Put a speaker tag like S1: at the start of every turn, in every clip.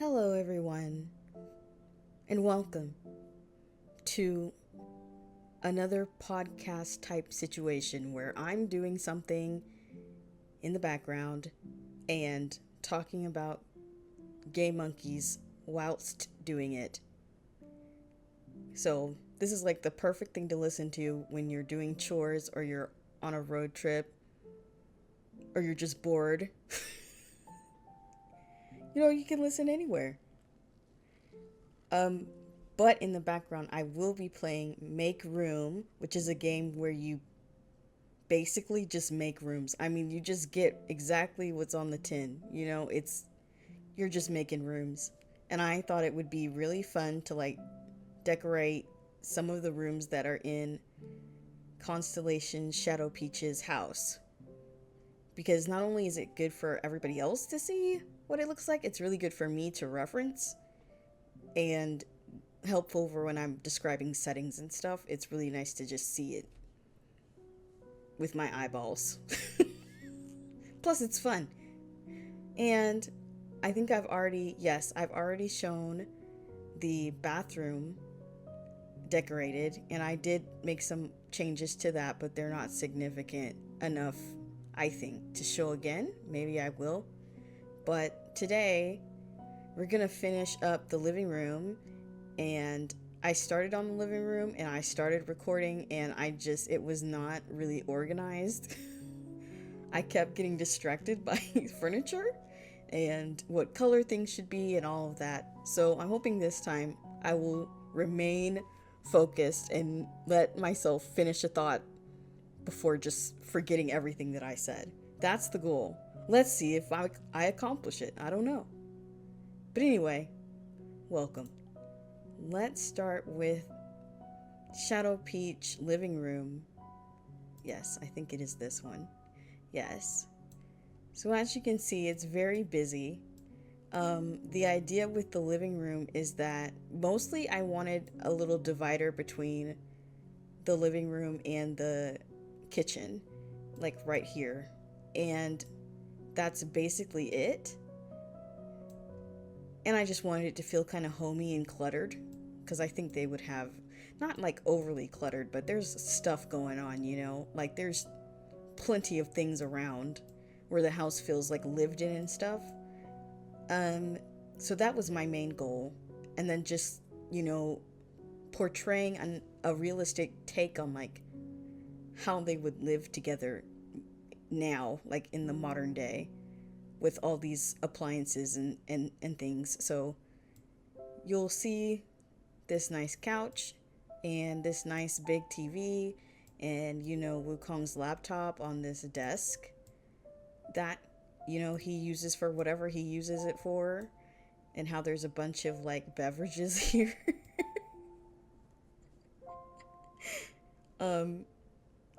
S1: Hello, everyone, and welcome to another podcast type situation where I'm doing something in the background and talking about gay monkeys whilst doing it. So, this is like the perfect thing to listen to when you're doing chores or you're on a road trip or you're just bored. You can listen anywhere. Um, but in the background, I will be playing Make Room, which is a game where you basically just make rooms. I mean, you just get exactly what's on the tin. You're just making rooms. And I thought it would be really fun to like decorate some of the rooms that are in Constellations Shadow Peach's house. Because not only is it good for everybody else to see what it looks like, it's really good for me to reference and helpful for when I'm describing settings and stuff. It's really nice to just see it with my eyeballs. Plus, it's fun. And I think I've already shown the bathroom decorated, and I did make some changes to that, but they're not significant enough, I think, to show again. Maybe I will. But today, we're gonna finish up the living room, and I started on the living room and I started recording, and it was not really organized. I kept getting distracted by furniture and what color things should be and all of that. So I'm hoping this time I will remain focused and let myself finish a thought before just forgetting everything that I said. That's the goal. Let's see if I accomplish it. I don't know. But anyway, welcome. Let's start with Shadow Peach living room. Yes, I think it is this one. Yes. So as you can see, it's very busy. The idea with the living room is that mostly I wanted a little divider between the living room and the kitchen, like right here. And that's basically it. And I just wanted it to feel kind of homey and cluttered, because I think they would have, not like overly cluttered, but there's stuff going on, like there's plenty of things around where the house feels like lived in and stuff. So that was my main goal. And then just, portraying a realistic take on like how they would live together now, like in the modern day, with all these appliances and things. So you'll see this nice couch and this nice big TV and, Wukong's laptop on this desk that, he uses for whatever he uses it for, and how there's a bunch of like beverages here.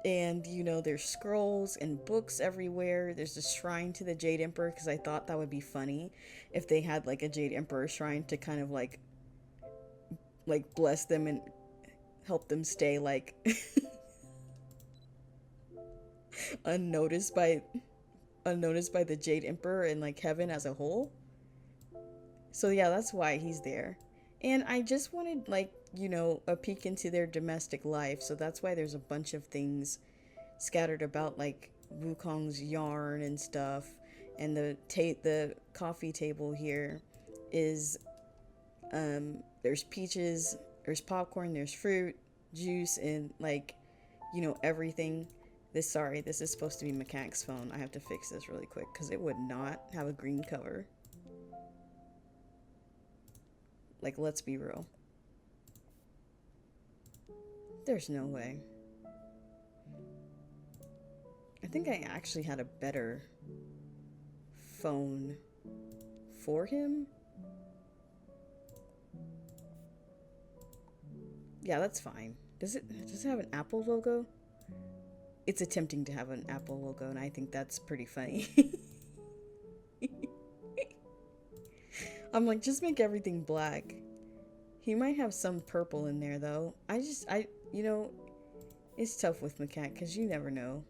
S1: And there's scrolls and books everywhere. There's a shrine to the Jade Emperor, because I thought that would be funny if they had like a Jade Emperor shrine to kind of like bless them and help them stay like unnoticed by the Jade Emperor and like heaven as a whole. So yeah, that's why he's there. And I just wanted like, a peek into their domestic life. So that's why there's a bunch of things scattered about, like Wukong's yarn and stuff. And the coffee table here is there's peaches, there's popcorn, there's fruit, juice, and like, everything. This is supposed to be Macaque's phone. I have to fix this really quick because it would not have a green cover. Like, let's be real. There's no way. I think I actually had a better phone for him. Yeah, that's fine. Does it have an Apple logo? It's attempting to have an Apple logo, and I think that's pretty funny. I'm like, just make everything black. He might have some purple in there, though. It's tough with Macaque, because you never know.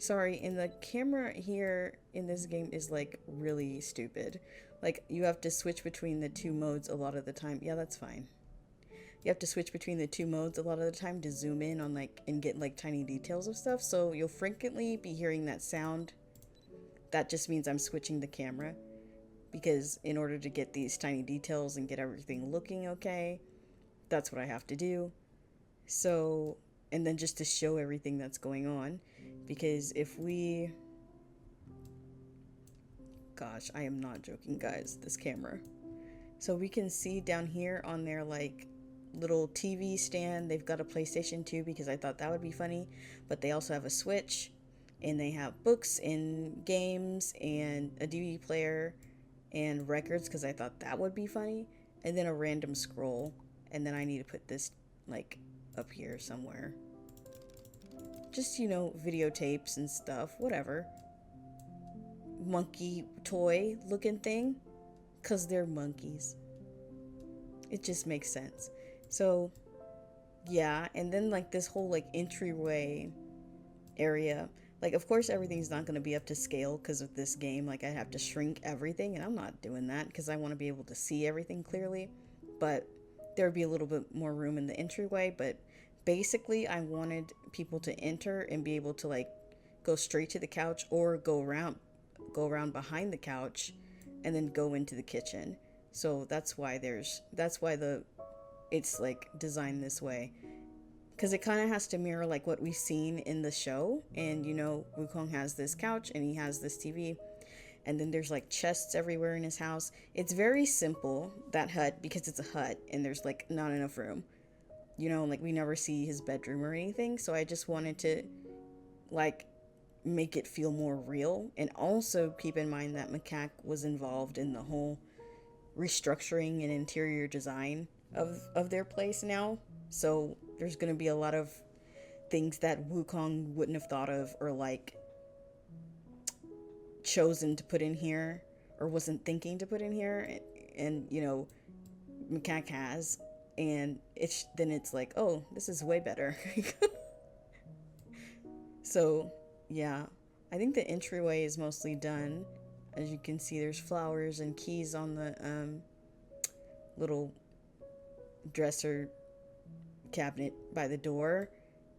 S1: Sorry, and the camera here in this game is like really stupid. Like you have to switch between the two modes a lot of the time. Yeah, that's fine. You have to switch between the two modes a lot of the time to zoom in on like and get like tiny details of stuff. So you'll frequently be hearing that sound. That just means I'm switching the camera because in order to get these tiny details and get everything looking okay, that's what I have to do. So, and then just to show everything that's going on, because if we, gosh, I am not joking, guys, this camera. So we can see down here on their like little TV stand, they've got a PlayStation 2 because I thought that would be funny, but they also have a Switch and they have books and games and a DVD player and records because I thought that would be funny, and then a random scroll, and then I need to put this like up here somewhere. Just, you know, videotapes and stuff, whatever. Monkey toy looking thing, because they're monkeys. It just makes sense. So, yeah, and then like this whole like entryway area. Like, of course, everything's not going to be up to scale because of this game. Like, I have to shrink everything, and I'm not doing that because I want to be able to see everything clearly. But there would be a little bit more room in the entryway. But basically, I wanted people to enter and be able to like go straight to the couch or go around behind the couch, and then go into the kitchen. So that's why it's like designed this way, because it kind of has to mirror like what we've seen in the show. And you know, Wukong has this couch and he has this TV, and then there's like chests everywhere in his house. It's very simple, that hut, because it's a hut and there's like not enough room, you know, like we never see his bedroom or anything. So I just wanted to like make it feel more real, and also keep in mind that Macaque was involved in the whole restructuring and interior design of their place now. So there's going to be a lot of things that Wukong wouldn't have thought of or like chosen to put in here or wasn't thinking to put in here, and you know, Macaque has, and it's like, oh, this is way better. So yeah, I think the entryway is mostly done. As you can see, there's flowers and keys on the little dresser cabinet by the door,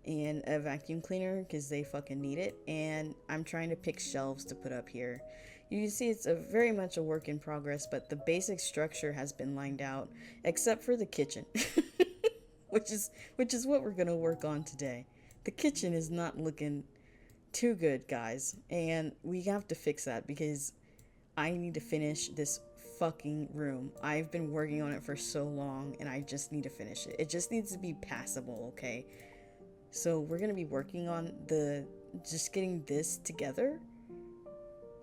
S1: and a vacuum cleaner because they fucking need it. And I'm trying to pick shelves to put up here. You can see it's very much a work in progress, but the basic structure has been lined out, except for the kitchen, which is what we're gonna work on today. The kitchen is not looking too good, guys, and we have to fix that because I need to finish this fucking room. I've been working on it for so long and I just need to finish it. It just needs to be passable, okay? So we're gonna be working on just getting this together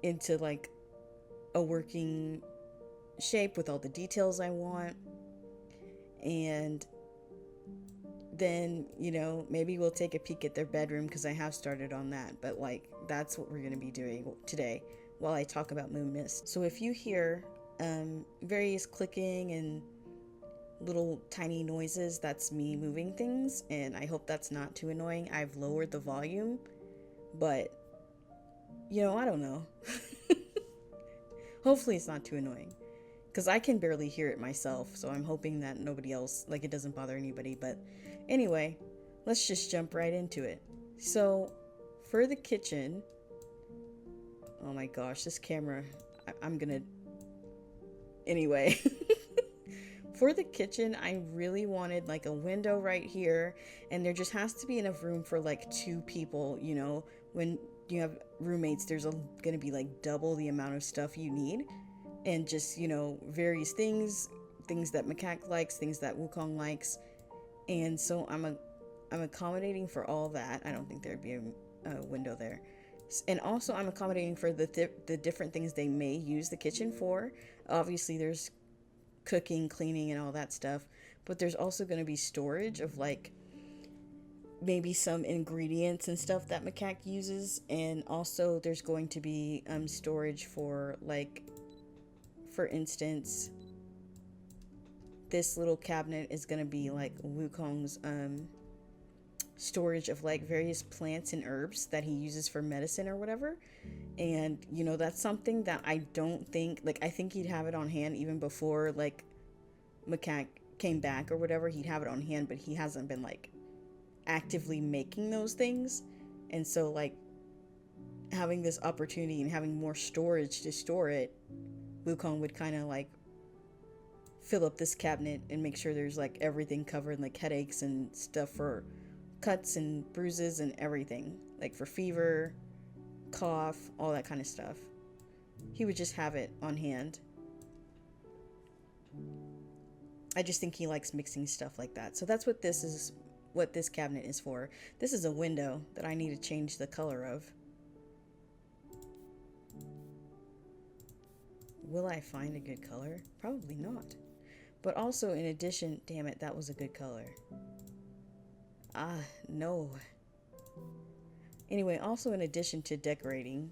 S1: into like a working shape with all the details I want. And then, you know, maybe we'll take a peek at their bedroom because I have started on that. But like, that's what we're gonna be doing today while I talk about Moon Mist. So if you hear various clicking and little tiny noises, that's me moving things, and I hope that's not too annoying. I've lowered the volume, but you know, I don't know. Hopefully it's not too annoying, because I can barely hear it myself, so I'm hoping that nobody else, like, it doesn't bother anybody. But anyway, let's just jump right into it. So for the kitchen, oh my gosh, this camera, I'm gonna, anyway. For the kitchen, I really wanted like a window right here, and there just has to be enough room for like 2 people. You know, when you have roommates, there's gonna be like double the amount of stuff you need, and just, you know, various things that Macaque likes, things that Wukong likes, and so I'm accommodating for all that. I don't think there'd be a window there. And also I'm accommodating for the different things they may use the kitchen for. Obviously there's cooking, cleaning, and all that stuff, but there's also going to be storage of like maybe some ingredients and stuff that Macaque uses, and also there's going to be storage for, like, for instance, this little cabinet is going to be like Wukong's storage of like various plants and herbs that he uses for medicine or whatever. And you know, that's something that I don't think, like, I think he'd have it on hand even before like Macaque came back or whatever. He'd have it on hand, but he hasn't been like actively making those things. And so like having this opportunity and having more storage to store it, Wukong would kind of like fill up this cabinet and make sure there's like everything covered, like headaches and stuff for cuts and bruises and everything, like for fever, cough, all that kind of stuff. He would just have it on hand. I just think he likes mixing stuff like that. So that's what this cabinet is for. This is a window that I need to change the color of. Will I find a good color? Probably not. But also, in addition, damn it, that was a good color. Ah, no. Anyway, also in addition to decorating,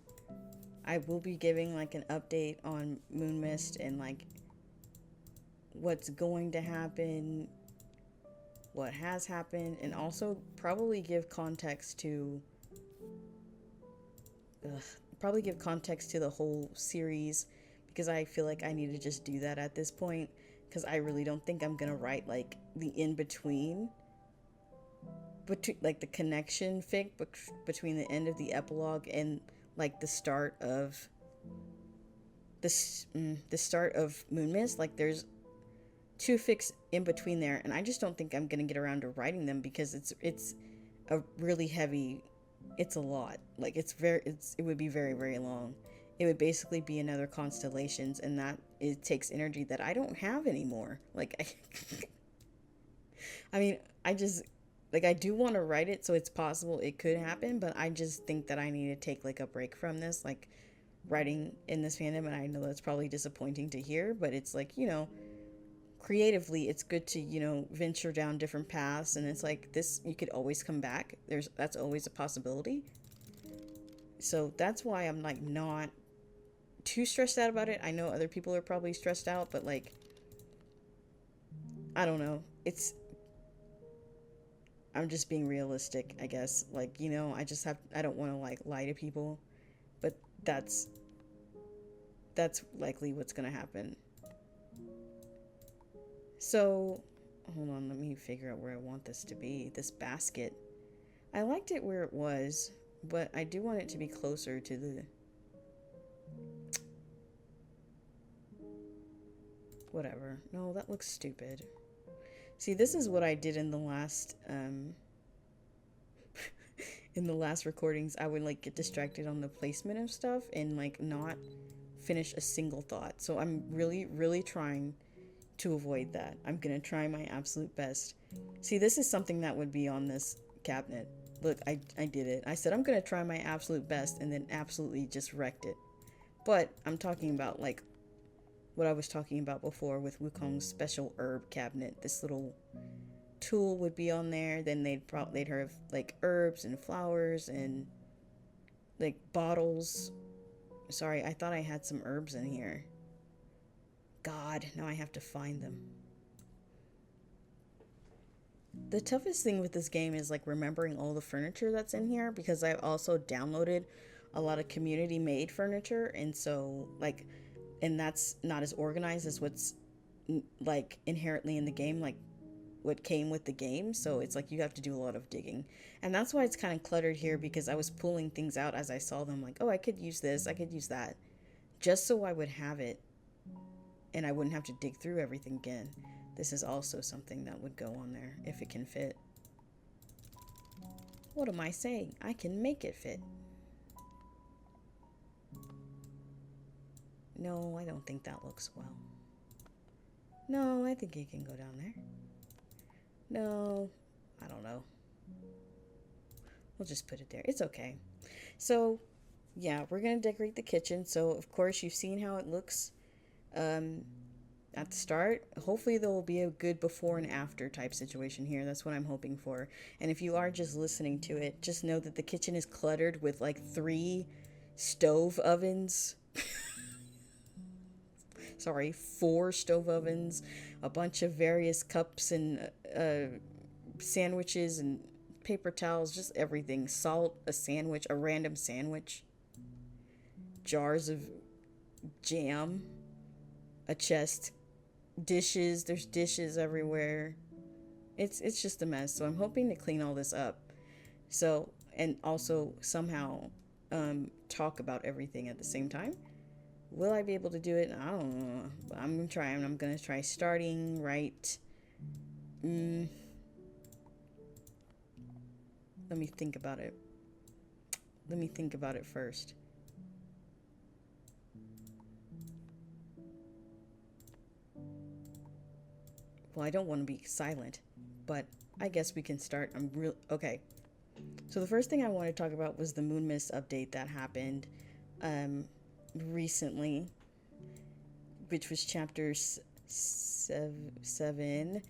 S1: I will be giving like an update on Moon Mist and like what's going to happen, what has happened, and also probably give context to the whole series, because I feel like I need to just do that at this point, because I really don't think I'm gonna write like the in between like the connection fic between the end of the epilogue and like the start of the start of Moon Mist. Like there's two fics in between there, and I just don't think I'm gonna get around to writing them, because it's a really heavy, it's a lot, like it would be very, very long. It would basically be another Constellations, and that it takes energy that I don't have anymore. Like I mean, I just like, I do want to write it, so it's possible it could happen, but I just think that I need to take like a break from this, like writing in this fandom. And I know that's probably disappointing to hear, but it's like, you know, creatively it's good to, you know, venture down different paths, and it's like this, you could always come back. That's always a possibility. So that's why I'm like not too stressed out about it. I know other people are probably stressed out, but like, I don't know. I'm just being realistic, I guess. Like, you know, I don't want to like lie to people, but that's likely what's going to happen. So, hold on, let me figure out where I want this to be. This basket. I liked it where it was, but I do want it to be closer to the... Whatever. No, that looks stupid. See, this is what I did in the last, in the last recordings. I would, like, get distracted on the placement of stuff and, like, not finish a single thought. So I'm really, really trying to avoid that. I'm gonna try my absolute best. See, this is something that would be on this cabinet. Look, I did it. I said I'm gonna try my absolute best, and then absolutely just wrecked it. But I'm talking about, like, what I was talking about before with Wukong's special herb cabinet. This little tool would be on there. Then they'd have like herbs and flowers and like bottles. Sorry, I thought I had some herbs in here. God, now I have to find them. The toughest thing with this game is like remembering all the furniture that's in here, because I've also downloaded a lot of community made furniture, and so like, and that's not as organized as what's like inherently in the game, like what came with the game. So it's like you have to do a lot of digging, and that's why it's kind of cluttered here, because I was pulling things out as I saw them, like, oh, I could use this, I could use that, just so I would have it and I wouldn't have to dig through everything again. This is also something that would go on there if it can fit. What am I saying? I can make it fit. No, I don't think that looks well. No, I think it can go down there. No, I don't know. We'll just put it there. It's okay. So, yeah, we're going to decorate the kitchen. So, of course, you've seen how it looks at the start. Hopefully, there will be a good before and after type situation here. That's what I'm hoping for. And if you are just listening to it, just know that the kitchen is cluttered with like 3 stove ovens. Sorry, 4 stove ovens, a bunch of various cups and sandwiches and paper towels, just everything. Salt, a sandwich, a random sandwich, jars of jam, a chest, dishes. There's dishes everywhere. It's just a mess. So I'm hoping to clean all this up. So, and also somehow talk about everything at the same time. Will I be able to do it? I don't know. But I'm gonna try. I'm gonna try starting right. Let me think about it. Let me think about it first. Well, I don't want to be silent, but I guess we can start. I'm real okay. So the first thing I want to talk about was the Moon Mist update that happened recently, which was chapter 7,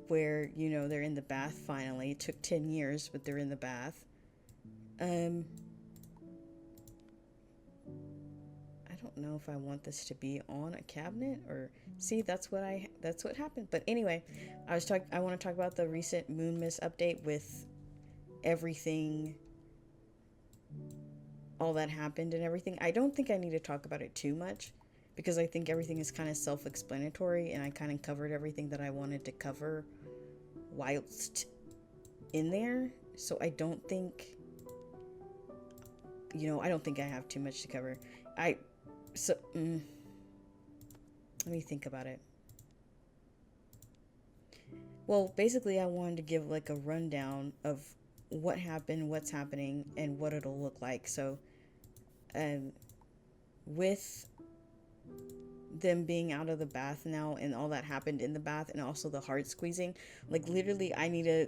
S1: where, you know, they're in the bath finally. It took 10 years, but they're in the bath. I don't know if I want this to be on a cabinet or see, that's what happened. But anyway, I want to talk about the recent Moon Mist update with everything, all that happened and everything. I don't think I need to talk about it too much because I think everything is kind of self-explanatory and I kind of covered everything that I wanted to cover whilst in there. So I don't think, I don't think I have too much to cover. Let me think about it. Well, basically I wanted to give like a rundown of what happened, what's happening, and what it'll look like. So with them being out of the bath now and all that happened in the bath and also the heart squeezing, like literally I need to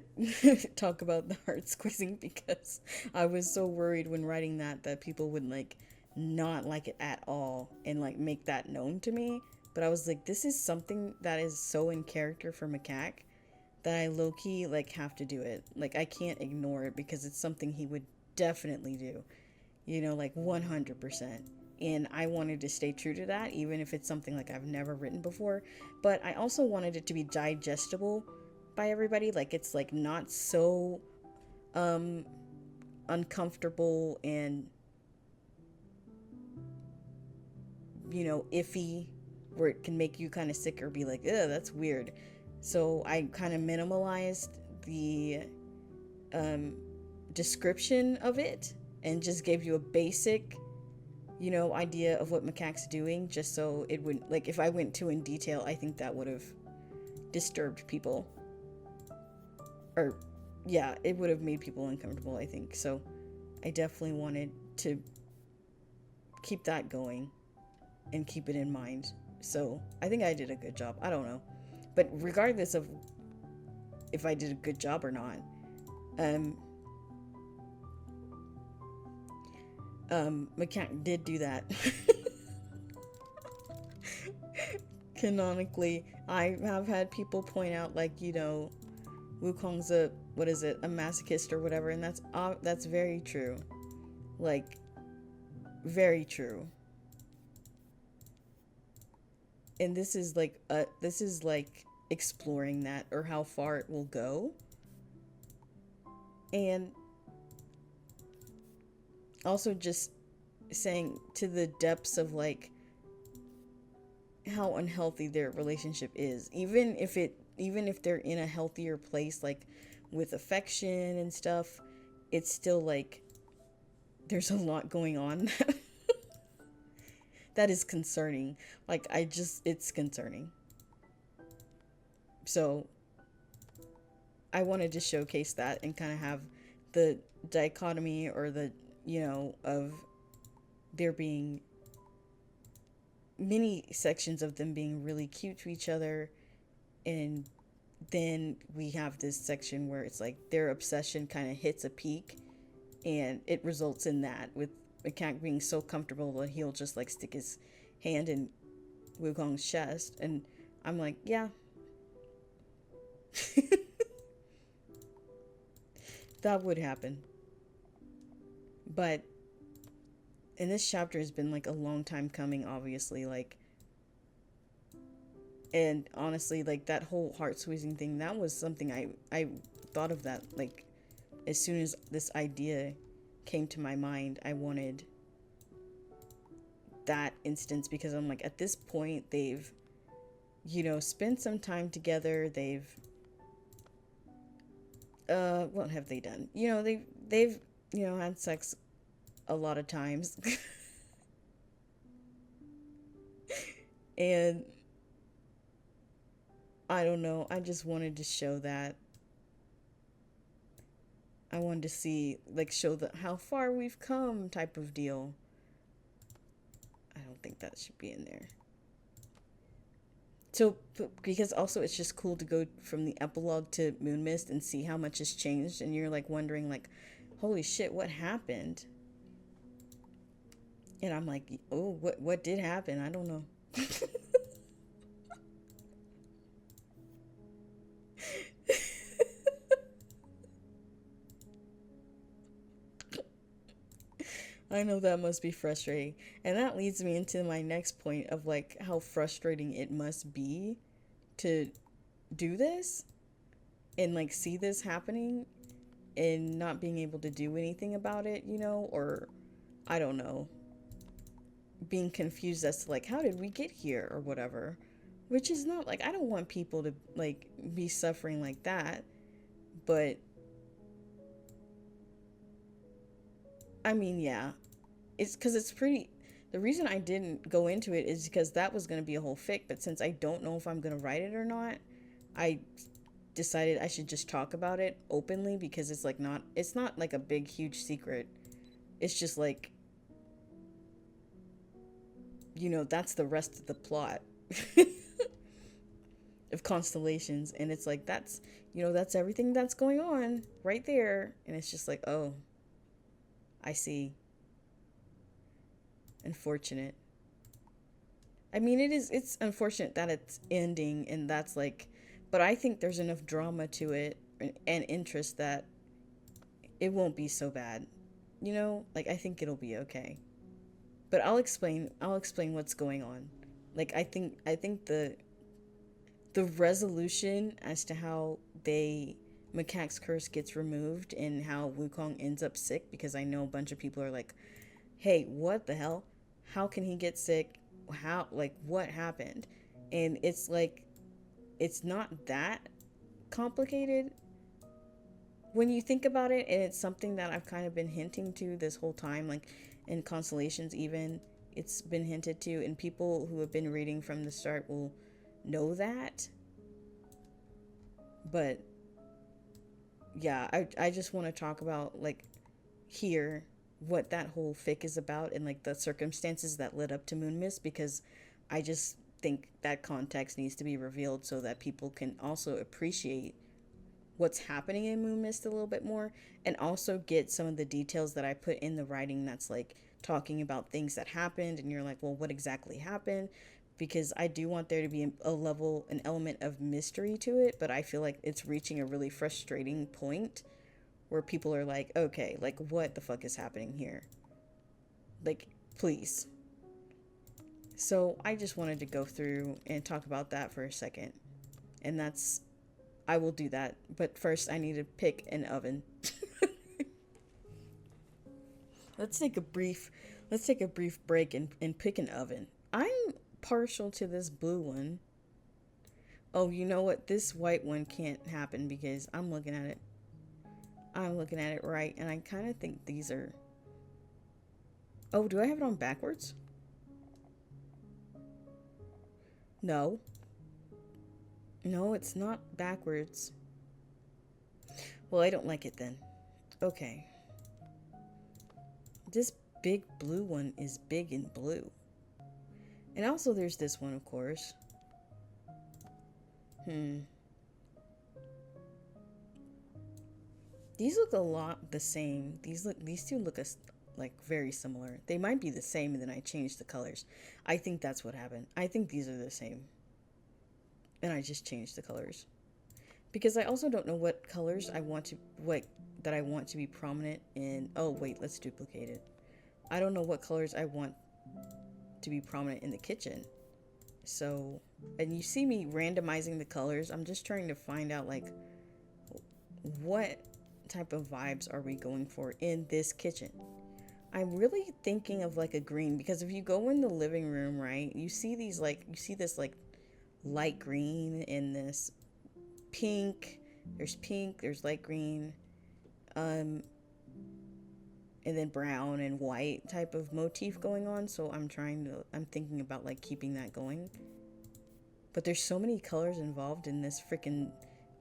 S1: talk about the heart squeezing because I was so worried when writing that people would like not like it at all and like make that known to me. But I was like, this is something that is so in character for Macaque that I low-key like have to do it. Like I can't ignore it because it's something he would definitely do, like 100%. And I wanted to stay true to that, even if it's something like I've never written before. But I also wanted it to be digestible by everybody. Like it's like not so uncomfortable and iffy where it can make you kind of sick or be like, ugh, that's weird. So I kind of minimalized the description of it and just gave you a basic idea of what Macaque's doing, just so it wouldn't, like, if I went too in detail, I think that would have disturbed people. Or, yeah, it would have made people uncomfortable, I think. So I definitely wanted to keep that going and keep it in mind. So I think I did a good job. I don't know. But regardless of if I did a good job or not, Macaque did do that. Canonically, I have had people point out, like, Wukong's a masochist or whatever, and that's very true. Like, very true. And this is like exploring that, or how far it will go. And also just saying to the depths of like how unhealthy their relationship is, even if they're in a healthier place, like with affection and stuff, it's still like there's a lot going on that is concerning. Like it's concerning. So I wanted to showcase that and kind of have the dichotomy, or the of there being many sections of them being really cute to each other, and then we have this section where it's like their obsession kind of hits a peak, and it results in that, with Macaque being so comfortable that he'll just like stick his hand in Wukong's chest, and I'm like, yeah. That would happen. But and this chapter has been like a long time coming, obviously, like, and honestly, like that whole heart squeezing thing, that was something I thought of that like as soon as this idea came to my mind, I wanted that instance, because I'm like, at this point, they've, you know, spent some time together. They've, what have they done? You know, they've, you know, had sex a lot of times. And I don't know, I just wanted to show that. I wanted to see, like, show the how far we've come type of deal. I don't think that should be in there. So, because also it's just cool to go from the epilogue to Moon Mist and see how much has changed, and you're like wondering, like, holy shit, what happened? And I'm like, oh, what did happen? I don't know. I know that must be frustrating. And that leads me into my next point of like how frustrating it must be to do this and like see this happening and not being able to do anything about it, you know, or I don't know, being confused as to like how did we get here or whatever. Which is not like, I don't want people to like be suffering like that, but I mean, yeah, it's because it's pretty. The reason I didn't go into it is because that was going to be a whole fic, but since I don't know if I'm going to write it or not, I decided I should just talk about it openly, because it's like it's not like a big, huge secret. It's just like, you know, that's the rest of the plot of Constellations. And it's like, that's, you know, that's everything that's going on right there. And it's just like, oh, I see. Unfortunate. I mean, it's unfortunate that it's ending and that's like, but I think there's enough drama to it and interest that it won't be so bad. You know, like I think it'll be okay. But I'll explain what's going on. Like I think the resolution as to how they Macaque's curse gets removed and how Wukong ends up sick, because I know a bunch of people are like, hey, what the hell? How can he get sick? How, like, what happened? And it's like, it's not that complicated when you think about it. And it's something that I've kind of been hinting to this whole time, like in Constellations, even it's been hinted to, and people who have been reading from the start will know that. But yeah, I just want to talk about, like, here what that whole fic is about and like the circumstances that led up to Moon Mist, because I just think that context needs to be revealed so that people can also appreciate what's happening in Moon Mist a little bit more, and also get some of the details that I put in the writing that's like talking about things that happened and you're like, well, what exactly happened? Because I do want there to be an element of mystery to it, but I feel like it's reaching a really frustrating point where people are like, okay, like, what the fuck is happening here? Like, please. So I just wanted to go through and talk about that for a second. And I will do that. But first, I need to pick an oven. let's take a brief break and pick an oven. I'm partial to this blue one. Oh, you know what? This white one can't happen because I'm looking at it right, and I kind of think these are... Oh, do I have it on backwards? No. No, it's not backwards. Well, I don't like it then. Okay. This big blue one is big and blue. And also there's this one, of course. These look a lot the same. These two look like very similar. They might be the same, and then I changed the colors. I think that's what happened. I think these are the same, and I just changed the colors because I also don't know what colors I want to be prominent in. Oh wait, let's duplicate it. I don't know what colors I want to be prominent in the kitchen. So, and you see me randomizing the colors. I'm just trying to find out like what type of vibes are we going for in this kitchen? I'm really thinking of like a green, because if you go in the living room, right, you see these like, you see this like light green and this pink. Pink, there's light green, and then brown and white type of motif going on. So I'm thinking about like keeping that going. But there's so many colors involved in this freaking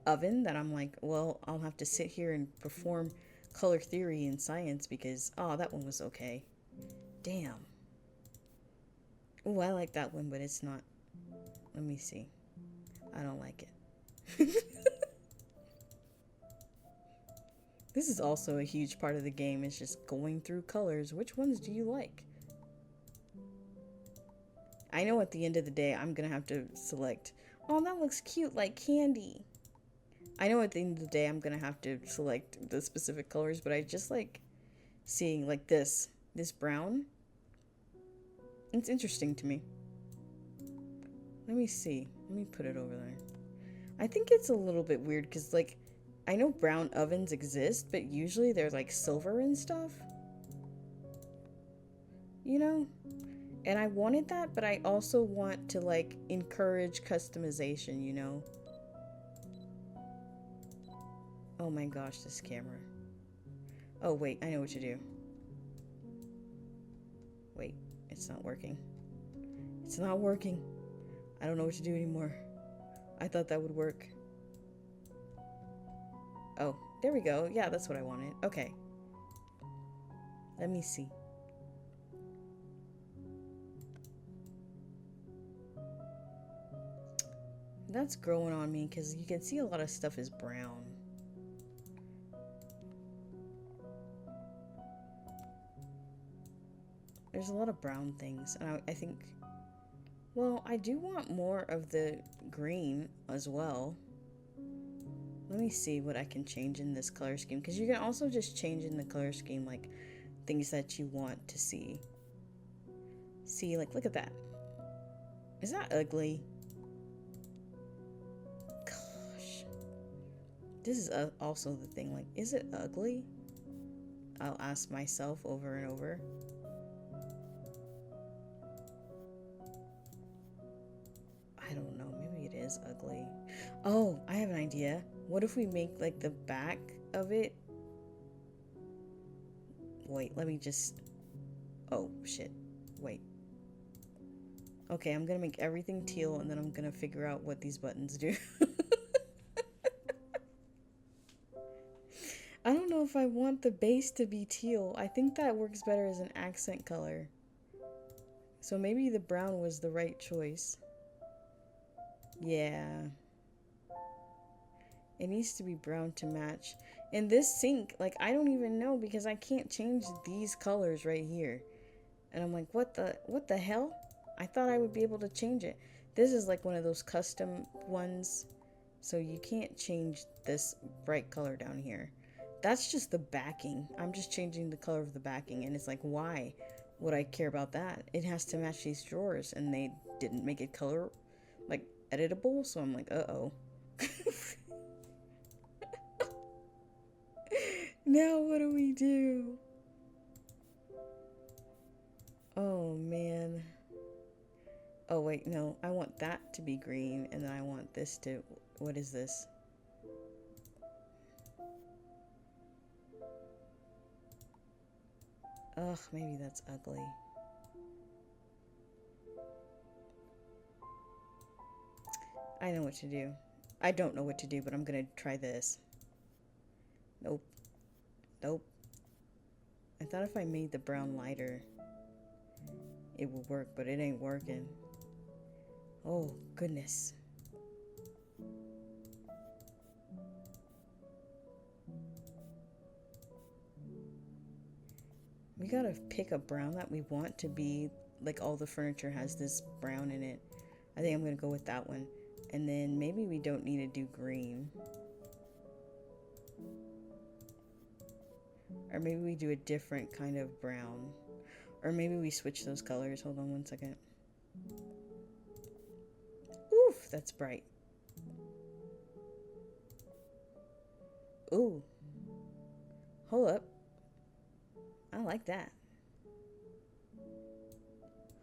S1: oven that I'm like, well, I'll have to sit here and perform color theory in science because, oh, that one was okay. Damn. Oh, I like that one, but it's not. Let me see. I don't like it. This is also a huge part of the game. It's just going through colors. Which ones do you like? I know at the end of the day, I'm going to have to select, oh, that looks cute, like candy. I know at the end of the day, I'm going to have to select the specific colors, but I just like seeing like this brown. It's interesting to me. Let me see. Let me put it over there. I think it's a little bit weird because like, I know brown ovens exist, but usually they're like silver and stuff. You know? And I wanted that, but I also want to like encourage customization, you know? Oh my gosh, this camera. Oh wait, I know what to do. Wait, it's not working. It's not working. I don't know what to do anymore. I thought that would work. Oh, there we go. Yeah, that's what I wanted. Okay. Let me see. That's growing on me because you can see a lot of stuff is brown. There's a lot of brown things, and I think, well, I do want more of the green as well. Let me see what I can change in this color scheme, because you can also just change in the color scheme like things that you want to see. See, like, look at that. Is that ugly? Gosh. This is also the thing, like, is it ugly? I'll ask myself over and over. I don't know, maybe it is ugly. Oh, I have an idea. What if we make like the back of it? Wait, let me just... Oh, shit. Wait. Okay, I'm gonna make everything teal and then I'm gonna figure out what these buttons do. I don't know if I want the base to be teal. I think that works better as an accent color. So maybe the brown was the right choice. Yeah. It needs to be brown to match. And this sink, like, I don't even know because I can't change these colors right here. And I'm like, what the hell? I thought I would be able to change it. This is like one of those custom ones. So you can't change this bright color down here. That's just the backing. I'm just changing the color of the backing. And it's like, why would I care about that? It has to match these drawers. And they didn't make it color, like, editable. So I'm like, uh-oh. Now what do we do? Oh man. Oh wait, no. I want that to be green and then I want this to... What is this? Ugh, maybe that's ugly. I know what to do. I don't know what to do, but I'm gonna try this. Nope. Nope. I thought if I made the brown lighter, it would work, but it ain't working. Oh, goodness. We gotta pick a brown that we want to be, like all the furniture has this brown in it. I think I'm gonna go with that one. And then maybe we don't need to do green. Or maybe we do a different kind of brown. Or maybe we switch those colors. Hold on one second. Oof, that's bright. Ooh. Hold up. I like that.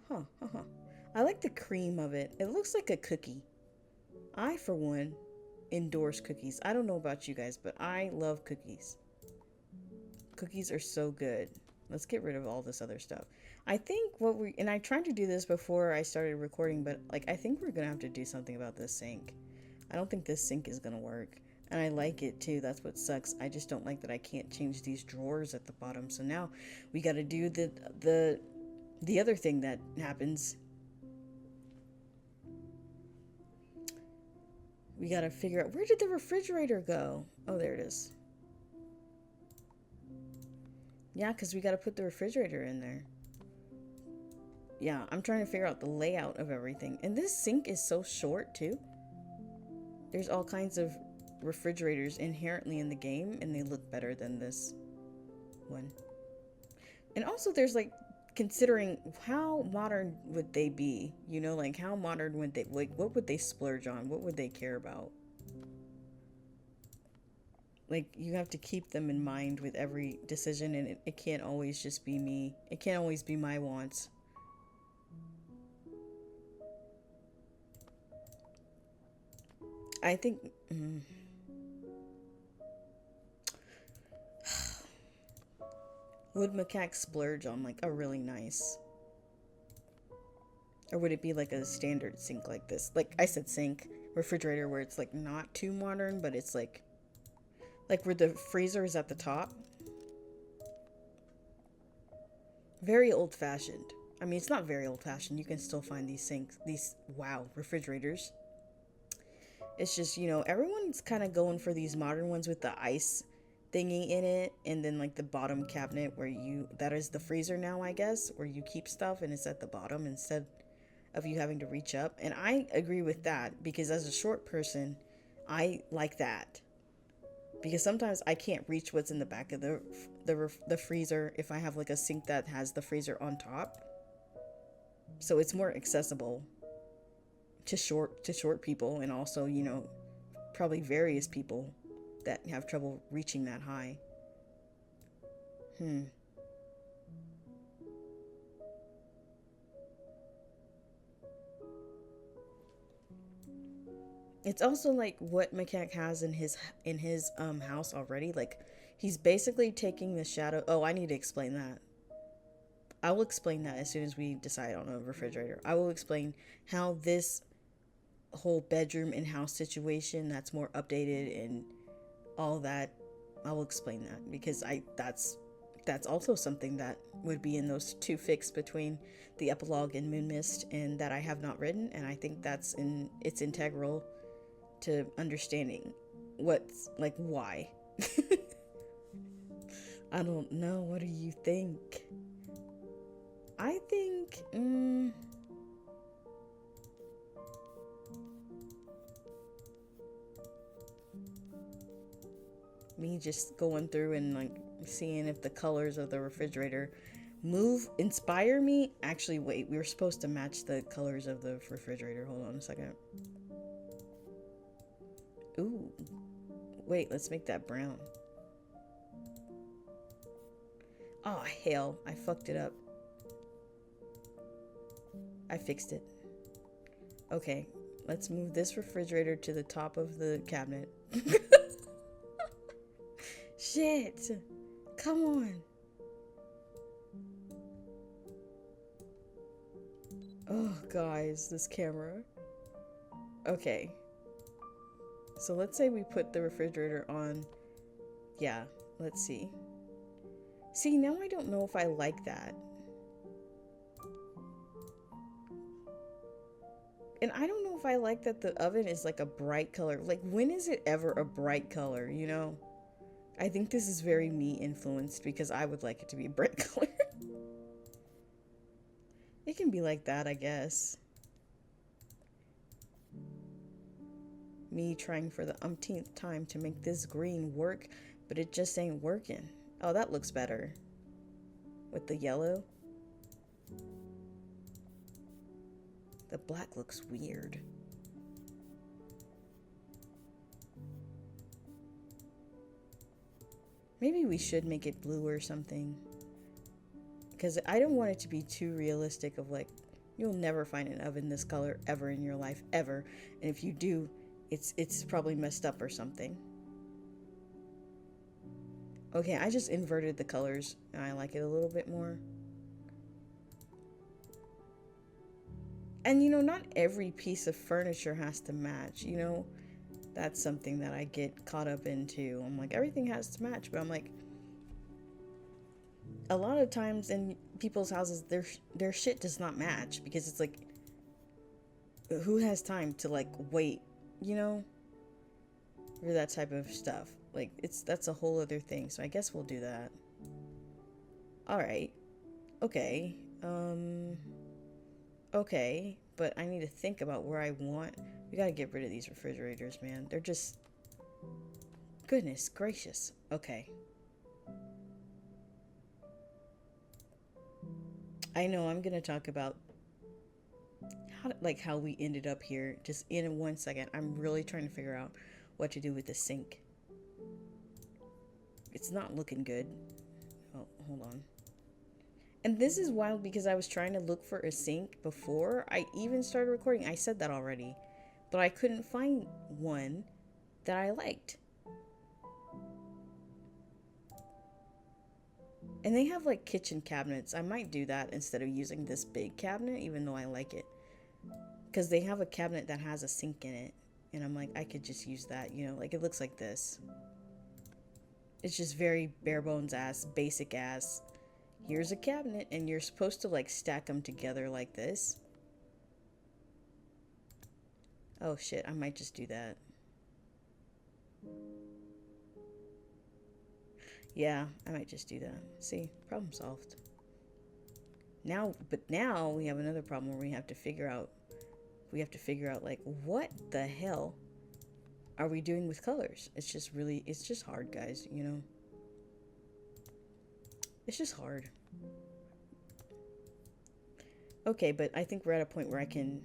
S1: Huh, huh, huh. I like the cream of it. It looks like a cookie. I, for one, endorse cookies. I don't know about you guys, but I love cookies. Cookies are so good. Let's get rid of all this other stuff. I think and I tried to do this before I started recording, but like I think we're gonna have to do something about this sink. I don't think this sink is gonna work. And I like it too. That's what sucks. I just don't like that I can't change these drawers at the bottom. So now we gotta do the other thing that happens. We gotta figure out, where did the refrigerator go? Oh, there it is. Yeah, because we gotta put the refrigerator in there. Yeah, I'm trying to figure out the layout of everything. And this sink is so short too. There's all kinds of refrigerators inherently in the game, and they look better than this one. And also there's like, considering how modern would they be, you know, like how modern would they, like what would they splurge on, what would they care about? Like you have to keep them in mind with every decision, and it can't always just be me, it can't always be my wants. I think would macaque splurge on like a really nice, or would it be like a standard sink like this? Like I said, sink, refrigerator, where it's like not too modern, but it's like where the freezer is at the top. Very old fashioned. I mean, it's not very old fashioned. You can still find these sinks, these, wow, refrigerators. It's just, you know, everyone's kind of going for these modern ones with the ice thingy in it, and then like the bottom cabinet where that is the freezer now, I guess, where you keep stuff and it's at the bottom instead of you having to reach up. And I agree with that, because as a short person, I like that, because sometimes I can't reach what's in the back of the freezer if I have like a sink that has the freezer on top. So it's more accessible to short people, and also, you know, probably various people that have trouble reaching that high. It's also like what Macaque has in his house already. Like he's basically taking the shadow. Oh, I need to explain that. I will explain that as soon as we decide on a refrigerator. I will explain how this whole bedroom and house situation that's more updated and all that. I will explain that, because that's also something that would be in those two fics between the Epilogue and Moon Mist, and that I have not written, and I think it's integral to understanding what's like why. I don't know. What do you think? I think me just going through and like seeing if the colors of the refrigerator inspire me. Actually, wait, we were supposed to match the colors of the refrigerator. Hold on a second. Ooh, wait, let's make that brown. Oh hell, I fucked it up. I fixed it. Okay, let's move this refrigerator to the top of the cabinet. Shit, come on. Oh guys, this camera. Okay, so let's say we put the refrigerator on. Yeah, let's see. See, now I don't know if I like that. And I don't know if I like that the oven is like a bright color. Like, when is it ever a bright color, you know? I think this is very me influenced, because I would like it to be a bright color. It can be like that, I guess. Me trying for the umpteenth time to make this green work, but it just ain't working. Oh, that looks better. With the yellow. The black looks weird. Maybe we should make it blue or something. Because I don't want it to be too realistic of like, you'll never find an oven this color ever in your life, ever. And if you do, it's probably messed up or something. Okay, I just inverted the colors and I like it a little bit more. And you know, not every piece of furniture has to match, you know? That's something that I get caught up into. I'm like, everything has to match, but I'm like, a lot of times in people's houses, their shit does not match because it's like, who has time to like wait, you know, for that type of stuff? Like, that's a whole other thing. So I guess we'll do that. All right. Okay. Okay, but I need to think about where I want. We gotta get rid of these refrigerators, man. They're just, goodness gracious. Okay. I know I'm gonna talk about how we ended up here just in 1 second. I'm really trying to figure out what to do with the sink. It's not looking good. Oh, hold on. And this is wild because I was trying to look for a sink before I even started recording. I said that already, but I couldn't find one that I liked. And they have like kitchen cabinets. I might do that instead of using this big cabinet, even though I like it. Because they have a cabinet that has a sink in it. And I'm like, I could just use that, you know, like it looks like this. It's just very bare bones ass, basic ass. Here's a cabinet, and you're supposed to like stack them together like this. Oh shit, I might just do that. Yeah, I might just do that. See, problem solved. Now, but now we have another problem where we have to figure out like what the hell are we doing with colors? It's just hard, guys, you know. It's just hard. Okay, but I think we're at a point where I can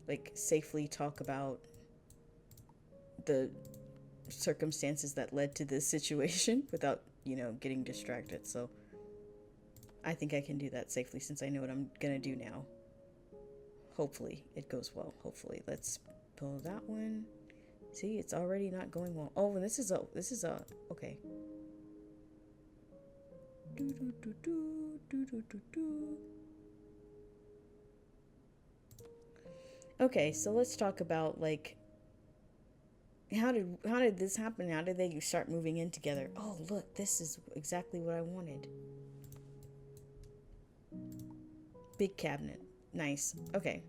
S1: like safely talk about the circumstances that led to this situation without, you know, getting distracted. So I think I can do that safely since I know what I'm gonna do now. Hopefully it goes well. Hopefully. Let's pull that one. See, it's already not going well. Oh, and this is a okay. Okay, so let's talk about like how did this happen? How did they start moving in together? Oh, look, this is exactly what I wanted. Big cabinet. Nice. Okay.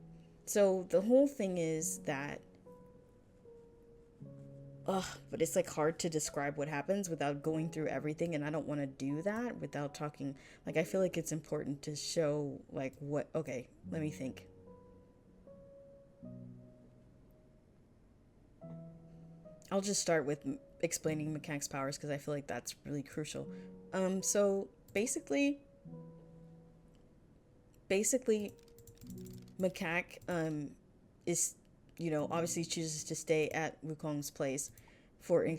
S1: So the whole thing is that but it's like hard to describe what happens without going through everything, and I don't want to do that without talking. Like I feel like it's important to show like what. Okay, let me think. I'll just start with explaining mechanics powers because I feel like that's really crucial. So basically, Macaque is, you know, obviously chooses to stay at Wukong's place for an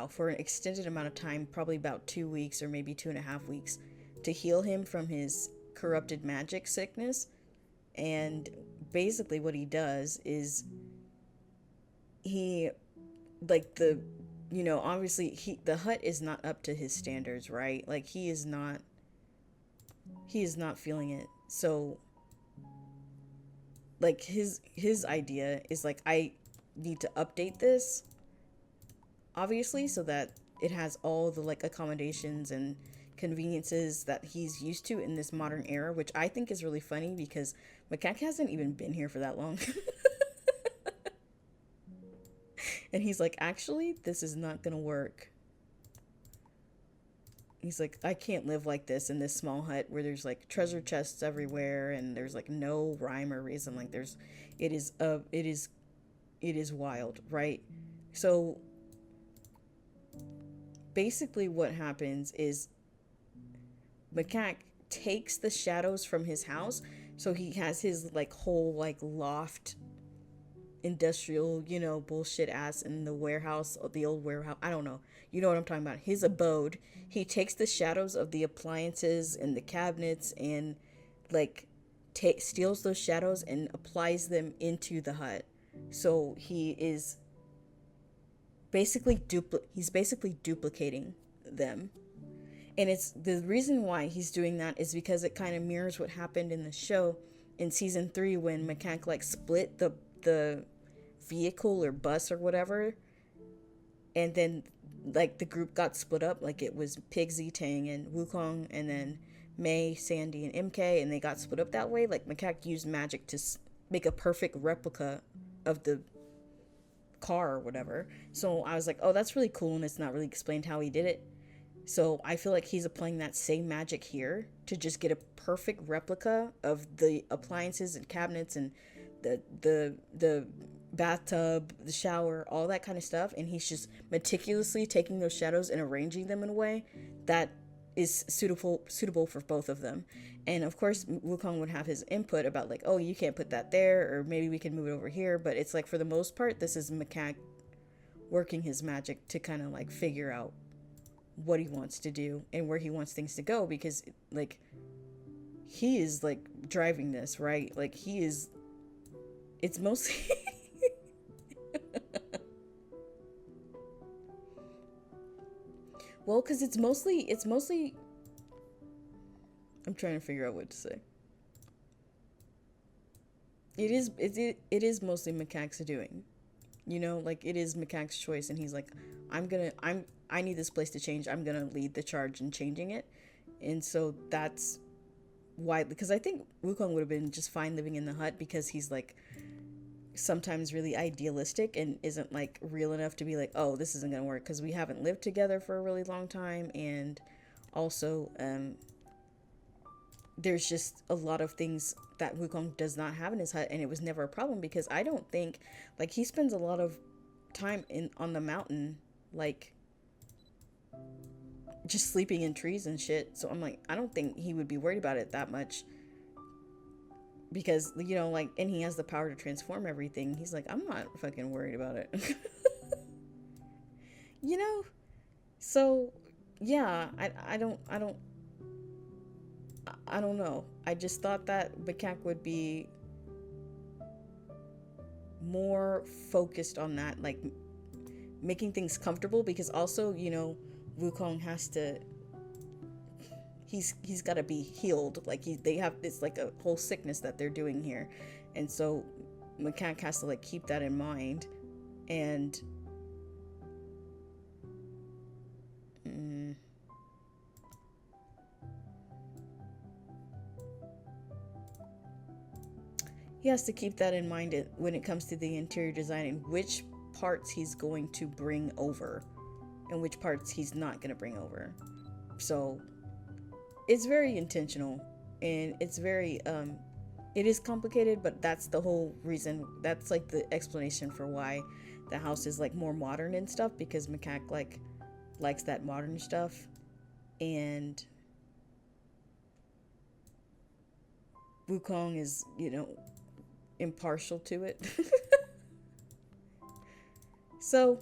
S1: for an extended amount of time, probably about 2 weeks or maybe 2.5 weeks, to heal him from his corrupted magic sickness. And basically, what he does is he, like you know, obviously the hut is not up to his standards, right? Like he is not feeling it. So like his idea is like, I need to update this obviously so that it has all the like accommodations and conveniences that he's used to in this modern era, which I think is really funny because Macaque hasn't even been here for that long. And he's like, actually, this is not gonna work. He's like, I can't live like this in this small hut where there's like treasure chests everywhere and there's like no rhyme or reason. Like it is wild, right? So basically what happens is Macaque takes the shadows from his house. So he has his like whole like loft industrial, bullshit ass in the warehouse, or the old warehouse. I don't know. You know what I'm talking about. His abode. He takes the shadows of the appliances and the cabinets and like steals those shadows and applies them into the hut. So he's basically duplicating them. And it's the reason why he's doing that is because it kind of mirrors what happened in the show in season 3 when McCann like split the vehicle or bus or whatever, and then like the group got split up. Like it was Pigsy, Tang, and Wukong, and then May, Sandy, and MK, and they got split up that way. Like Macaque used magic to make a perfect replica of the car or whatever. So I was like, oh, that's really cool, and it's not really explained how he did it. So I feel like he's applying that same magic here to just get a perfect replica of the appliances and cabinets and the bathtub, the shower, all that kind of stuff, and he's just meticulously taking those shadows and arranging them in a way that is suitable for both of them. And of course Wukong would have his input about like, oh, you can't put that there, or maybe we can move it over here, but it's like for the most part this is Macaque working his magic to kind of like figure out what he wants to do and where he wants things to go, because like he is like driving this, right? Like it's mostly well, because it's mostly I'm trying to figure out what to say. It is mostly Macaque's doing, like it is Macaque's choice, and he's like, I need this place to change. I'm gonna lead the charge in changing it. And so that's why, because I think Wukong would have been just fine living in the hut, because he's like sometimes really idealistic and isn't like real enough to be like, oh, this isn't gonna work, because we haven't lived together for a really long time, and also there's just a lot of things that Wukong does not have in his hut, and it was never a problem, because I don't think like he spends a lot of time on the mountain, like just sleeping in trees and shit. So I'm like, I don't think he would be worried about it that much, because like, and he has the power to transform everything. He's like, I'm not fucking worried about it. So yeah, I don't know. I just thought that Macaque would be more focused on that, like making things comfortable, because also Wukong has to, he's got to be healed, like they have, it's like a whole sickness that they're doing here, and so Macaque has to like keep that in mind. And he has to keep that in mind when it comes to the interior design, and which parts he's going to bring over and which parts he's not going to bring over. So it's very intentional, and it's very it is complicated, but that's the whole reason. That's like the explanation for why the house is like more modern and stuff, because Macaque like likes that modern stuff, and Wukong is impartial to it. So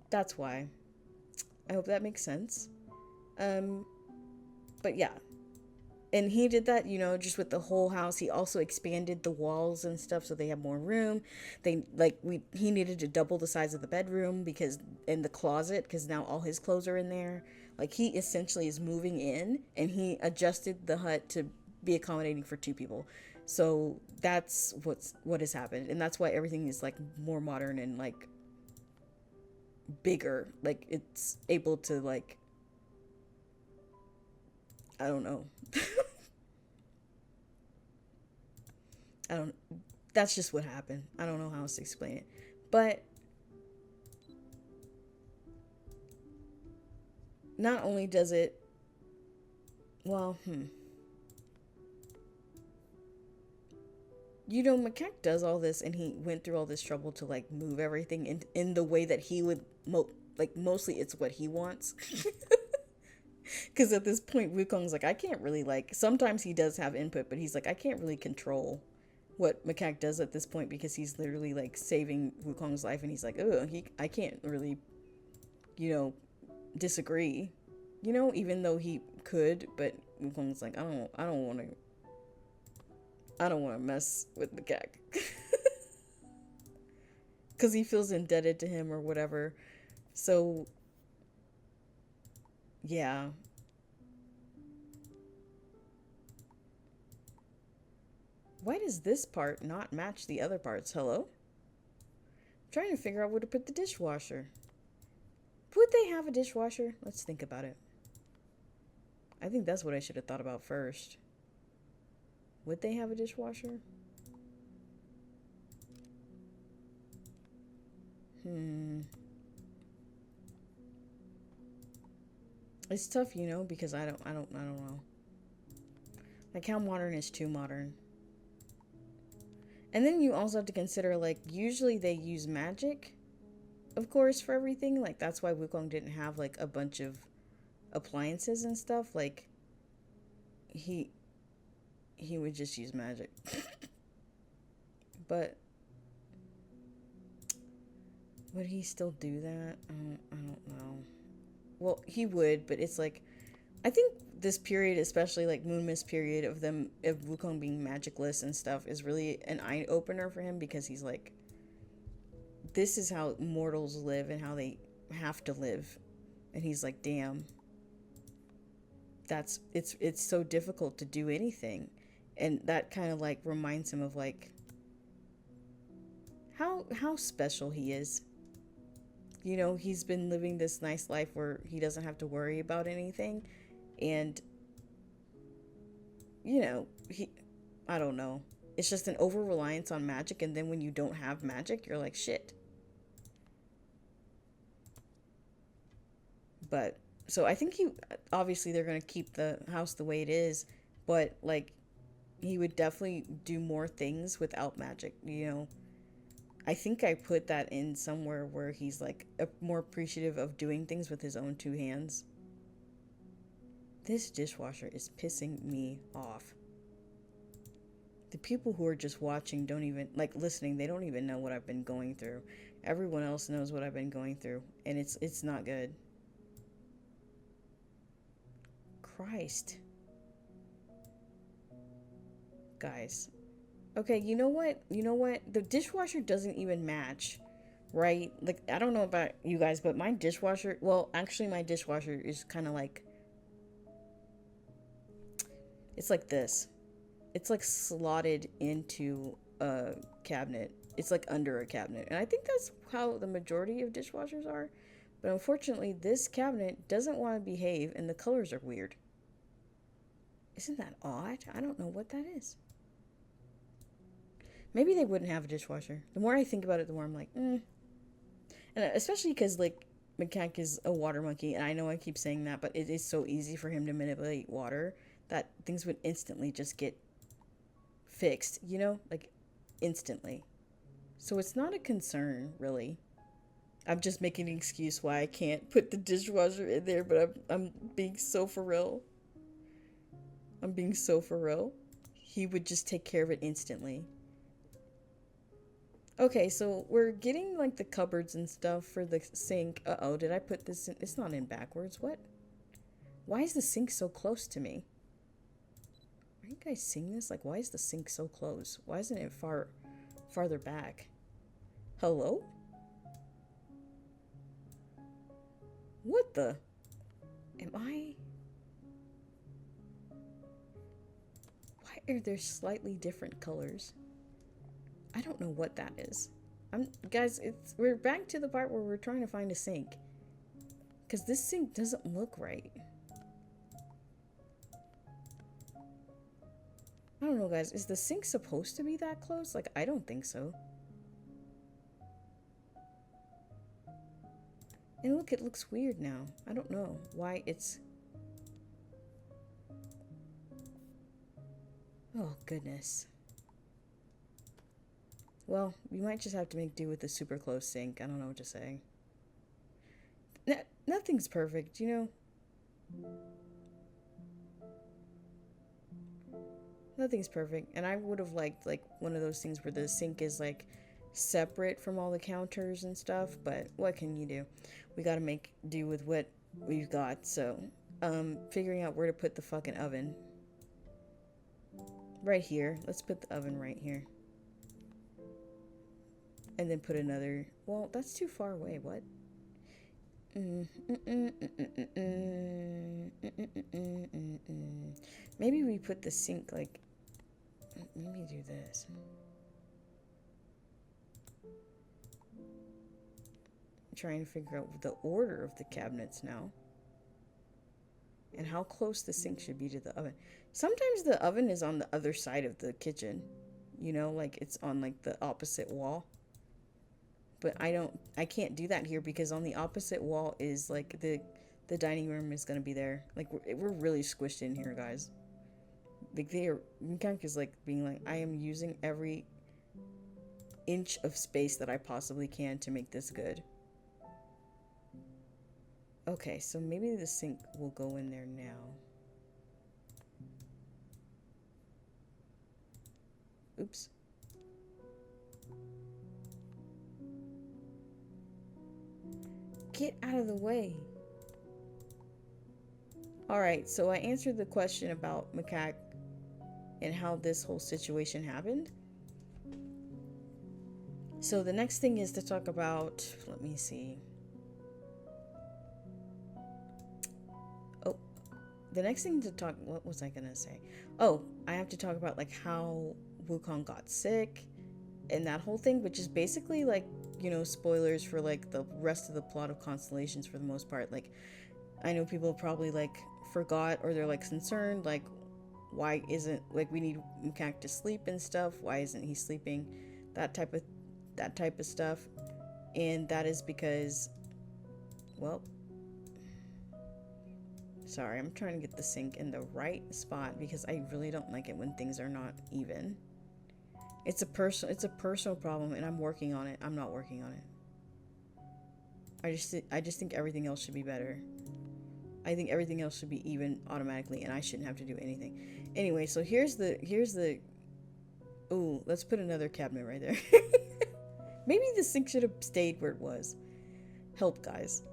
S1: that's why. I hope that makes sense. But yeah, and he did that, just with the whole house. He also expanded the walls and stuff so they have more room. He needed to double the size of the bedroom, because in the closet, because now all his clothes are in there. Like he essentially is moving in, and he adjusted the hut to be accommodating for 2 people. So that's what has happened, and that's why everything is like more modern and like bigger. Like it's able to like, I don't know. That's just what happened. I don't know how else to explain it. But not only does it, well, Macaque does all this, and he went through all this trouble to like move everything in the way that he would mostly it's what he wants. Because at this point Wukong's like, I can't really like, sometimes he does have input, but he's like, I can't really control what Macaque does at this point, because he's literally like saving Wukong's life, and he's like, oh, I can't really, you know, disagree, you know, even though he could, but Wukong's like, I don't want to mess with Macaque. Because he feels indebted to him or whatever. So, yeah. Why does this part not match the other parts? Hello? I'm trying to figure out where to put the dishwasher. Would they have a dishwasher? Let's think about it. I think that's what I should have thought about first. Would they have a dishwasher? It's tough, you know, because I don't know. Like, how modern is too modern? And then you also have to consider, like, usually they use magic, of course, for everything. Like, that's why Wukong didn't have, like, a bunch of appliances and stuff. Like, he would just use magic. But would he still do that? I don't know. Well, he would, but it's like, I think this period, especially like Moon Mist period of Wukong being magicless and stuff, is really an eye opener for him, because he's like, this is how mortals live and how they have to live, and he's like, damn, it's so difficult to do anything, and that kind of like reminds him of like how special he is. You know, he's been living this nice life where he doesn't have to worry about anything. And, you know, I don't know. It's just an over-reliance on magic. And then when you don't have magic, you're like, shit. But, so I think obviously they're going to keep the house the way it is. But, like, he would definitely do more things without magic, you know. I think I put that in somewhere where he's like more appreciative of doing things with his own two hands. This dishwasher is pissing me off. The people who are just watching don't even, like, listening, they don't even know what I've been going through. Everyone else knows what I've been going through, and it's not good. Christ. Guys. Okay, you know what? The dishwasher doesn't even match, right? Like, I don't know about you guys, but my dishwasher, well, actually my dishwasher is kind of like, it's like this. It's like slotted into a cabinet. It's like under a cabinet. And I think that's how the majority of dishwashers are. But unfortunately, this cabinet doesn't want to behave, and the colors are weird. Isn't that odd? I don't know what that is. Maybe they wouldn't have a dishwasher. The more I think about it, the more I'm like, And especially because, like, Macaque is a water monkey, and I know I keep saying that, but it is so easy for him to manipulate water that things would instantly just get fixed, you know? Like, instantly. So it's not a concern, really. I'm just making an excuse why I can't put the dishwasher in there, but I'm being so for real. I'm being so for real. He would just take care of it instantly. Okay, so we're getting, like, the cupboards and stuff for the sink. Uh-oh, did I put this in? It's not in backwards. What? Why is the sink so close to me? Are you guys seeing this? Like, why is the sink so close? Why isn't it farther back? Hello? What the? Am I? Why are there slightly different colors? I don't know what that is. Guys, we're back to the part where we're trying to find a sink. Because this sink doesn't look right. I don't know, guys. Is the sink supposed to be that close? Like, I don't think so. And look, it looks weird now. I don't know why it's... Oh, goodness. Well, we might just have to make do with the super close sink. I don't know what to say. Nothing's perfect, you know? nothing's perfect. And I would have liked like one of those things where the sink is like separate from all the counters and stuff, but what can you do? We gotta make do with what we've got. So, figuring out where to put the fucking oven. Right here. Let's put the oven right here. And then put another, well, that's too far away. What? Maybe we put the sink like, maybe do this. I'm trying to figure out the order of the cabinets now. And how close the sink should be to the oven. Sometimes the oven is on the other side of the kitchen. You know, like it's on like the opposite wall. But I can't do that here because on the opposite wall is like the dining room is gonna be there. Like we're really squished in here, guys. Like Mechanic is like being like, I am using every inch of space that I possibly can to make this good. Okay, so maybe the sink will go in there now. Oops. Get out of the way. Alright, so I answered the question about Macaque and how this whole situation happened. So the next thing is to talk about, let me see. Oh, the next thing to talk, what was I gonna say? Oh, I have to talk about like how Wukong got sick and that whole thing, which is basically like, you know, spoilers for like the rest of the plot of Constellations for the most part. Like, I know people probably like forgot or they're like concerned, like, why isn't, like, we need Mechanic to sleep and stuff, why isn't he sleeping, that type of stuff. And that is because, well, sorry, I'm trying to get the sink in the right spot because I really don't like it when things are not even. It's a personal problem and I'm working on it. I'm not working on it. I just think everything else should be better. I think everything else should be even automatically and I shouldn't have to do anything. Anyway, so here's the ooh, let's put another cabinet right there. Maybe the sink should have stayed where it was. Help, guys.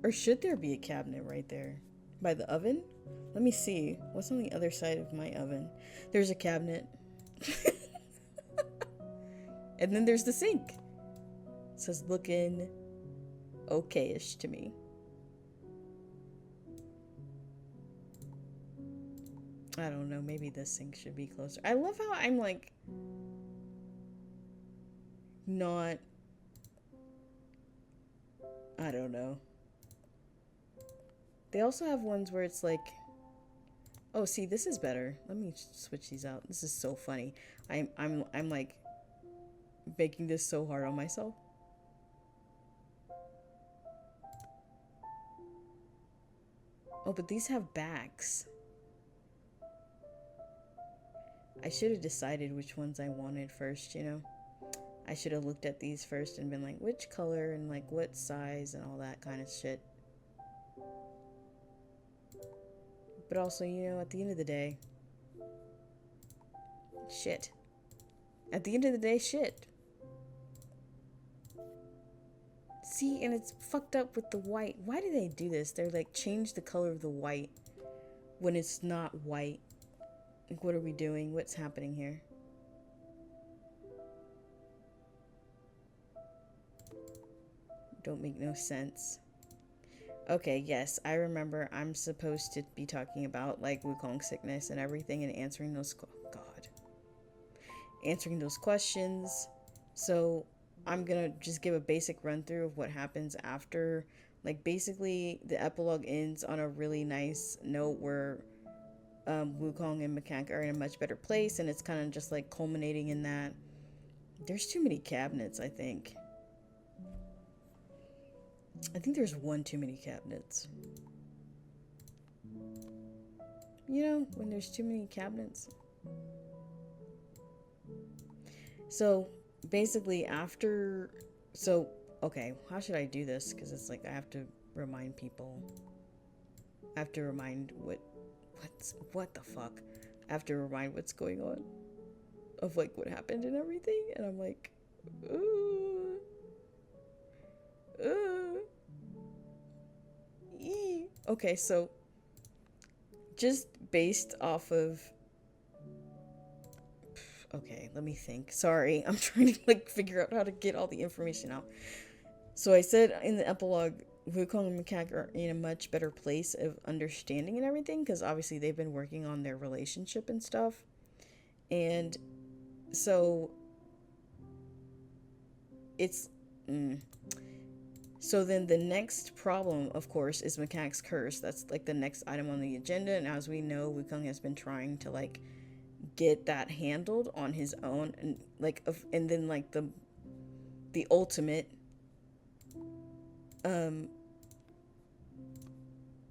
S1: Or should there be a cabinet right there? By the oven? Let me see. What's on the other side of my oven? There's a cabinet. And then there's the sink. It says looking okay-ish to me. I don't know. Maybe the sink should be closer. I love how I'm like not, I don't know. They also have ones where it's like, oh, see, this is better. Let me switch these out. This is so funny. I'm like making this so hard on myself. Oh, but these have backs. I should have decided which ones I wanted first, you know? I should have looked at these first and been like, which color and like what size and all that kind of shit. But also, you know, at the end of the day, shit. At the end of the day, shit. See, and it's fucked up with the white. Why do they do this? They're like, change the color of the white when it's not white. Like, what are we doing? What's happening here? Don't make no sense. Okay, yes, I remember I'm supposed to be talking about, like, Wukong sickness and everything and answering those, answering those questions. So, I'm gonna just give a basic run-through of what happens after. Like, basically, the epilogue ends on a really nice note where Wukong and Mechanic are in a much better place, and it's kind of just, like, culminating in that. There's too many cabinets, I think. I think there's one too many cabinets. You know, when there's too many cabinets. So, basically after... So, okay, how should I do this? Because it's like I have to remind people. I have to remind what the fuck. I have to remind what's going on of like what happened and everything, and I'm like, okay, so just based off of, okay, let me think. Sorry, I'm trying to like figure out how to get all the information out. So I said in the epilogue, Wukong and Macaque are in a much better place of understanding and everything, because obviously they've been working on their relationship and stuff. And so it's so then the next problem, of course, is Macaque's curse. That's like the next item on the agenda, and as we know, Wukong has been trying to like get that handled on his own, and like and then like the ultimate,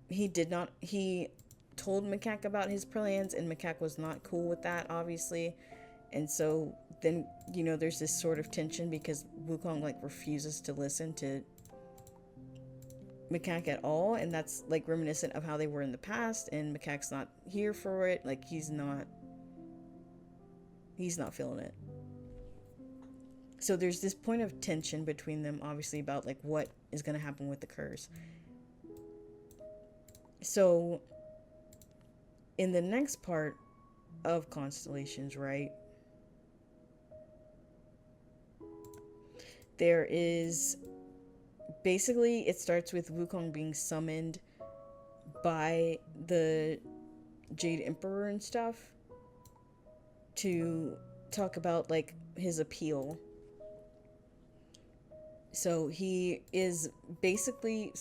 S1: he told Macaque about his plans, and Macaque was not cool with that, obviously. And so then, you know, there's this sort of tension because Wukong like refuses to listen to Macaque at all, and that's like reminiscent of how they were in the past, and Macaque's not here for it. Like he's not feeling it. So there's this point of tension between them, obviously, about like what is going to happen with the curse. So in the next part of Constellations, right, there is basically, it starts with Wukong being summoned by the Jade Emperor and stuff to talk about like his appeal. So he is basically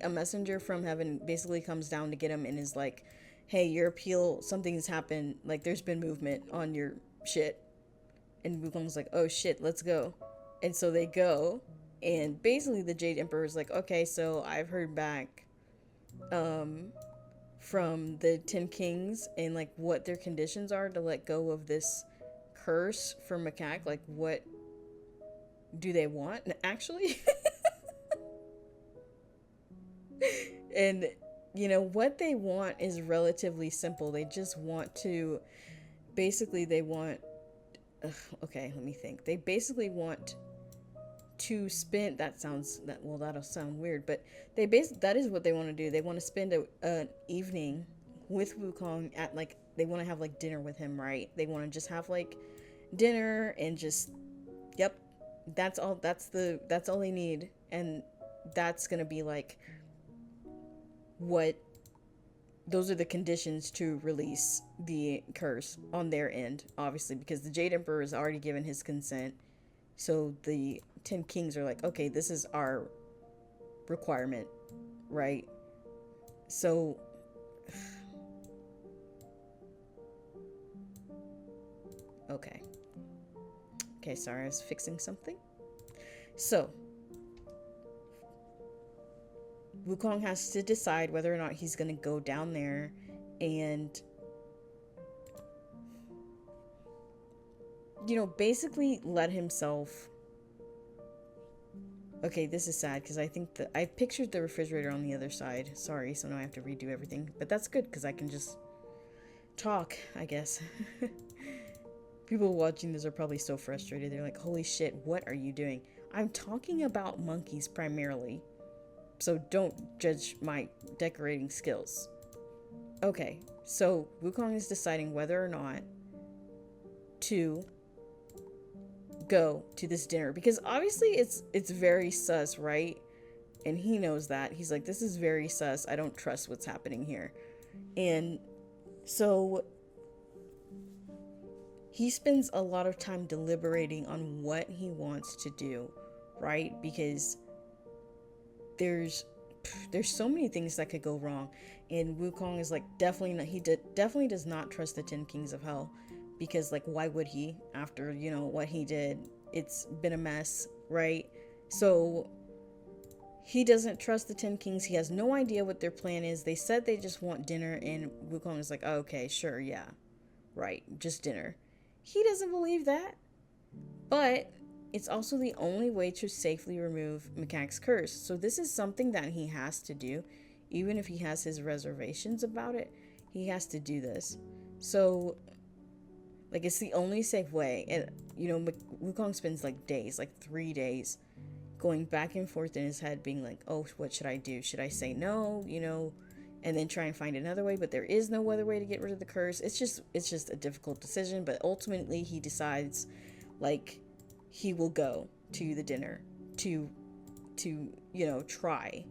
S1: a messenger from heaven basically comes down to get him and is like, hey, your appeal, something's happened, like there's been movement on your shit. And Wukong's like, oh shit, let's go. And so they go, and basically the Jade Emperor is like, okay, so I've heard back from the 10 Kings and like what their conditions are to let go of this curse for Macaque. Like, what do they want actually? And you know what they want is relatively simple. They just want to okay, let me think. They basically want to spend, that'll sound weird, but that is what they want to do. They want to spend an evening with Wukong at like, they want to have like dinner with him, right? They want to just have like dinner and just, yep, that's all they need. And that's gonna be like those are the conditions to release the curse on their end, obviously, because the Jade Emperor has already given his consent. So the 10 Kings are like, okay, this is our requirement, right? So okay, sorry, I was fixing something. So Wukong has to decide whether or not he's going to go down there and, you know, basically let himself. Okay, this is sad because I think that I pictured the refrigerator on the other side. Sorry, so now I have to redo everything. But that's good because I can just talk, I guess. People watching this are probably so frustrated. They're like, holy shit, what are you doing? I'm talking about monkeys primarily. So don't judge my decorating skills. Okay, so Wukong is deciding whether or not to go to this dinner, because obviously it's very sus, right? And he knows that. He's like, this is very sus. I don't trust what's happening here. And so he spends a lot of time deliberating on what he wants to do, right? Because there's so many things that could go wrong, and Wukong is like, definitely does not trust the 10 Kings of Hell, because like, why would he, after, you know, what he did? It's been a mess, right? So he doesn't trust the 10 Kings. He has no idea what their plan is. They said they just want dinner, and Wukong is like, oh, okay, sure, yeah, right, just dinner. He doesn't believe that, but it's also the only way to safely remove Macaque's curse. So this is something that he has to do, even if he has his reservations about it, he has to do this. So, like, it's the only safe way. And, you know, Wukong spends like days, like 3 days, going back and forth in his head, being like, oh, what should I do? Should I say no? You know, and then try and find another way, but there is no other way to get rid of the curse. It's just a difficult decision, but ultimately he decides, like, he will go to the dinner to you know, try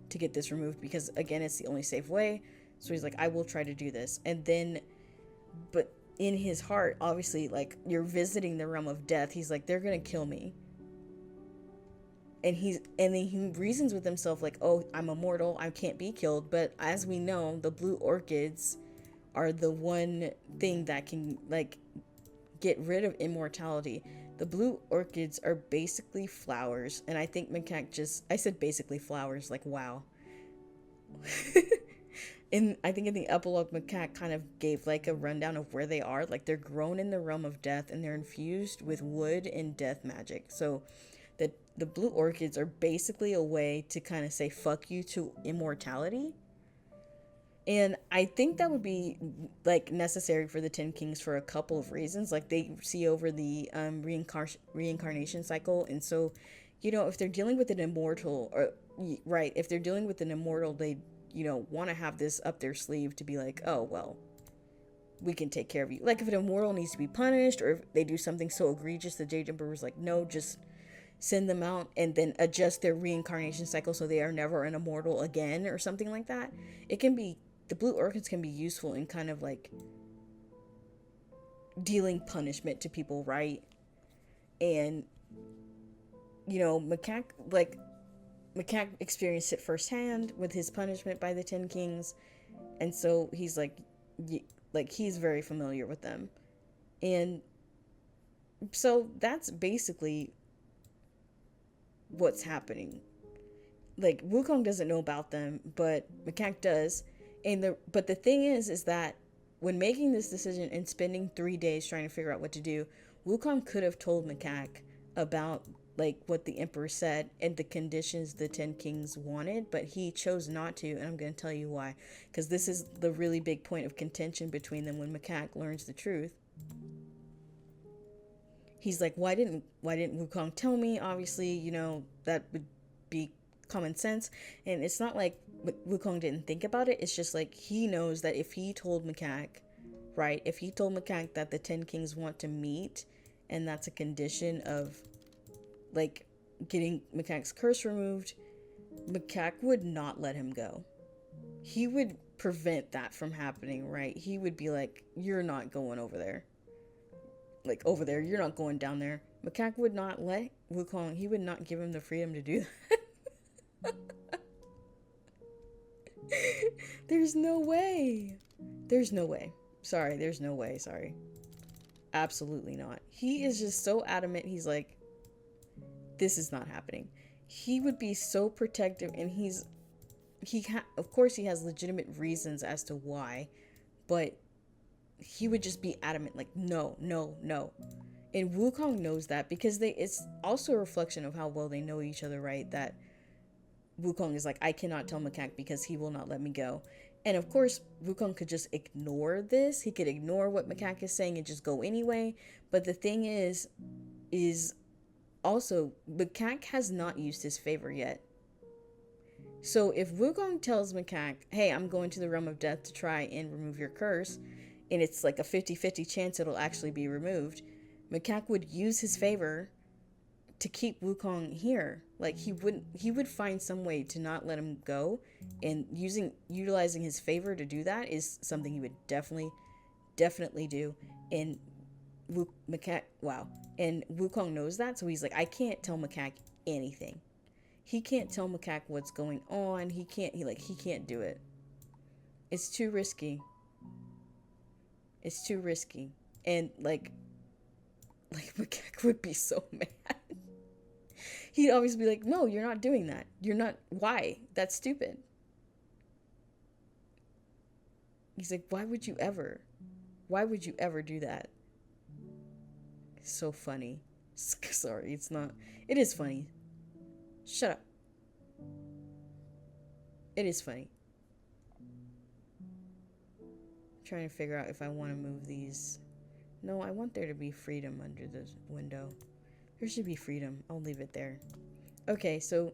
S1: to get this removed, because again, it's the only safe way. So he's like, I will try to do this. And then, but in his heart, obviously, like, you're visiting the realm of death, he's like, they're gonna kill me. And then he reasons with himself like, oh, I'm immortal, I can't be killed. But as we know, the blue orchids are the one thing that can, like, get rid of immortality. The blue orchids are basically flowers, and I think I said basically flowers, like, wow. I think in the epilogue, Macaque kind of gave like a rundown of where they are. Like, they're grown in the realm of death, and they're infused with wood and death magic. So the blue orchids are basically a way to kind of say fuck you to immortality. And I think that would be, like, necessary for the Ten Kings for a couple of reasons. Like, they see over the reincarnation cycle, and so, you know, if they're dealing with an immortal, or right, if they're dealing with an immortal, they, you know, want to have this up their sleeve to be like, oh well, we can take care of you. Like, if an immortal needs to be punished, or if they do something so egregious, the Jade Emperor was like, no, just send them out and then adjust their reincarnation cycle so they are never an immortal again, or something like that. It can be, the blue orchids can be useful in kind of like dealing punishment to people, right? And, you know, Macaque experienced it firsthand with his punishment by the Ten Kings, and so he's like he's very familiar with them. And so that's basically what's happening. Like, Wukong doesn't know about them, but Macaque does. But the thing is that when making this decision and spending 3 days trying to figure out what to do, Wukong could have told Macaque about, like, what the Emperor said and the conditions the Ten Kings wanted, but he chose not to, and I'm going to tell you why. Because this is the really big point of contention between them when Macaque learns the truth. He's like, why didn't Wukong tell me? Obviously, you know, that would be common sense. And it's not like Wukong didn't think about it. It's just like, he knows that if he told Macaque, right, if he told Macaque that the Ten Kings want to meet, and that's a condition of, like, getting Macaque's curse removed, Macaque would not let him go. He would prevent that from happening, right? He would be like, you're not going over there. Like, over there, you're not going down there. Macaque would not let Wukong, he would not give him the freedom to do that. There's no way. There's no way. Sorry, there's no way. Sorry. Absolutely not. He is just so adamant. He's like, this is not happening. He would be so protective, and of course he has legitimate reasons as to why, but he would just be adamant, like, no, no, no. And Wukong knows that, because it's also a reflection of how well they know each other, right? That Wukong is like, I cannot tell Macaque because he will not let me go. And of course, Wukong could just ignore this. He could ignore what Macaque is saying and just go anyway. But the thing is also, Macaque has not used his favor yet. So if Wukong tells Macaque, hey, I'm going to the realm of death to try and remove your curse, and it's like a 50-50 chance it'll actually be removed, Macaque would use his favor to keep Wukong here. Like, he would find some way to not let him go, and utilizing his favor to do that is something he would definitely do. And and Wukong knows that, so he's like, I can't tell Macaque anything. He can't tell Macaque what's going on. He can't do it. It's too risky. It's too risky. And like Macaque would be so mad. He'd always be like, no, you're not doing that. You're not. Why? That's stupid. He's like, why would you ever? Why would you ever do that? It's so funny. Sorry, it's not. It is funny. Shut up. It is funny. I'm trying to figure out if I want to move these. No, I want there to be freedom under the window. There should be freedom. I'll leave it there. Okay, so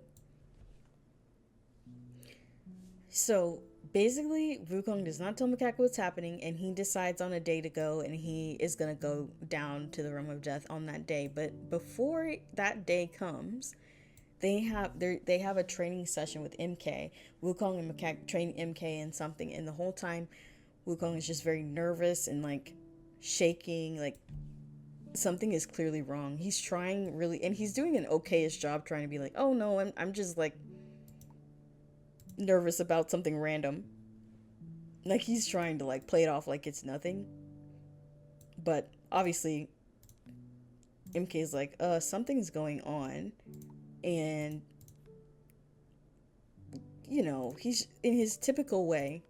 S1: basically, Wukong does not tell Macaque what's happening, and he decides on a day to go, and he is gonna go down to the realm of death on that day. But before that day comes, they have a training session with MK. Wukong and Macaque train MK in something, and the whole time, Wukong is just very nervous and like shaking, like something is clearly wrong. He's trying really, and he's doing an okayish job trying to be like, oh no, I'm just like nervous about something random. Like he's trying to like play it off like it's nothing. But obviously MK's like, something's going on. And you know, he's in his typical way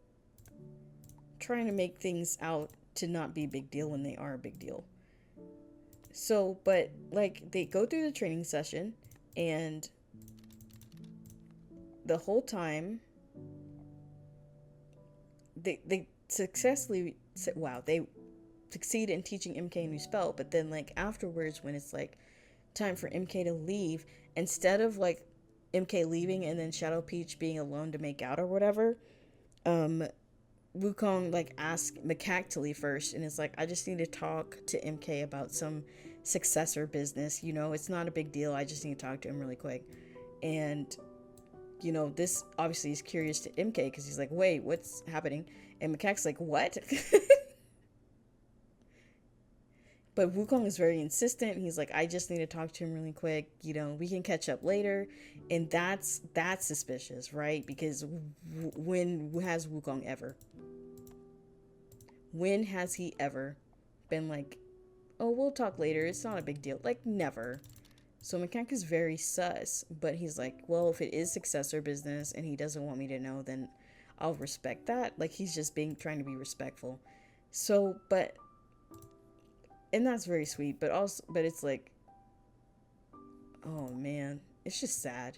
S1: trying to make things out to not be a big deal when they are a big deal. So, but like they go through the training session, and the whole time they successfully, wow, they succeed in teaching MK a new spell. But then like afterwards, when it's like time for MK to leave, instead of like MK leaving and then Shadow Peach being alone to make out or whatever, Wukong like asks Macaque to leave first, and it's like, I just need to talk to MK about some successor business, you know, it's not a big deal, I just need to talk to him really quick. And you know, this obviously is curious to MK because he's like, wait, what's happening? And Macaque's like, what? But Wukong is very insistent. He's like, I just need to talk to him really quick. You know, we can catch up later. And that's suspicious, right? Because when has Wukong ever? When has he ever been like, oh, we'll talk later, it's not a big deal? Like, never. So Macaque is very sus. But he's like, well, if it is successor business and he doesn't want me to know, then I'll respect that. Like, he's just trying to be respectful. So, but... and that's very sweet, but also, but it's like, oh man, it's just sad.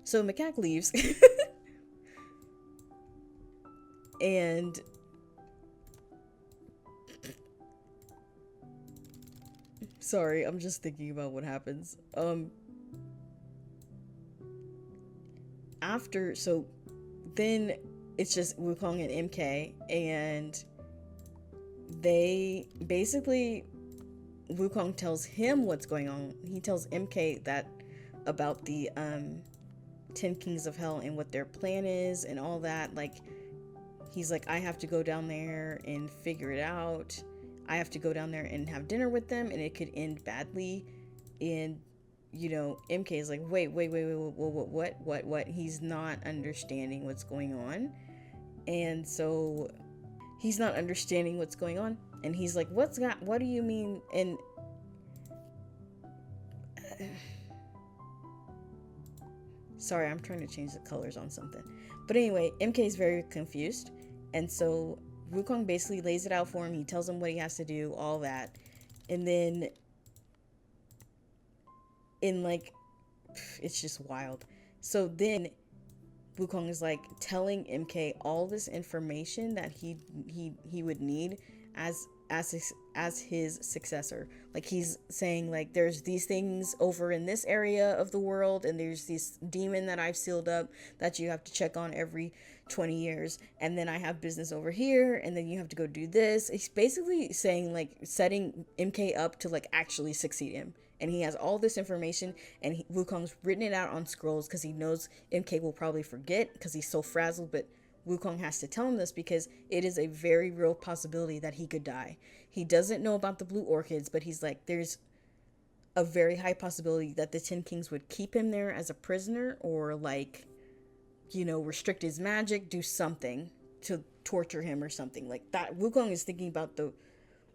S1: So Macaque leaves, and sorry, I'm just thinking about what happens. After, so then it's just Wukong and MK, and they basically, Wukong tells him what's going on. He tells MK that about the 10 Kings of Hell and what their plan is and all that. Like, he's like, I have to go down there and figure it out. I have to go down there and have dinner with them, and it could end badly. And you know, MK is like, wait, what? He's not understanding what's going on. And so he's not understanding what's going on, and he's like, what do you mean? And sorry, I'm trying to change the colors on something. But anyway, MK is very confused, and so Wukong basically lays it out for him. He tells him what he has to do, all that. And then in like, it's just wild. So then Wukong is like telling MK all this information that he would need as his successor. Like, he's saying like, there's these things over in this area of the world, and there's this demon that I've sealed up that you have to check on every 20 years, and then I have business over here, and then you have to go do this. He's basically saying like, setting MK up to like actually succeed him. And he has all this information, and Wukong's written it out on scrolls because he knows MK will probably forget because he's so frazzled. But Wukong has to tell him this because it is a very real possibility that he could die. He doesn't know about the blue orchids, but he's like, there's a very high possibility that the 10 Kings would keep him there as a prisoner, or like, you know, restrict his magic, do something to torture him or something like that. Wukong is thinking about the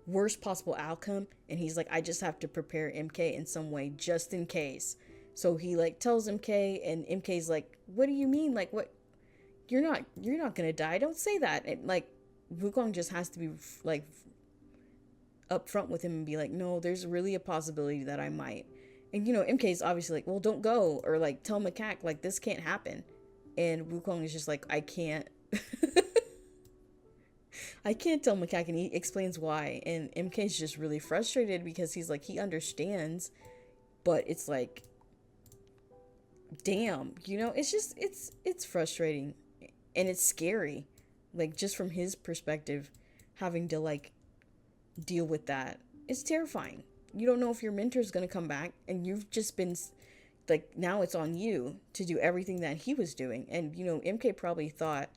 S1: worst possible outcome, and he's like, I just have to prepare MK in some way just in case. So he like tells MK, and MK's like, what do you mean? Like, what? You're not gonna die, don't say that. And like, Wukong just has to be like upfront with him and be like, no, there's really a possibility that I might. And MK is obviously like, well, don't go, or like tell Macaque like this can't happen. And Wukong is just like, I can't. I can't tell Macaque, and he explains why. And MK is just really frustrated because he's like, he understands, but it's like, damn, it's just it's frustrating, and it's scary, like just from his perspective, having to like deal with that. It's terrifying. You don't know if your mentor is going to come back, and you've just been like, now it's on you to do everything that he was doing. And MK probably thought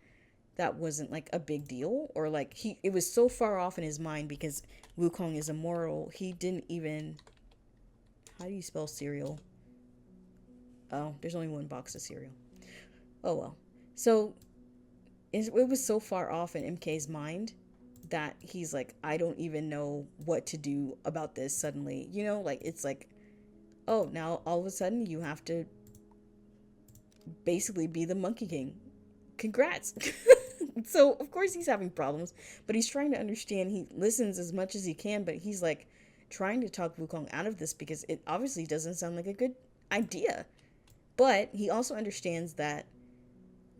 S1: that wasn't like a big deal, or like it was so far off in his mind because Wukong is immortal. He didn't even, how do you spell cereal? Oh, there's only one box of cereal. Oh well. So it was so far off in MK's mind that he's like, I don't even know what to do about this suddenly. Like it's like, oh, now all of a sudden you have to basically be the Monkey King. Congrats. So of course he's having problems, but he's trying to understand. He listens as much as he can, but he's like trying to talk Wukong out of this because it obviously doesn't sound like a good idea. But he also understands that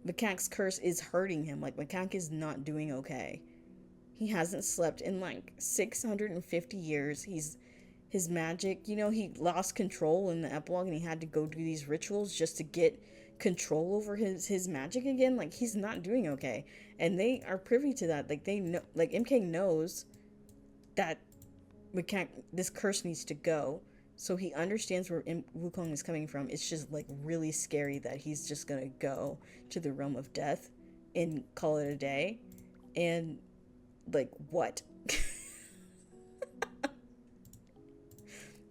S1: Macaque's curse is hurting him. Like, Macaque is not doing okay. He hasn't slept in like 650 years. His magic, he lost control in the epilogue, and he had to go do these rituals just to get control over his magic again. Like, he's not doing okay. And they are privy to that. Like, they know, like, MK knows that Macaque, this curse needs to go. So he understands where Wukong is coming from. It's just like really scary that he's just gonna go to the realm of death and call it a day. And like, what?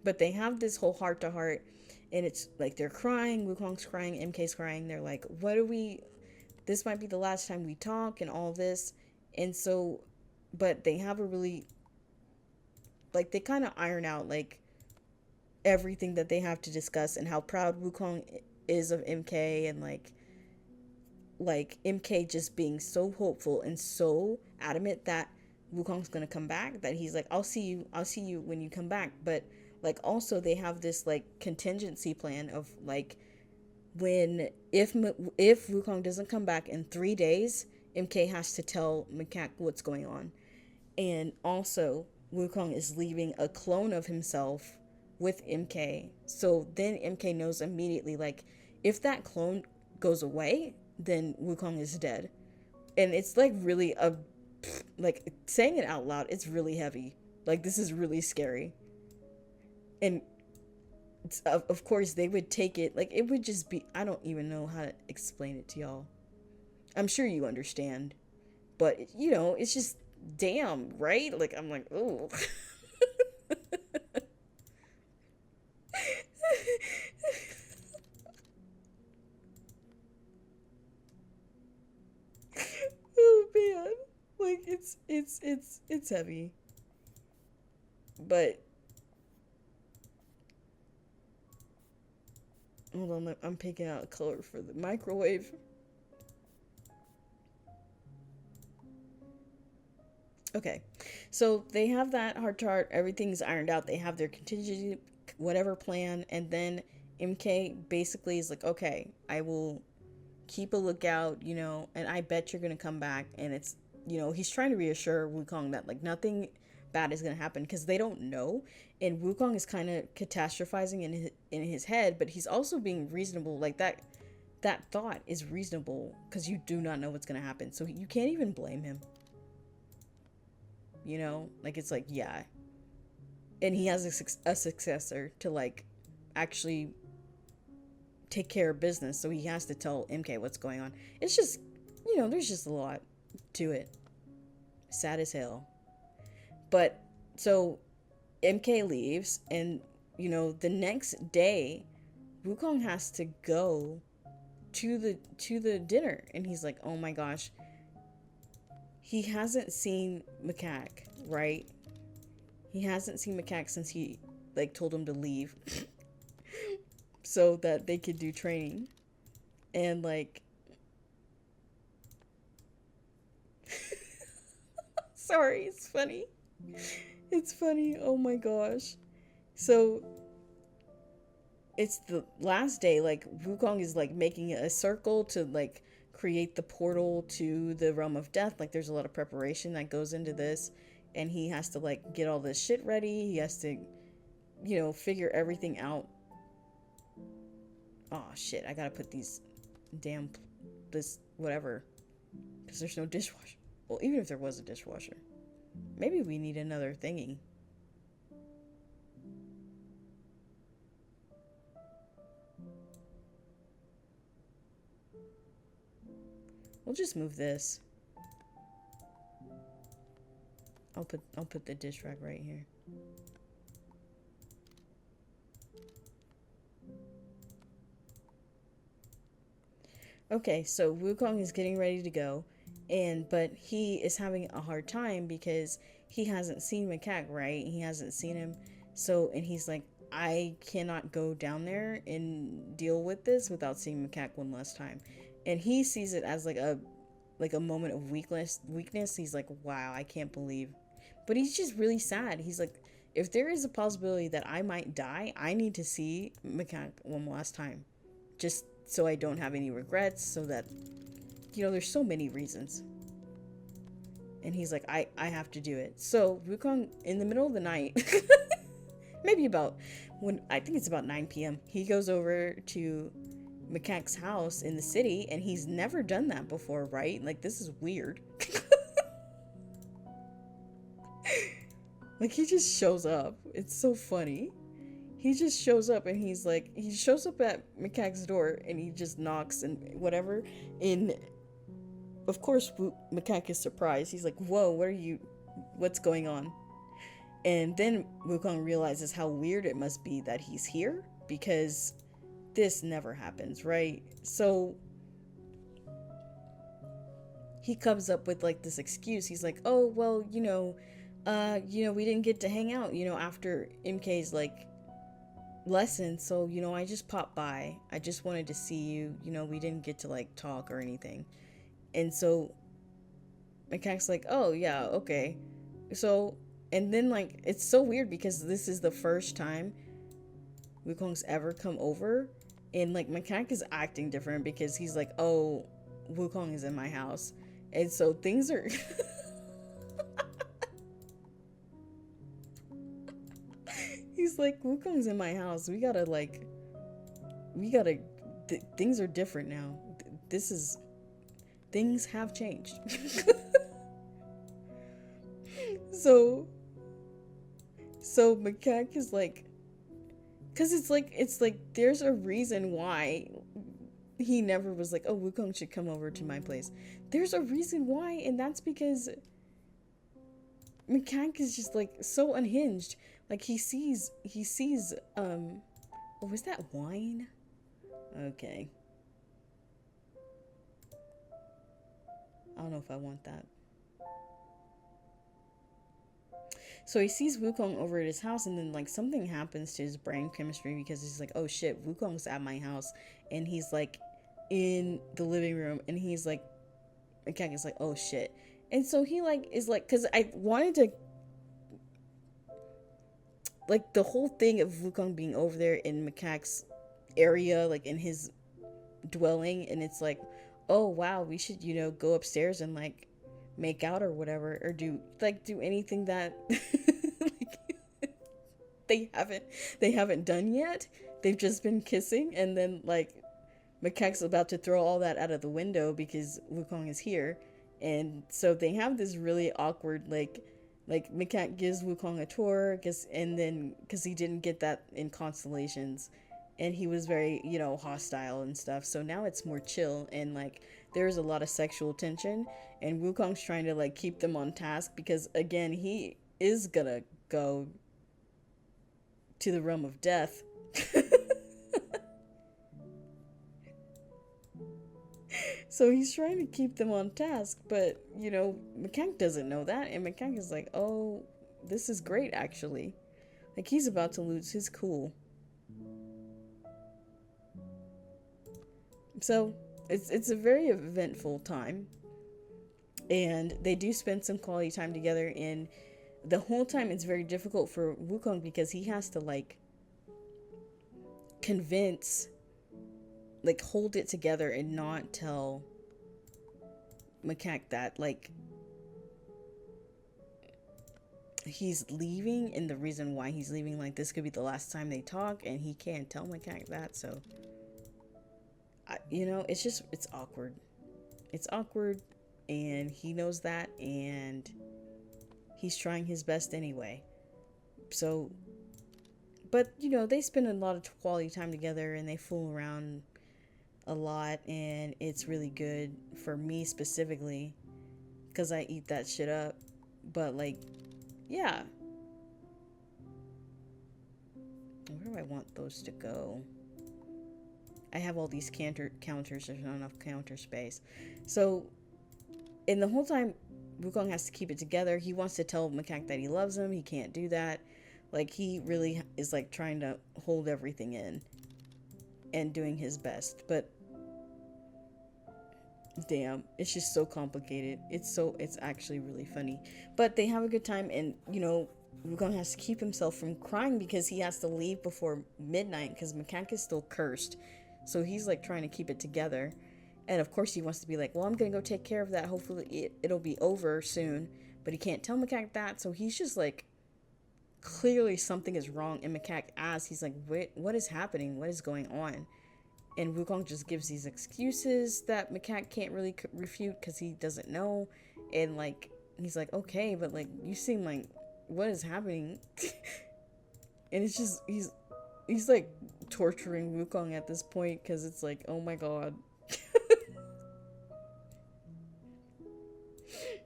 S1: But they have this whole heart to heart, and it's like they're crying. Wukong's crying, MK's crying. They're like, this might be the last time we talk, and all this. And so, but they have a really, like, they kind of iron out like everything that they have to discuss, and how proud Wukong is of MK, and like MK just being so hopeful and so adamant that Wukong's gonna come back, that he's like, I'll see you when you come back. But like, also they have this like contingency plan of like, if Wukong doesn't come back in 3 days, MK has to tell Macaque what's going on. And also Wukong is leaving a clone of himself with MK. So then MK knows immediately, like, if that clone goes away, then Wukong is dead. And it's like really like, saying it out loud, it's really heavy. Like, this is really scary. And of course they would take it, like, it would just be, I don't even know how to explain it to y'all. I'm sure you understand. But, it's just, damn, right? Like, I'm like, oh. Oh man, like, it's heavy. But hold on, I'm picking out a color for the microwave. Okay, so they have that heart to heart, everything's ironed out, they have their contingency whatever plan, and then MK basically is like, okay, I will keep a lookout, and I bet you're gonna come back. And it's, he's trying to reassure Wukong that like nothing bad is gonna happen, because they don't know. And Wukong is kind of catastrophizing in his head, but he's also being reasonable. Like, that thought is reasonable because you do not know what's gonna happen, so you can't even blame him. Like, it's like, yeah. And he has a successor to like actually take care of business, so he has to tell MK what's going on. It's just, there's just a lot to it. Sad as hell. But so MK leaves, and the next day Wukong has to go to the dinner, and he's like, oh my gosh, he hasn't seen Macaque, right? He hasn't seen Macaque since he like told him to leave so that they could do training. And like, sorry, it's funny. It's funny. Oh my gosh. So it's the last day. Like Wukong is like making a circle to like create the portal to the realm of death. Like there's a lot of preparation that goes into this, and he has to like get all this shit ready. He has to, figure everything out. Oh shit! I gotta put these damn this whatever because there's no dishwasher. Well, even if there was a dishwasher, maybe we need another thingy. We'll just move this. I'll put the dish rack right here. Okay, so Wukong is getting ready to go, but he is having a hard time because he hasn't seen Macaque, right? He hasn't seen him. And he's like, I cannot go down there and deal with this without seeing Macaque one last time. And he sees it as like a moment of weakness. He's like, wow, I can't believe. But he's just really sad. He's like, if there is a possibility that I might die, I need to see Macaque one last time. Just so I don't have any regrets, so that, there's so many reasons. And he's like, I have to do it. So Wukong, in the middle of the night, maybe I think it's about 9 p.m., he goes over to Macaque's house in the city, and he's never done that before, right? Like, this is weird. Like, he just shows up. It's so funny. He just shows up, and he shows up at Macaque's door, and he just knocks and whatever. And of course, Macaque is surprised. He's like, whoa, what's going on? And then Wukong realizes how weird it must be that he's here, because this never happens, right? So he comes up with like this excuse. He's like, oh, well, we didn't get to hang out, after MK's like lesson. So, I just popped by. I just wanted to see you. We didn't get to like talk or anything. And so Macaque's like, oh yeah, okay. So, and then like, it's so weird because this is the first time Wukong's ever come over. And like Macaque is acting different because he's like, oh, Wukong is in my house. And so things are he's like, Wukong's in my house. Things are different now. Things have changed. So Macaque is like, because it's like there's a reason why he never was like, oh, Wukong should come over to my place. There's a reason why, and that's because Macaque is just like so unhinged. Like he sees oh, was that wine? Okay. I don't know if I want that. So he sees Wukong over at his house, and then like something happens to his brain chemistry because he's like, oh shit, Wukong's at my house, and he's like in the living room, and he's like, Macaque is like, oh shit. And so he like is like, because I wanted to like the whole thing of Wukong being over there in Macaque's area, like in his dwelling, and it's like, oh wow, we should go upstairs and like make out or whatever, or do anything that like, they haven't done yet. They've just been kissing, and then like Macaque's about to throw all that out of the window because Wukong is here. And so they have this really awkward like Macaque gives Wukong a tour, and then because he didn't get that in Constellations, and he was very hostile and stuff. So now it's more chill, and like there's a lot of sexual tension, and Wukong's trying to like keep them on task because again he is gonna go to the realm of death. So he's trying to keep them on task, but Macaque doesn't know that, and Macaque is like, oh, this is great actually. Like he's about to lose his cool. So it's a very eventful time, and they do spend some quality time together, and the whole time it's very difficult for Wukong because he has to like convince, like, hold it together and not tell Macaque that, like, he's leaving, and the reason why he's leaving, like, this could be the last time they talk, and he can't tell Macaque that. So you know, it's awkward. It's awkward, and he knows that, and he's trying his best anyway. So, but you know, they spend a lot of quality time together, and they fool around a lot, and it's really good for me specifically because I eat that shit up. But like, yeah, where do I want those to go? I have all these counters. There's not enough counter space. So, and the whole time, Wukong has to keep it together. He wants to tell Macaque that he loves him. He can't do that. Like, he really is like trying to hold everything in and doing his best. But damn, it's just so complicated. It's actually really funny. But they have a good time, and you know, Wukong has to keep himself from crying because he has to leave before midnight because Macaque is still cursed. So he's like trying to keep it together. And of course he wants to be like, well, I'm going to go take care of that. Hopefully it'll be over soon. But he can't tell Macaque that. So he's just like, clearly something is wrong. And Macaque asks, he's like, what is happening? What is going on? And Wukong just gives these excuses that Macaque can't really refute because he doesn't know. And like, he's like, okay, but like, you seem like, what is happening? And it's just, he's like torturing Wukong at this point because it's like, oh my god.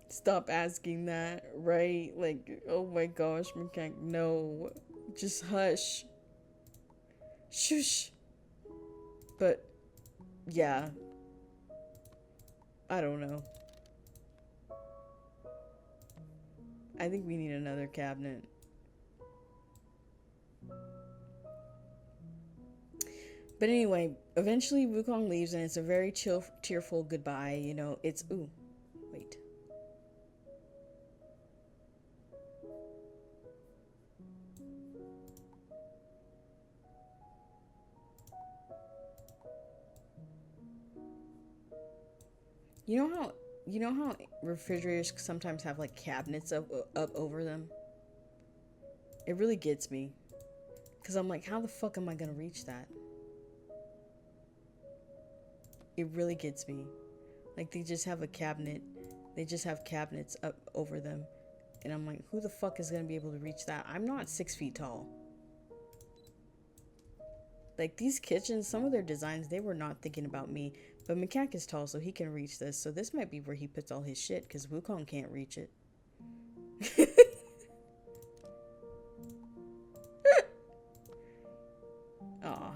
S1: Stop asking that, right? Like, oh my gosh, Macaque, no. Just hush. Shush. But, yeah. I don't know. I think we need another cabinet. But anyway, eventually Wukong leaves, and it's a very tearful goodbye. You know, it's... Ooh, wait. You know how refrigerators sometimes have like cabinets up over them? It really gets me. Because I'm like, how the fuck am I going to reach that? It really gets me. Like, they just have a cabinet. They just have cabinets up over them. And I'm like, who the fuck is going to be able to reach that? I'm not 6 feet tall. Like, these kitchens, some of their designs, they were not thinking about me. But Macaque is tall, so he can reach this. So this might be where he puts all his shit, because Wukong can't reach it. Aw.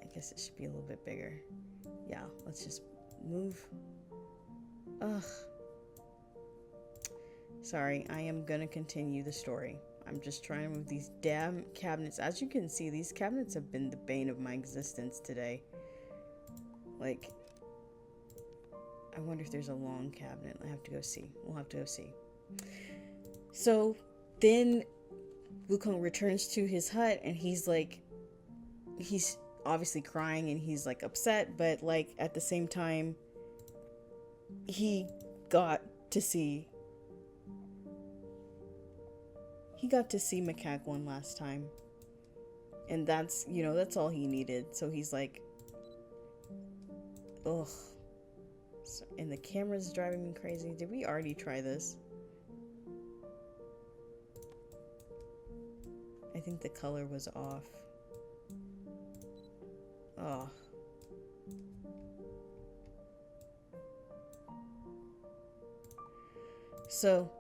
S1: I guess it should be a little bit bigger. Yeah, let's just move. Ugh. Sorry, I am gonna continue the story. I'm just trying to move these damn cabinets. As you can see, these cabinets have been the bane of my existence today. Like, I wonder if there's a long cabinet. I have to go see. We'll have to go see. So, then Wukong returns to his hut, and he's like, he's obviously crying, and he's like upset, but like at the same time, he got to see Macaque one last time, and that's, you know, that's all he needed. So he's like, ugh. So, and the camera's driving me crazy. Did we already try this? I think the color was off. Oh. So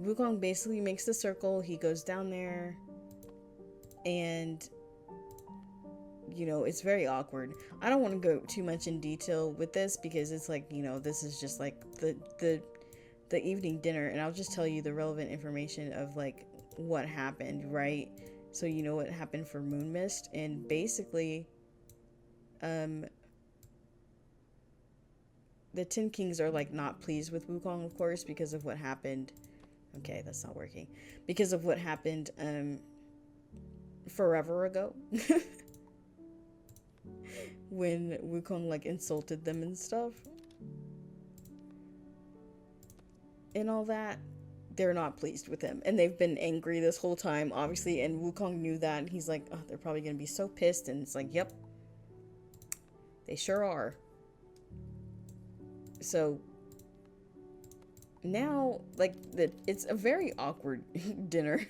S1: Wukong basically makes the circle. He goes down there, and you know, it's very awkward. I don't want to go too much in detail with this because it's like, you know, this is just like the evening dinner, and I'll just tell you the relevant information of like what happened, right? So you know what happened for Moon Mist, and basically the Tin Kings are like not pleased with Wukong, of course, because of what happened. Okay, that's not working. Because of what happened forever ago. when Wukong like insulted them and stuff and all that. They're not pleased with him, and they've been angry this whole time, obviously. And Wukong knew that, and he's like, "Oh, they're probably gonna be so pissed." And it's like, "Yep, they sure are." So now, like, it's a very awkward dinner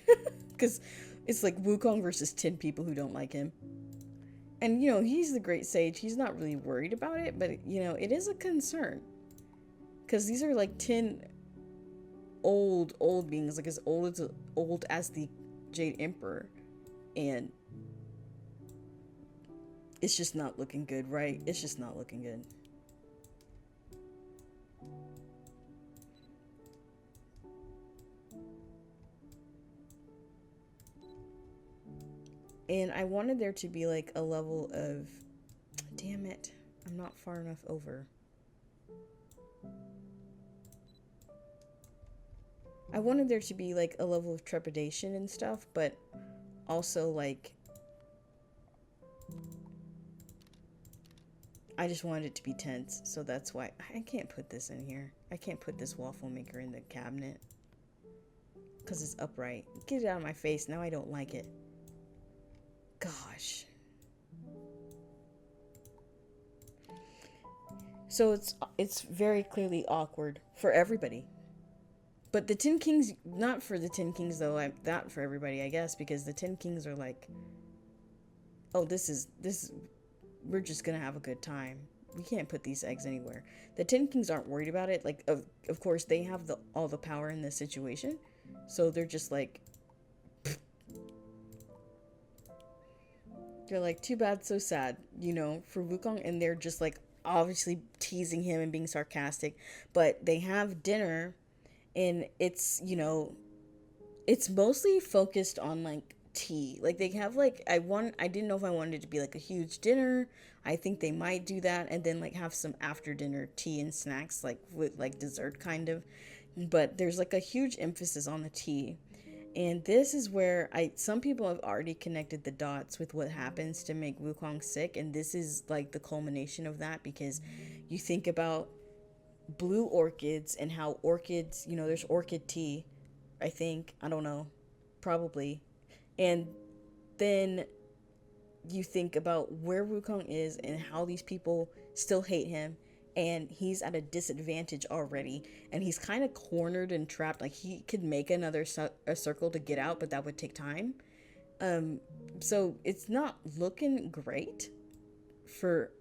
S1: because it's like Wukong versus 10 people who don't like him. And he's the great sage. He's not really worried about it, but it is a concern because these are like 10 old beings, like as old as the Jade Emperor, and it's just not looking good, right? It's just not looking good. And I wanted there to be like a level of, damn it, I'm not far enough over. I wanted there to be like a level of trepidation and stuff, but also like I just wanted it to be tense, so that's why I can't put this in here. I can't put this waffle maker in the cabinet because it's upright. Get it out of my face. Now I don't like it. Gosh. So it's very clearly awkward for everybody. But the 10 Kings, not for the 10 Kings though, not for everybody, I guess, because the 10 Kings are like, oh, we're just gonna have a good time. We can't put these eggs anywhere. The 10 Kings aren't worried about it. Like, of course, they have all the power in this situation. So they're just like, they're like, too bad, so sad, for Wukong. And they're just like, obviously teasing him and being sarcastic. But they have dinner, and it's, it's mostly focused on like tea. Like they have like, I didn't know if I wanted it to be like a huge dinner. I think they might do that, and then like have some after dinner tea and snacks, like with like dessert kind of. But there's like a huge emphasis on the tea. And this is where some people have already connected the dots with what happens to make Wukong sick, and this is like the culmination of that, because you think about blue orchids and how orchids, there's orchid tea, I think, I don't know, probably. And then you think about where Wukong is and how these people still hate him, and he's at a disadvantage already, and he's kind of cornered and trapped. Like he could make another a circle to get out, but that would take time. So it's not looking great for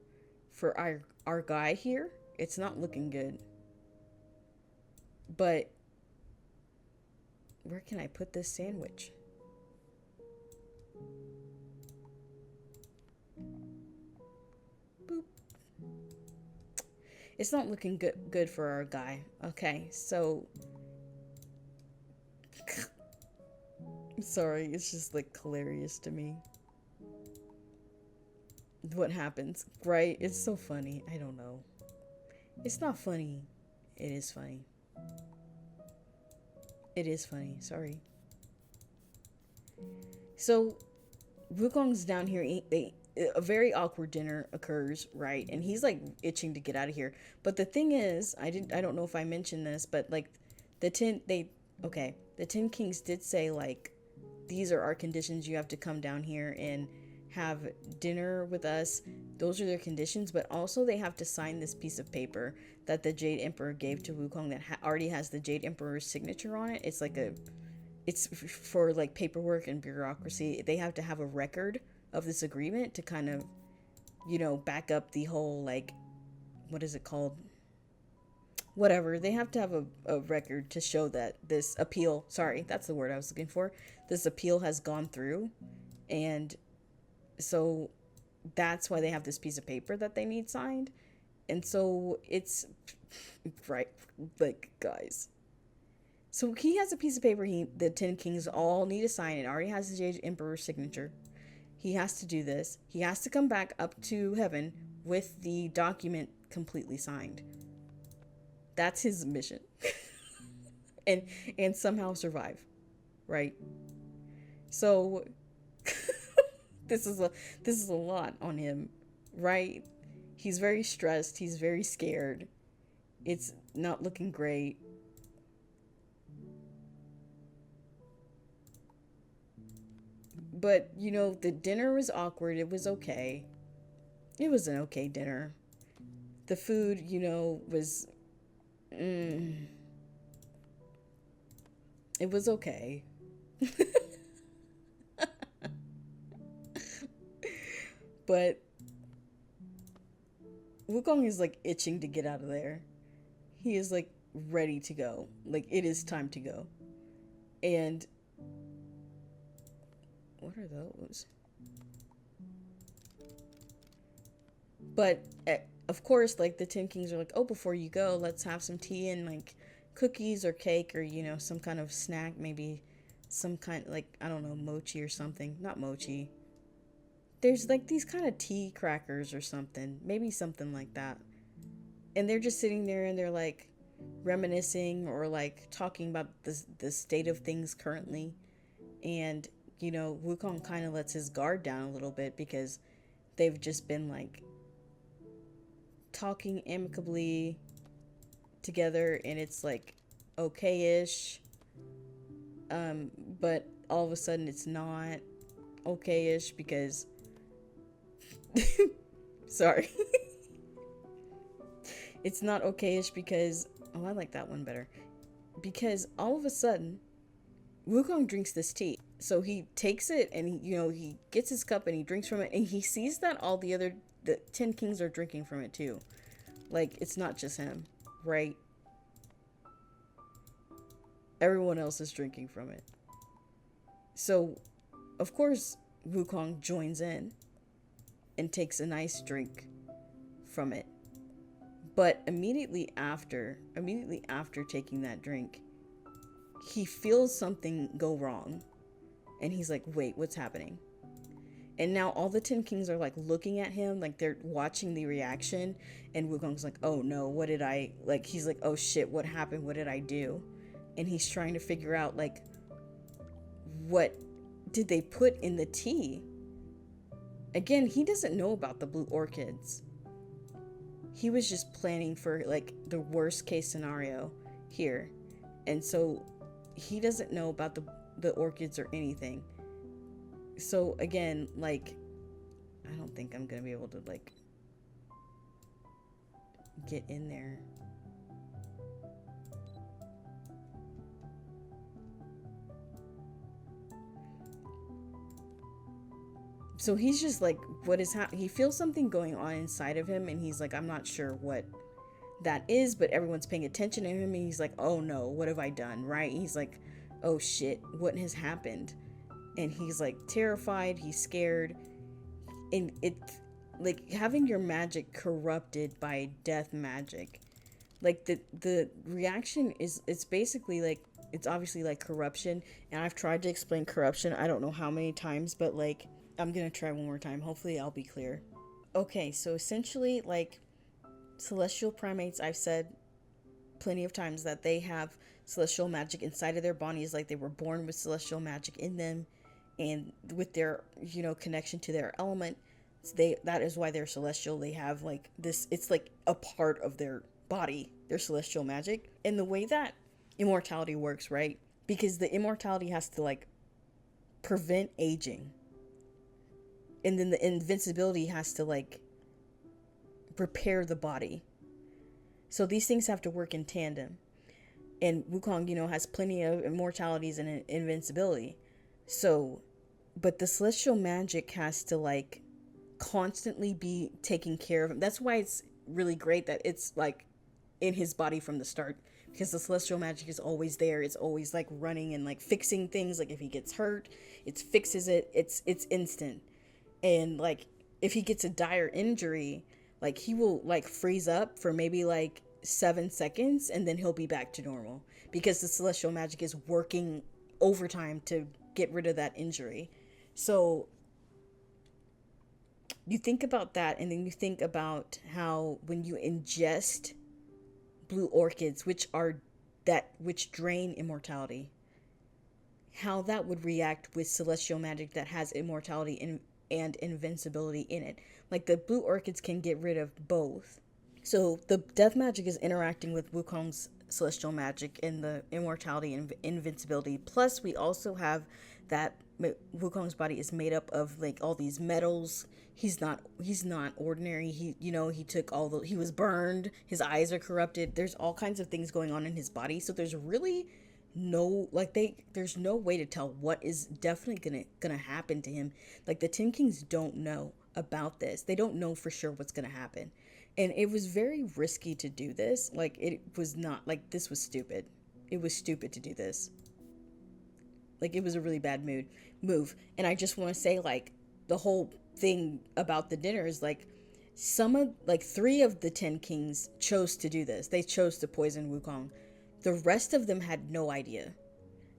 S1: our guy here. It's not looking good. But where can I put this sandwich? Boop. It's not looking good for our guy. Okay, so sorry, it's just like hilarious to me what happens, right? It's so funny. I don't know. It's not funny. It is funny. It is funny. Sorry. So Wukong's down here. A very awkward dinner occurs, right? And he's like itching to get out of here. But the thing is, I don't know if I mentioned this, but like the 10 Kings did say like, these are our conditions. You have to come down here and have dinner with us. Those are their conditions, but also they have to sign this piece of paper that the Jade Emperor gave to Wukong that already has the Jade Emperor's signature on it. It's for like paperwork and bureaucracy. They have to have a record of this agreement to kind of, back up the whole, like, what is it called? Whatever. They have to have a record to show that this appeal, sorry, that's the word I was looking for. This appeal has gone through. And so that's why they have this piece of paper that they need signed. And so it's, right, like, guys. So he has a piece of paper the 10 Kings all need to sign. It already has the Jade Emperor's signature. He has to do this. He has to come back up to heaven with the document completely signed. That's his mission. and somehow survive, right? So this is a lot on him. right? He's very stressed, he's very scared. It's not looking great. But, the dinner was awkward. It was okay. It was an okay dinner. The food, was. Mm, it was okay. But Wukong is like itching to get out of there. He is like ready to go. Like, it is time to go. And what are those? But of course, like the Ten Kings are like, oh, before you go, let's have some tea and like cookies or cake or some kind of snack, maybe some kind like I don't know, mochi or something. Not mochi. There's like these kind of tea crackers or something, maybe something like that. And they're just sitting there and they're like reminiscing or like talking about the state of things currently. And Wukong kind of lets his guard down a little bit because they've just been like talking amicably together and it's like okay-ish, but all of a sudden it's not okay-ish because sorry. It's not okay-ish because I like that one better, because all of a sudden Wukong drinks this tea. So he takes it and he gets his cup and he drinks from it and he sees that all the 10 kings are drinking from it too. Like, it's not just him, right? Everyone else is drinking from it. So, of course, Wukong joins in and takes a nice drink from it. But immediately after taking that drink, he feels something go wrong. And he's like, wait, what's happening? And now all the 10 kings are like looking at him, like they're watching the reaction. And Wukong's like, oh no, what did I, like, he's like, oh shit, what happened? What did I do? And he's trying to figure out, like, what did they put in the tea? Again, he doesn't know about the blue orchids. He was just planning for, like, the worst case scenario here. And so he doesn't know about the orchids or anything. So again, like, I don't think I'm gonna be able to like get in there. So he's just like, what is happening? He feels something going on inside of him and he's like, I'm not sure what that is, but everyone's paying attention to him and he's like, oh no, what have I done, right? He's like, oh shit, what has happened? And he's like terrified, he's scared, and it's like having your magic corrupted by death magic. Like the reaction is, it's basically like, it's obviously like corruption, and I've tried to explain corruption I don't know how many times, but like I'm gonna try one more time, hopefully I'll be clear. Okay, so essentially, like, celestial primates, I've said plenty of times that they have celestial magic inside of their bodies, like they were born with celestial magic in them, and with their connection to their element, that is why they're celestial. They have like this, it's like a part of their body, their celestial magic. And the way that immortality works, right, because the immortality has to like prevent aging, and then the invincibility has to like repair the body. So these things have to work in tandem. And Wukong, has plenty of immortalities and invincibility. So, but the celestial magic has to like constantly be taking care of him. That's why it's really great that it's like in his body from the start, because the celestial magic is always there. It's always like running and like fixing things. Like if he gets hurt, it fixes it. It's instant. And like if he gets a dire injury, like he will like freeze up for maybe like 7 seconds and then he'll be back to normal, because the celestial magic is working overtime to get rid of that injury. So you think about that, and then you think about how when you ingest blue orchids, which drain immortality, how that would react with celestial magic that has immortality and invincibility in it. Like the blue orchids can get rid of both. So the death magic is interacting with Wukong's celestial magic and the immortality and invincibility. Plus, we also have that Wukong's body is made up of like all these metals. He's not ordinary. He took all the he was burned. His eyes are corrupted. There's all kinds of things going on in his body. So there's really there's no way to tell what is definitely gonna happen to him. Like the Tin Kings don't know about this. They don't know for sure what's gonna happen. And it was very risky to do this. Like it was not like this was stupid. It was stupid to do this. Like it was a really bad move. And I just want to say like the whole thing about the dinner is like three of the 10 kings chose to do this. They chose to poison Wukong. The rest of them had no idea.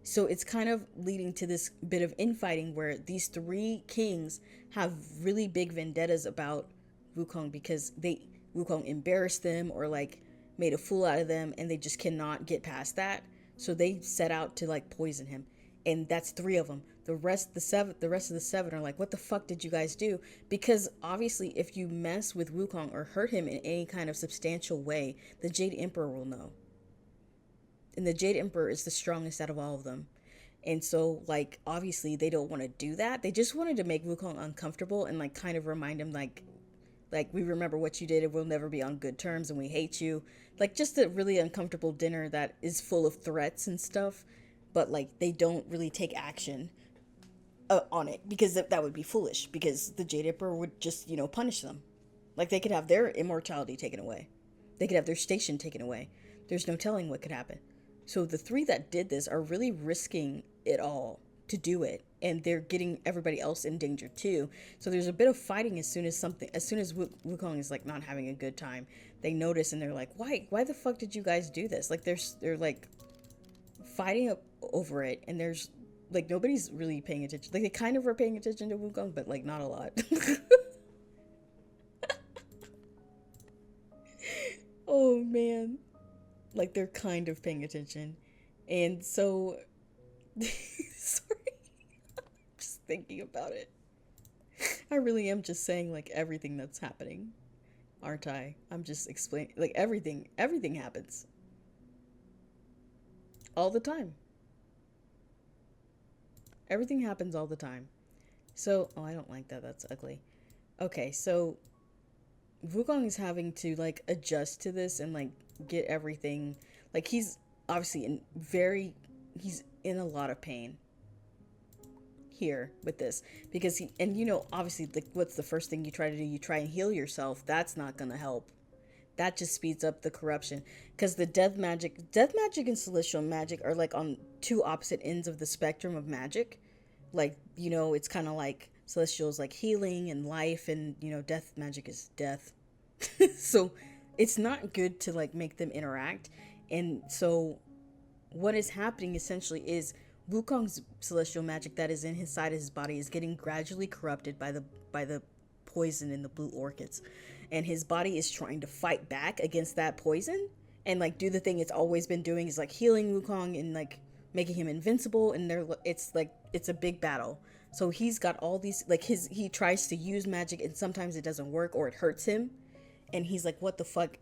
S1: So it's kind of leading to this bit of infighting where these three kings have really big vendettas about Wukong because Wukong embarrassed them or like made a fool out of them, and they just cannot get past that. So they set out to like poison him. And that's three of them. The rest of the seven are like, what the fuck did you guys do? Because obviously if you mess with Wukong or hurt him in any kind of substantial way, the Jade Emperor will know. And the Jade Emperor is the strongest out of all of them. And so, like, obviously they don't want to do that. They just wanted to make Wukong uncomfortable and, like, kind of remind him, like, we remember what you did and we'll never be on good terms and we hate you. Like, just a really uncomfortable dinner that is full of threats and stuff. But, like, they don't really take action on it because that would be foolish. Because the Jade Emperor would just, punish them. Like, they could have their immortality taken away. They could have their station taken away. There's no telling what could happen. So the three that did this are really risking it all to do it, and they're getting everybody else in danger too. So there's a bit of fighting as soon as Wukong is like not having a good time. They notice and they're like, why the fuck did you guys do this? Like they're like fighting over it, and there's like nobody's really paying attention. Like they kind of are paying attention to Wukong, but like not a lot. Oh man. Like they're kind of paying attention. And so sorry. I'm just thinking about it. I really am just saying like everything that's happening, aren't I? I'm just explaining like everything happens all the time. Everything happens all the time. So, I don't like that. That's ugly. Okay, so Wukong is having to like adjust to this and like get everything, like he's obviously he's in a lot of pain here with this because obviously like what's the first thing you try to do? You try and heal yourself. That's not gonna help. That just speeds up the corruption because the death magic and celestial magic are like on two opposite ends of the spectrum of magic. Like it's kind of like celestial is like healing and life, and death magic is death. So it's not good to like make them interact. And so what is happening essentially is Wukong's celestial magic that is inside his body is getting gradually corrupted by the poison in the blue orchids, and his body is trying to fight back against that poison and like do the thing it's always been doing, is like healing Wukong and like making him invincible. And it's a big battle. So he's got all these like he tries to use magic and sometimes it doesn't work or it hurts him. And he's like, what the fuck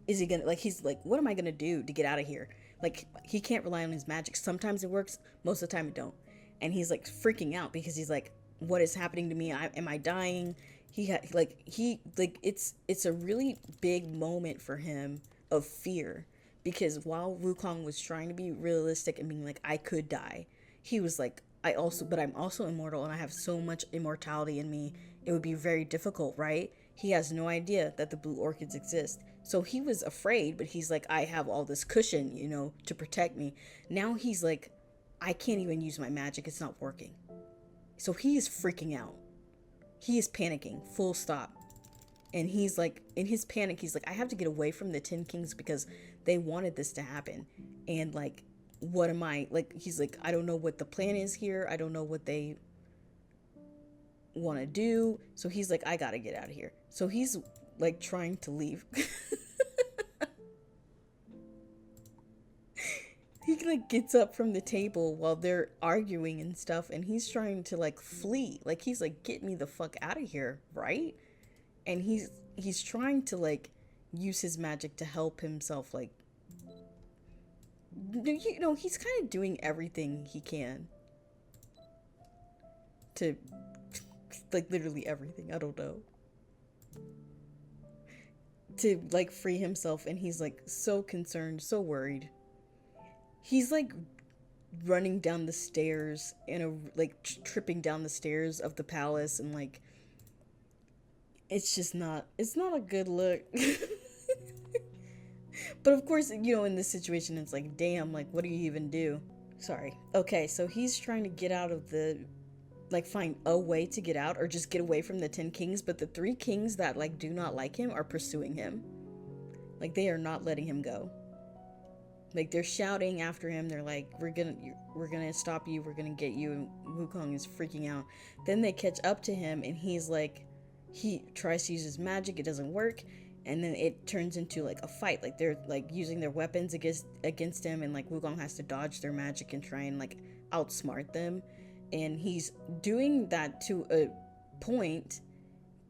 S1: is he gonna, like, he's like, what am I gonna do to get out of here? Like, he can't rely on his magic. Sometimes it works, most of the time it don't. And he's like freaking out because he's like, what is happening to me? Am I dying? It's a really big moment for him of fear, because while Wukong was trying to be realistic and being like, I could die, he was like, but I'm also immortal and I have so much immortality in me. It would be very difficult, right? He has no idea that the blue orchids exist. So he was afraid, but he's like, I have all this cushion, to protect me. Now he's like, I can't even use my magic. It's not working. So he is freaking out. He is panicking, full stop. And he's like, in his panic, he's like, I have to get away from the 10 Kings because they wanted this to happen. And like, what am I, like, he's like, I don't know what the plan is here. I don't know what they want to do. So he's like, I gotta get out of here. So he's like trying to leave. like gets up from the table while they're arguing and stuff, and he's trying to like flee. Like he's like, get me the fuck out of here, right? And he's trying to like use his magic to help himself, like, you know, he's kind of doing everything he can to, like, literally everything, I don't know, to like free himself. And he's like so concerned, so worried. He's like running down the stairs in a like tripping down the stairs of the palace, and like it's not a good look. But of course, you know, in this situation it's like, damn, like what do you even do? Sorry. Okay, so he's trying to get out of the, like, find a way to get out or just get away from the 10 kings, but the 3 kings that like do not like him are pursuing him. Like they are not letting him go. Like they're shouting after him. They're like, we're gonna stop you, we're gonna get you. And Wukong is freaking out. Then they catch up to him, and he's like, he tries to use his magic, it doesn't work, and then it turns into like a fight. Like they're like using their weapons against him, and like Wukong has to dodge their magic and try and like outsmart them. And he's doing that to a point,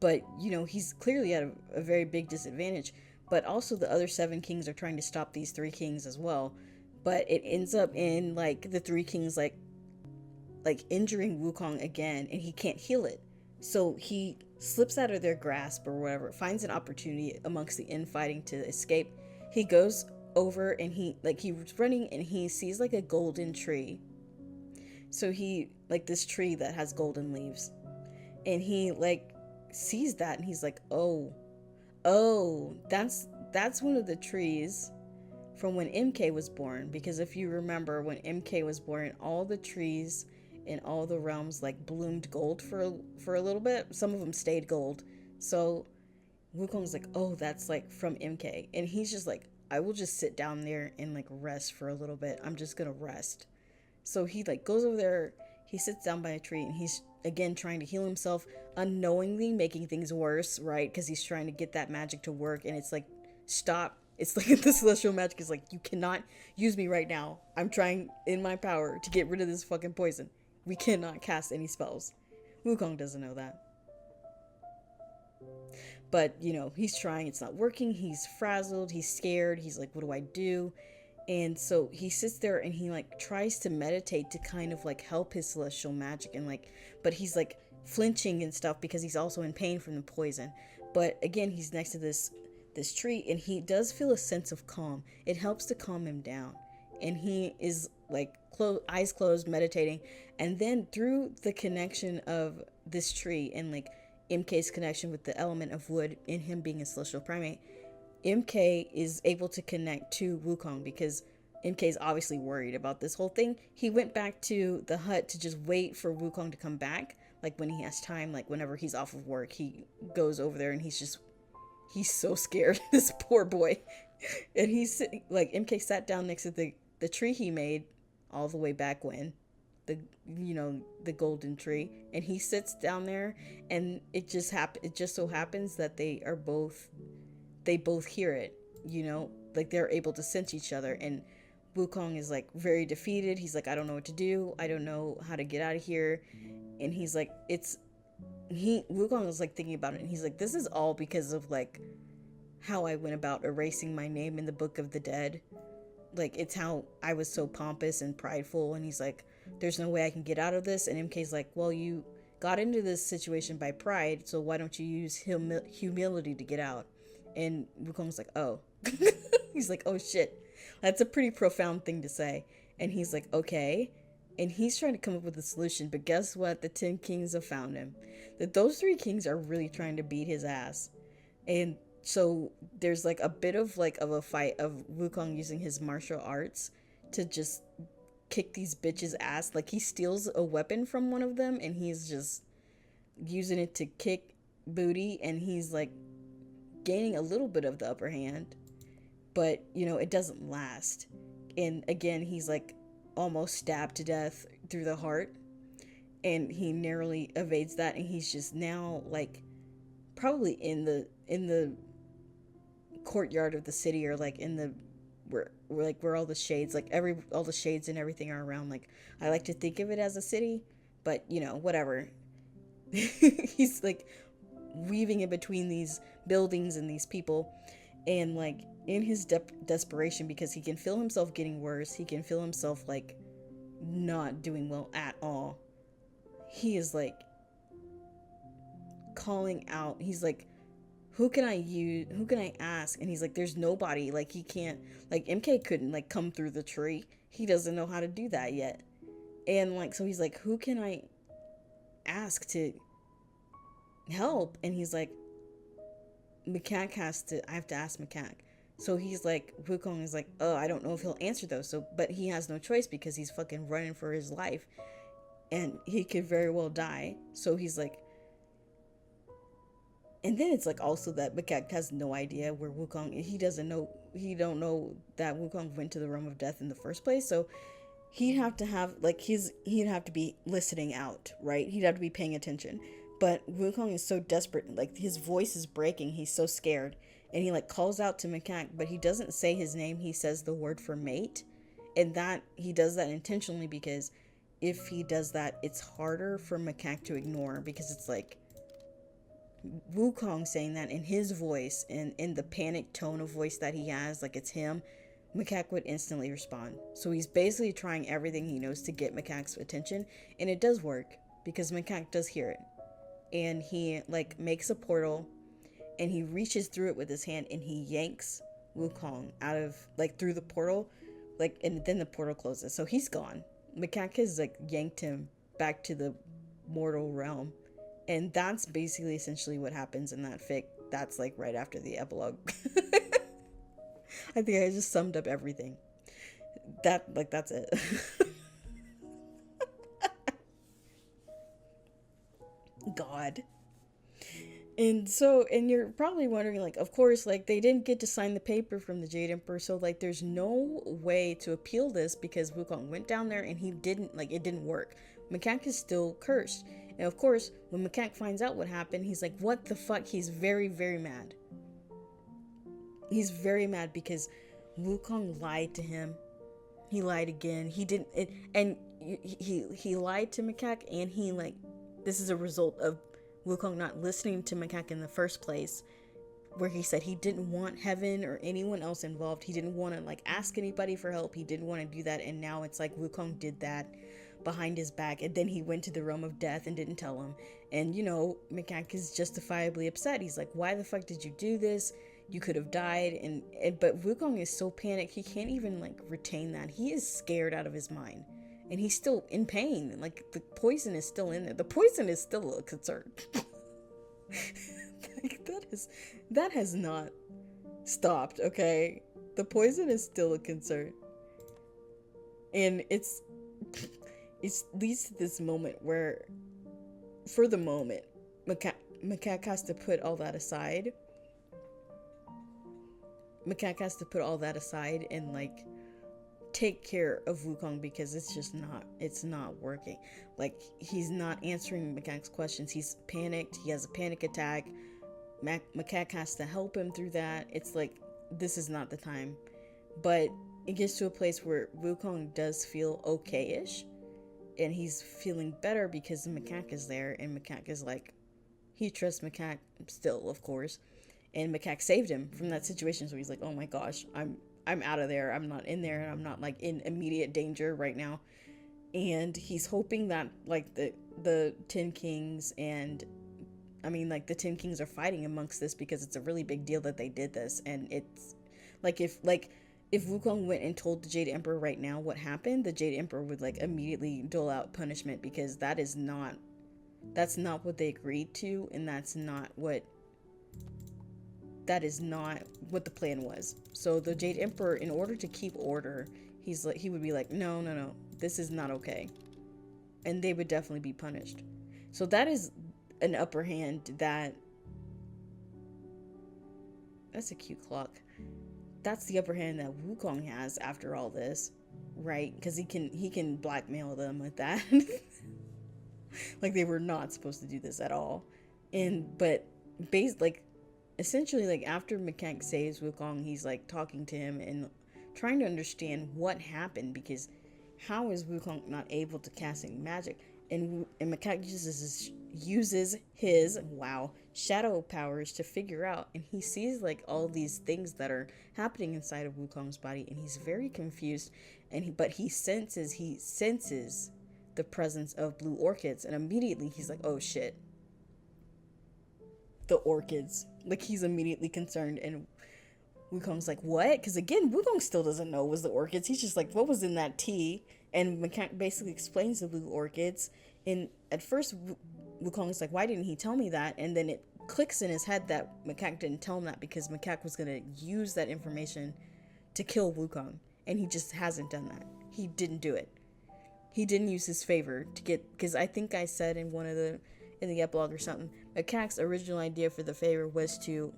S1: but you know, he's clearly at a very big disadvantage. But also the other 7 kings are trying to stop these 3 kings as well. But it ends up in like the 3 kings like injuring Wukong again, and he can't heal it. So he slips out of their grasp or whatever, finds an opportunity amongst the infighting to escape. He goes over, and he's running, and he sees like a golden tree. So he, like, this tree that has golden leaves, and he like sees that, and he's like, oh, that's one of the trees from when MK was born. Because if you remember, when MK was born, all the trees in all the realms like bloomed gold for a little bit. Some of them stayed gold. So Wukong's like, oh, that's like from MK. And he's just like, I will just sit down there and like rest for a little bit. I'm just gonna rest. So he like goes over there, he sits down by a tree, and he's again trying to heal himself, unknowingly making things worse, right? Because he's trying to get that magic to work, and it's like, stop. It's like the celestial magic is like, you cannot use me right now. I'm trying in my power to get rid of this fucking poison. We cannot cast any spells. Wukong doesn't know that. But, you know, he's trying, it's not working, he's frazzled, he's scared, he's like, what do I do? And so he sits there, and he like tries to meditate to kind of like help his celestial magic, and like, but he's like flinching and stuff because he's also in pain from the poison. But again, he's next to this tree, and he does feel a sense of calm. It helps to calm him down, and he is like eyes closed, meditating. And then through the connection of this tree and like MK's connection with the element of wood in him being a celestial primate, MK is able to connect to Wukong, because MK is obviously worried about this whole thing. He went back to the hut to just wait for Wukong to come back. Like when he has time, like whenever he's off of work, he goes over there, and he's so scared. This poor boy. And he's like, MK sat down next to the tree he made all the way back when, the golden tree, and he sits down there, and it just so happens that they both hear it, like they're able to sense each other. And Wukong is like very defeated. He's like, I don't know what to do. I don't know how to get out of here. And he's like, Wukong was like thinking about it, and he's like, this is all because of like how I went about erasing my name in the Book of the Dead. Like, it's how I was so pompous and prideful. And he's like, there's no way I can get out of this. And MK's like, well, you got into this situation by pride, so why don't you use humility to get out? And Wukong's like, oh. He's like, oh shit, that's a pretty profound thing to say. And he's like, okay. And he's trying to come up with a solution, but guess what? The 10 kings have found him. That those 3 kings are really trying to beat his ass. And so there's like a bit of a fight of Wukong using his martial arts to just kick these bitches' ass. Like, he steals a weapon from one of them, and he's just using it to kick booty, and he's like gaining a little bit of the upper hand, but it doesn't last. And again, he's like almost stabbed to death through the heart, and he narrowly evades that, and he's just now like probably in the courtyard of the city, or like in the where all the shades, like all the shades and everything are around. Like, I like to think of it as a city, but you know, whatever. He's like weaving in between these buildings and these people, and like in his desperation, because he can feel himself getting worse, he can feel himself like not doing well at all. He is like calling out. He's like, who can I use? Who can I ask? And he's like, there's nobody. Like, he can't, like, MK couldn't like come through the tree. He doesn't know how to do that yet. And like, so he's like, who can I ask to help? And he's like, I have to ask Macaque. So he's like, Wukong is like, oh, I don't know if he'll answer those. So, but he has no choice because he's fucking running for his life, and he could very well die. So he's like, and then it's like also that Macaque has no idea where Wukong. He don't know that Wukong went to the realm of death in the first place. So he'd have to have like he'd have to be listening out, right? He'd have to be paying attention. But Wukong is so desperate, like his voice is breaking. He's so scared, and he like calls out to Macaque, but he doesn't say his name. He says the word for mate, and that he does that intentionally because if he does that, it's harder for Macaque to ignore, because it's like Wukong saying that in his voice and in the panic tone of voice that he has, like it's him. Macaque would instantly respond. So he's basically trying everything he knows to get Macaque's attention, and it does work because Macaque does hear it. And he like makes a portal, and he reaches through it with his hand, and he yanks Wukong out of like through the portal, like, and then the portal closes, so he's gone. Macaque has like yanked him back to the mortal realm, and that's basically essentially what happens in that fic. That's like right after the epilogue. I think I just summed up everything. That's it. God. And so, and you're probably wondering, like, of course, like, they didn't get to sign the paper from the Jade Emperor, so, like, there's no way to appeal this because Wukong went down there and he didn't, like, it didn't work. Macaque is still cursed. And, of course, when Macaque finds out what happened, he's like, what the fuck? He's very, very mad. He's very mad because Wukong lied to him. He lied again. He didn't, and he lied to Macaque, and he, like, this is a result of Wukong not listening to Macaque in the first place, where he said he didn't want Heaven or anyone else involved. He didn't want to like ask anybody for help. He didn't want to do that, and now it's like Wukong did that behind his back, and then he went to the realm of death and didn't tell him. And you know, Macaque is justifiably upset. He's like, why the fuck did you do this? You could have died. And but Wukong is so panicked he can't even like retain that. He is scared out of his mind. And he's still in pain. Like, the poison is still in there. The poison is still a concern. Like, that has not stopped, okay? The poison is still a concern. And it leads to this moment where, for the moment, Macaque has to put all that aside. Macaque has to put all that aside and, like, take care of Wukong, because it's not working. Like, he's not answering Macaque's questions. He's panicked. He has a panic attack. Macaque has to help him through that. It's like, this is not the time. But it gets to a place where Wukong does feel okay-ish, and he's feeling better because Macaque is there, and Macaque is like, he trusts Macaque still, of course, and Macaque saved him from that situation. So he's like, oh my gosh, I'm out of there. I'm not in there, and I'm not like in immediate danger right now. And he's hoping that like the 10 Kings and like the 10 Kings are fighting amongst this, because it's a really big deal that they did this. And it's like if Wukong went and told the Jade Emperor right now what happened, the Jade Emperor would like immediately dole out punishment, because that's not what they agreed to, and that is not what the plan was. So the Jade Emperor, in order to keep order, he would be like, no, this is not okay. And they would definitely be punished. So that is an upper hand that's a cute clock. That's the upper hand that Wukong has after all this, right? Because he can blackmail them with that. Like, they were not supposed to do this at all. But essentially, like, after Macaque saves Wukong, he's like talking to him and trying to understand what happened, because how is Wukong not able to cast any magic? And Macaque uses his shadow powers to figure out, and he sees like all these things that are happening inside of Wukong's body, and he's very confused. But he senses the presence of blue orchids, and immediately he's like, oh shit, the orchids. Like, he's immediately concerned, and Wukong's like, what? Because again, Wukong still doesn't know it was the orchids. He's just like, what was in that tea? And Macaque basically explains the blue orchids. And at first, Wukong's like, why didn't he tell me that? And then it clicks in his head that Macaque didn't tell him that because Macaque was going to use that information to kill Wukong. And he just hasn't done that. He didn't do it. He didn't use his favor to get, because I think I said in the epilogue or something, Macaque's original idea for the favor was to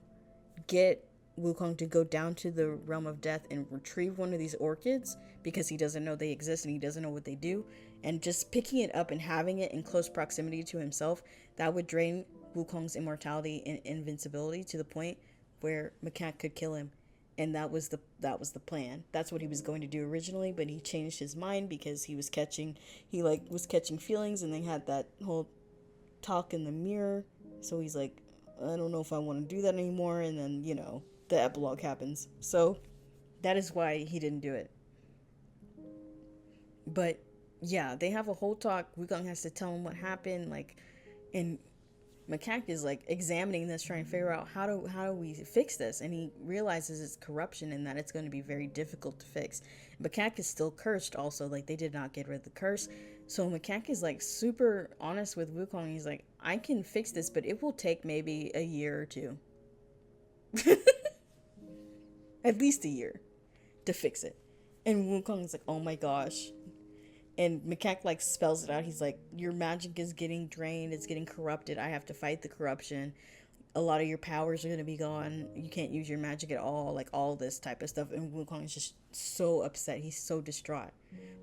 S1: get Wukong to go down to the realm of death and retrieve one of these orchids, because he doesn't know they exist and he doesn't know what they do, and just picking it up and having it in close proximity to himself, that would drain Wukong's immortality and invincibility to the point where Macaque could kill him. And that was the plan. That's what he was going to do originally, but he changed his mind because he was catching feelings, and they had that whole talk in the mirror. So he's like, I don't know if I want to do that anymore. And then, the epilogue happens. So that is why he didn't do it. But yeah, they have a whole talk. Wukong has to tell him what happened, and Macaque is examining this, trying to figure out how do we fix this, and he realizes it's corruption and that it's going to be very difficult to fix. Macaque is still cursed also, they did not get rid of the curse. So Macaque is super honest with Wukong. He's like, I can fix this, but it will take maybe a year or two. At least a year to fix it. And Wukong is like, oh my gosh. And Macaque spells it out. He's like, your magic is getting drained. It's getting corrupted. I have to fight the corruption. A lot of your powers are going to be gone. You can't use your magic at all. All this type of stuff. And Wukong is just so upset. He's so distraught.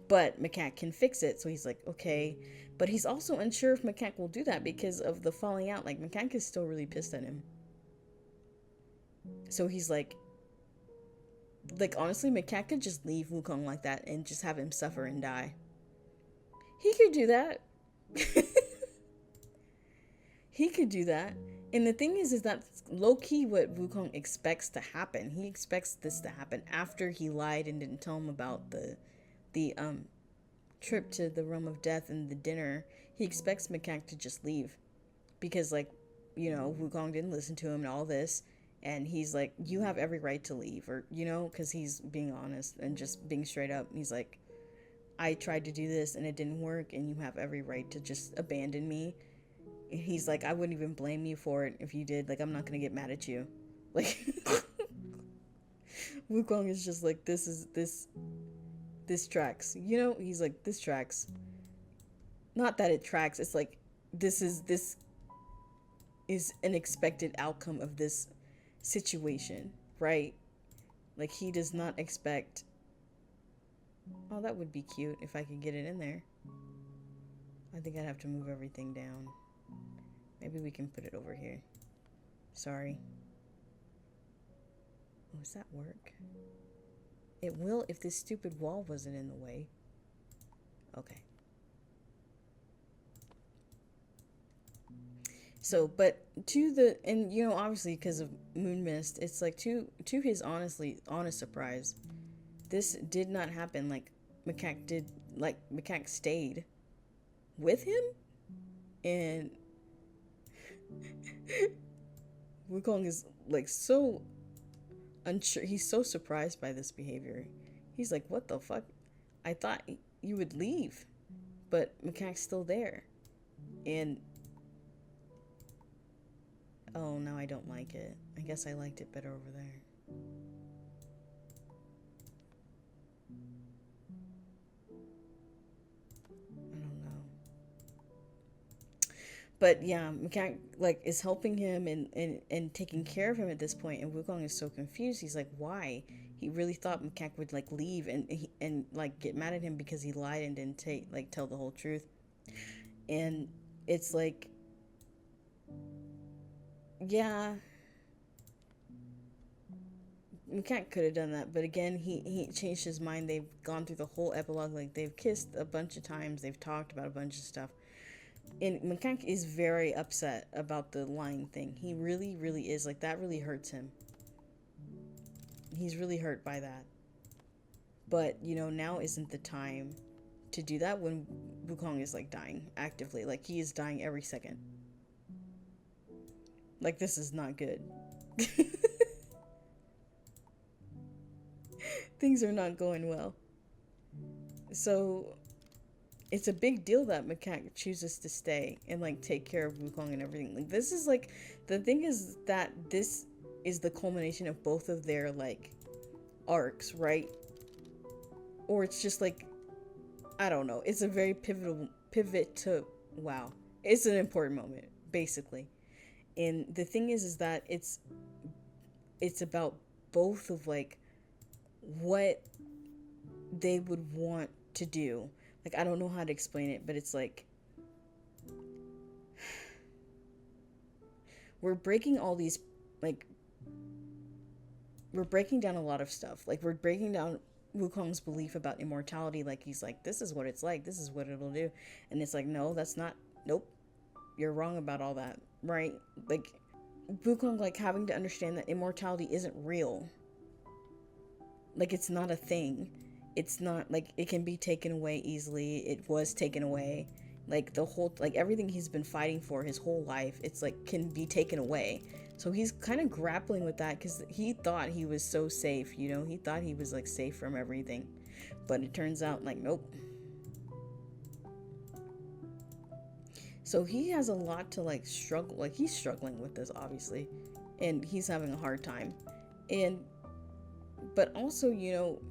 S1: But Macaque can fix it. So he's like, okay. But he's also unsure if Macaque will do that because of the falling out. Macaque is still really pissed at him. So he's honestly, Macaque could just leave Wukong like that and just have him suffer and die. He could do that. He could do that. And the thing is that's low-key what Wukong expects to happen. He expects this to happen after he lied and didn't tell him about the trip to the realm of death and the dinner. He expects Macaque to just leave. Because, Wukong didn't listen to him and all this. And he's like, you have every right to leave. Or, because he's being honest and just being straight up. He's like, I tried to do this and it didn't work, and you have every right to just abandon me. And he's like, I wouldn't even blame you for it if you did. I'm not gonna get mad at you. Wukong is just like, this tracks. He's like, this tracks. Not that it tracks. It's like, this is an expected outcome of this situation, right? He does not expect. Oh, that would be cute if I could get it in there. I think I'd have to move everything down. Maybe we can put it over here. Sorry. Oh, does that work? It will if this stupid wall wasn't in the way. Okay. So, but obviously because of Moon Mist, it's to his honest surprise, this did not happen. Macaque stayed with him, and Wukong is so unsure. He's so surprised by this behavior. He's like, what the fuck? I thought you would leave, but Macaque's still there. And oh, now I don't like it. I guess I liked it better over there. I don't know. But yeah, Macaque is helping him and taking care of him at this point, and Wukong is so confused. He's like, why? He really thought Macaque would leave and get mad at him because he lied and didn't tell the whole truth. And it's yeah, Macaque could have done that, but again, he changed his mind. They've gone through the whole epilogue, like they've kissed a bunch of times, they've talked about a bunch of stuff, and Macaque is very upset about the lying thing. He really, really is. Like, that really hurts him. He's really hurt by that. But now isn't the time to do that when Wukong is like dying actively. Like, he is dying every second. Like, this is not good. Things are not going well. So it's a big deal that Macaque chooses to stay and like take care of Wukong and everything. Like, this is like, the thing is that this is the culmination of both of their like arcs, right? Or it's just like, I don't know. It's a very pivot to, wow. It's an important moment, basically. And the thing is that it's about both of like what they would want to do. Like, I don't know how to explain it, but it's like, we're breaking all these, like, we're breaking down a lot of stuff. Like, we're breaking down Wukong's belief about immortality. Like, he's like, this is what it's like, this is what it'll do. And it's like, no, that's not, nope, you're wrong about all that, right? Like, Wukong, like, having to understand that immortality isn't real. Like, it's not a thing. It's not, like, it can be taken away easily. It was taken away. Like, the whole, like, everything he's been fighting for his whole life, it's, like, can be taken away. So he's kind of grappling with that because he thought he was so safe, you know? He thought he was, like, safe from everything. But it turns out, like, nope. So he has a lot to, like, struggle. Like, he's struggling with this, obviously. And he's having a hard time. But also, you know,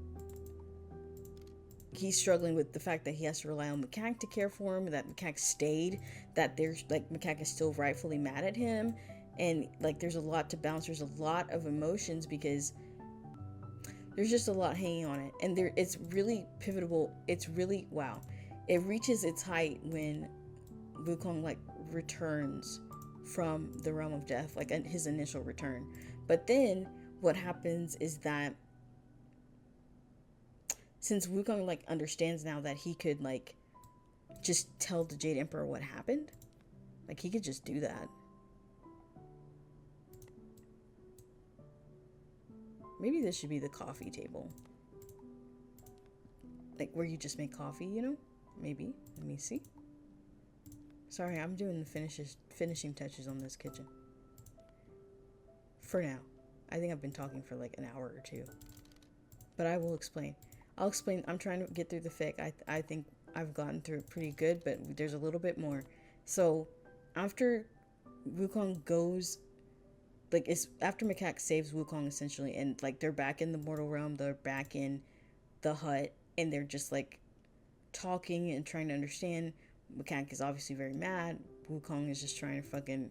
S1: he's struggling with the fact that he has to rely on Macaque to care for him, that Macaque stayed, that there's, like, Macaque is still rightfully mad at him, and, like, there's a lot to balance. There's a lot of emotions because there's just a lot hanging on it, and it's really pivotal. It's really, wow. It reaches its height when Wukong, like, returns from the realm of death, like, his initial return. But then what happens is that since Wukong, like, understands now that he could, like, just tell the Jade Emperor what happened, like, he could just do that. Maybe this should be the coffee table. Like, where you just make coffee, you know? Maybe. Let me see. Sorry, I'm doing the finishing touches on this kitchen. For now. I think I've been talking for, like, an hour or two. But I will explain. I'll explain. I'm trying to get through the fic. I think I've gotten through it pretty good, but there's a little bit more. So, after Wukong goes, like, it's after Macaque saves Wukong, essentially, and, like, they're back in the mortal realm, they're back in the hut, and they're just, like, talking and trying to understand. Macaque is obviously very mad. Wukong is just trying to fucking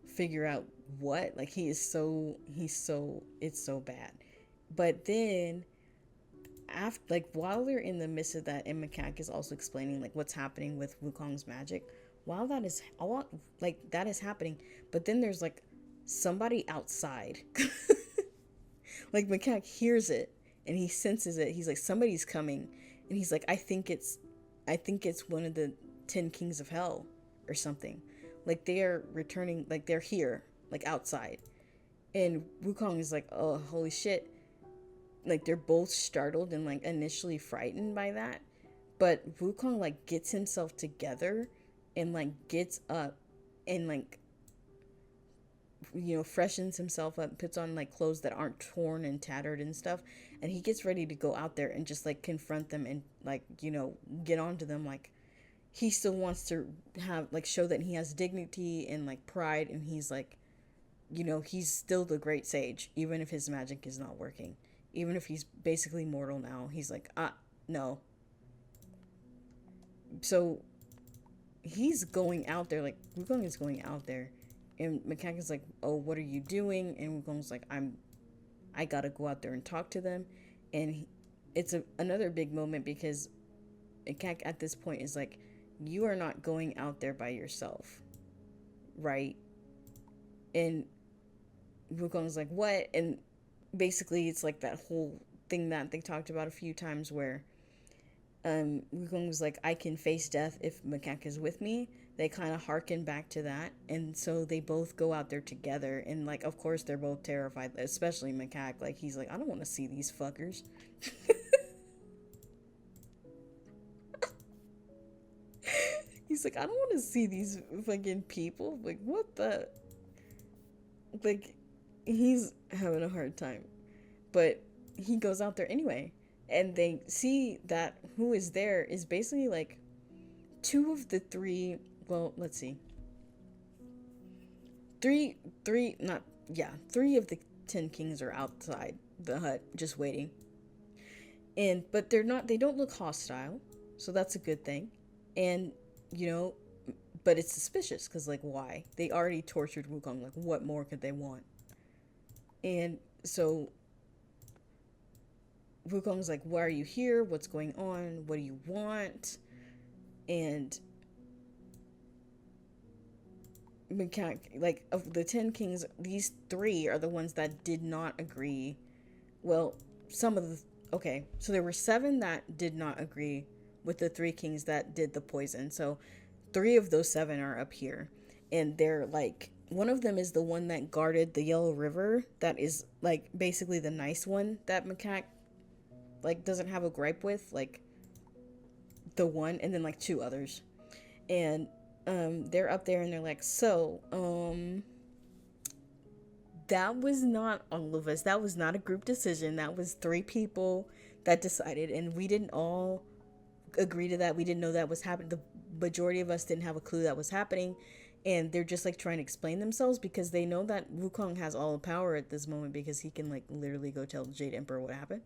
S1: figure out what. Like, it's so bad. But then, after, like, while they're in the midst of that, and Macaque is also explaining, like, what's happening with Wukong's magic, while that is happening, but then there's, like, somebody outside. Like, Macaque hears it, and he senses it. He's like, somebody's coming, and he's like, I think it's one of the 10 kings of hell or something. Like, they are returning, like, they're here, like, outside. And Wukong is like, oh, holy shit. Like, they're both startled and, like, initially frightened by that. But Wukong, like, gets himself together and, like, gets up and, like, you know, freshens himself up, puts on, like, clothes that aren't torn and tattered and stuff. And he gets ready to go out there and just, like, confront them and, like, you know, get onto them. Like, he still wants to have, like, show that he has dignity and, like, pride. And he's, like, you know, he's still the great sage, even if his magic is not working. Even if he's basically mortal now, he's like, no. So he's going out there, like, Wukong is going out there, and Macaque is like, oh, what are you doing? And Wukong's like, I gotta go out there and talk to them. And it's another big moment because Macaque at this point is like, you are not going out there by yourself, right? And Wukong's like, what? And basically it's like that whole thing that they talked about a few times where Wukong was like, I can face death if Macaque is with me. They kind of harken back to that, and so they both go out there together, and like, of course, they're both terrified, especially Macaque. Like, he's like, I don't want to see these fuckers. He's like, I don't want to see these fucking people. Like, what the? Like, he's having a hard time, but he goes out there anyway, and they see that who is there is basically like two of the three. Well, let's see. Not, yeah, three of the 10 kings are outside the hut just waiting. But they're not, they don't look hostile, so that's a good thing. And, you know, but it's suspicious because, like, why? They already tortured Wukong. Like, what more could they want? And so Wukong's like, why are you here? What's going on? What do you want? And like, of the 10 kings, these three are the ones that did not agree. Well, some of the, okay, so there were 7 that did not agree with the 3 kings that did the poison. So 3 of those 7 are up here, and they're like, one of them is the one that guarded the Yellow River, that is like basically the nice one that Macaque like doesn't have a gripe with, like the one, and then like 2 others. And they're up there and they're like, so that was not all of us. That was not a group decision. That was 3 people that decided, and we didn't all agree to that. We didn't know that was happening. The majority of us didn't have a clue that was happening, and they're just like trying to explain themselves because they know that Wukong has all the power at this moment because he can like literally go tell the Jade Emperor what happened.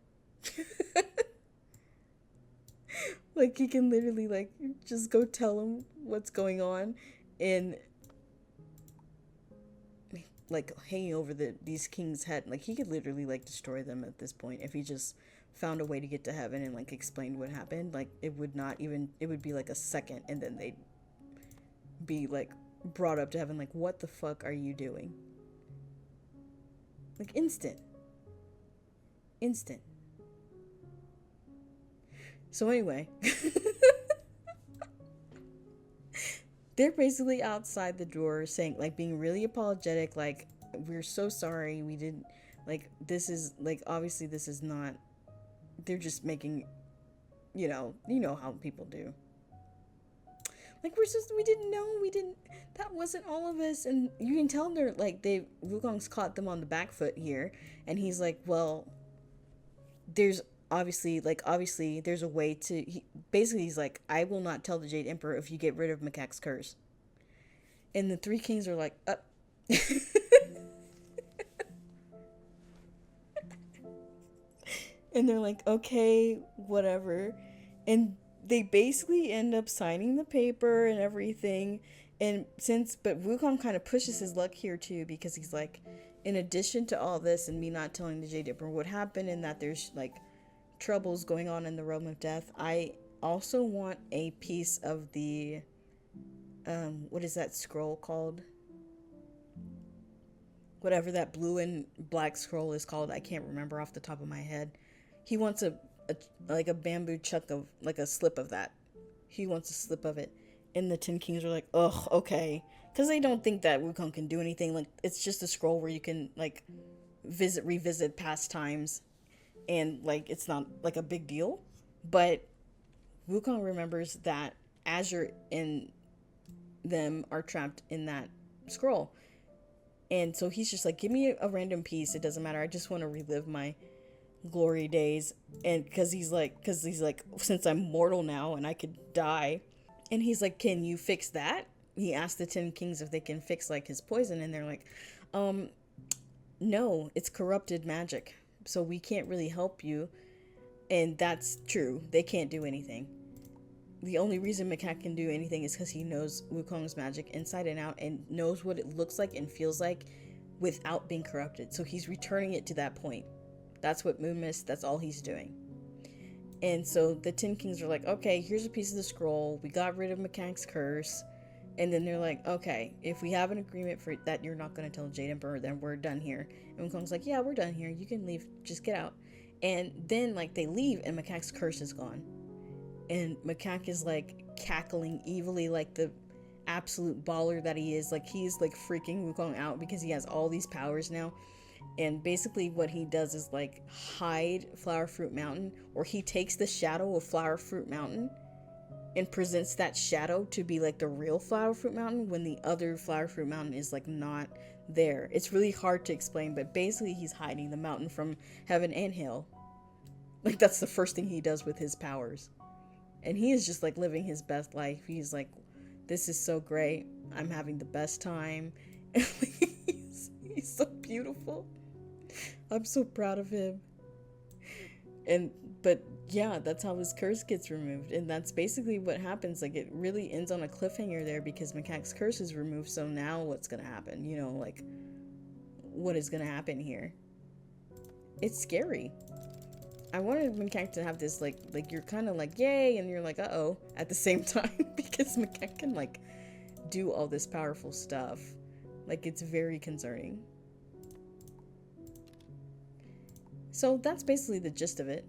S1: Like, he can literally like just go tell him what's going on, and like hanging over these kings' head, like he could literally like destroy them at this point if he just found a way to get to heaven and like explained what happened. Like, it would not even, it would be like a second, and then they'd be like brought up to heaven. Like, what the fuck are you doing? Like, instant. So anyway, they're basically outside the door saying, like, being really apologetic, like, we're so sorry, we didn't, like, this is, like, obviously this is not, they're just making, you know how people do. Like, we didn't know, that wasn't all of us. And you can tell they're, like, Wukong's caught them on the back foot here, and he's like, well, there's obviously there's a way to, basically he's like, I will not tell the Jade Emperor if you get rid of Macaque's curse. And the 3 kings are like, and they're like, okay, whatever. And they basically end up signing the paper and everything. And but Wukong kind of pushes his luck here too, because he's like, in addition to all this and me not telling the Jade Emperor what happened and that there's like troubles going on in the realm of death, I also want a piece of the what is that scroll called? Whatever that blue and black scroll is called, I can't remember off the top of my head. He wants a like a bamboo chunk of, like, a slip of that. He wants a slip of it. And the 10 kings are like, ugh, okay. Because they don't think that Wukong can do anything. Like, it's just a scroll where you can, like, revisit past times. And, like, it's not, like, a big deal. But Wukong remembers that Azure and them are trapped in that scroll. And so he's just like, give me a random piece. It doesn't matter. I just want to relive my glory days. And because he's like, since I'm mortal now and I could die. And he's like, can you fix that? He asked the 10 kings if they can fix, like, his poison. And they're like, no, it's corrupted magic, so we can't really help you. And that's true. They can't do anything. The only reason Macaque can do anything is because he knows Wukong's magic inside and out and knows what it looks like and feels like without being corrupted. So he's returning it to that point. That's what Moon Mist, that's all he's doing. And so the 10 kings are like, okay, here's a piece of the scroll. We got rid of Macaque's curse. And then they're like, okay, if we have an agreement for that, you're not going to tell Jade Emperor, then we're done here. And Wukong's like, yeah, we're done here. You can leave. Just get out. And then, like, they leave, and Macaque's curse is gone. And Macaque is, like, cackling evilly, like the absolute baller that he is. Like, he's, like, freaking Wukong out because he has all these powers now. And basically what he does is, like, hide Flower Fruit Mountain, or he takes the shadow of Flower Fruit Mountain and presents that shadow to be like the real Flower Fruit Mountain when the other Flower Fruit Mountain is like not there. It's really hard to explain, but basically he's hiding the mountain from heaven and hell. Like, that's the first thing he does with his powers. And he is just like living his best life. He's like, this is so great. I'm having the best time. he's so beautiful. I'm so proud of him. But yeah, that's how his curse gets removed, and that's basically what happens. Like, it really ends on a cliffhanger there because Macaque's curse is removed. So now what's gonna happen? You know, like, what is gonna happen here? It's scary. I wanted Macaque to have this like you're kind of like yay, and you're like uh-oh at the same time because Macaque can like do all this powerful stuff. Like, it's very concerning. So that's basically the gist of it.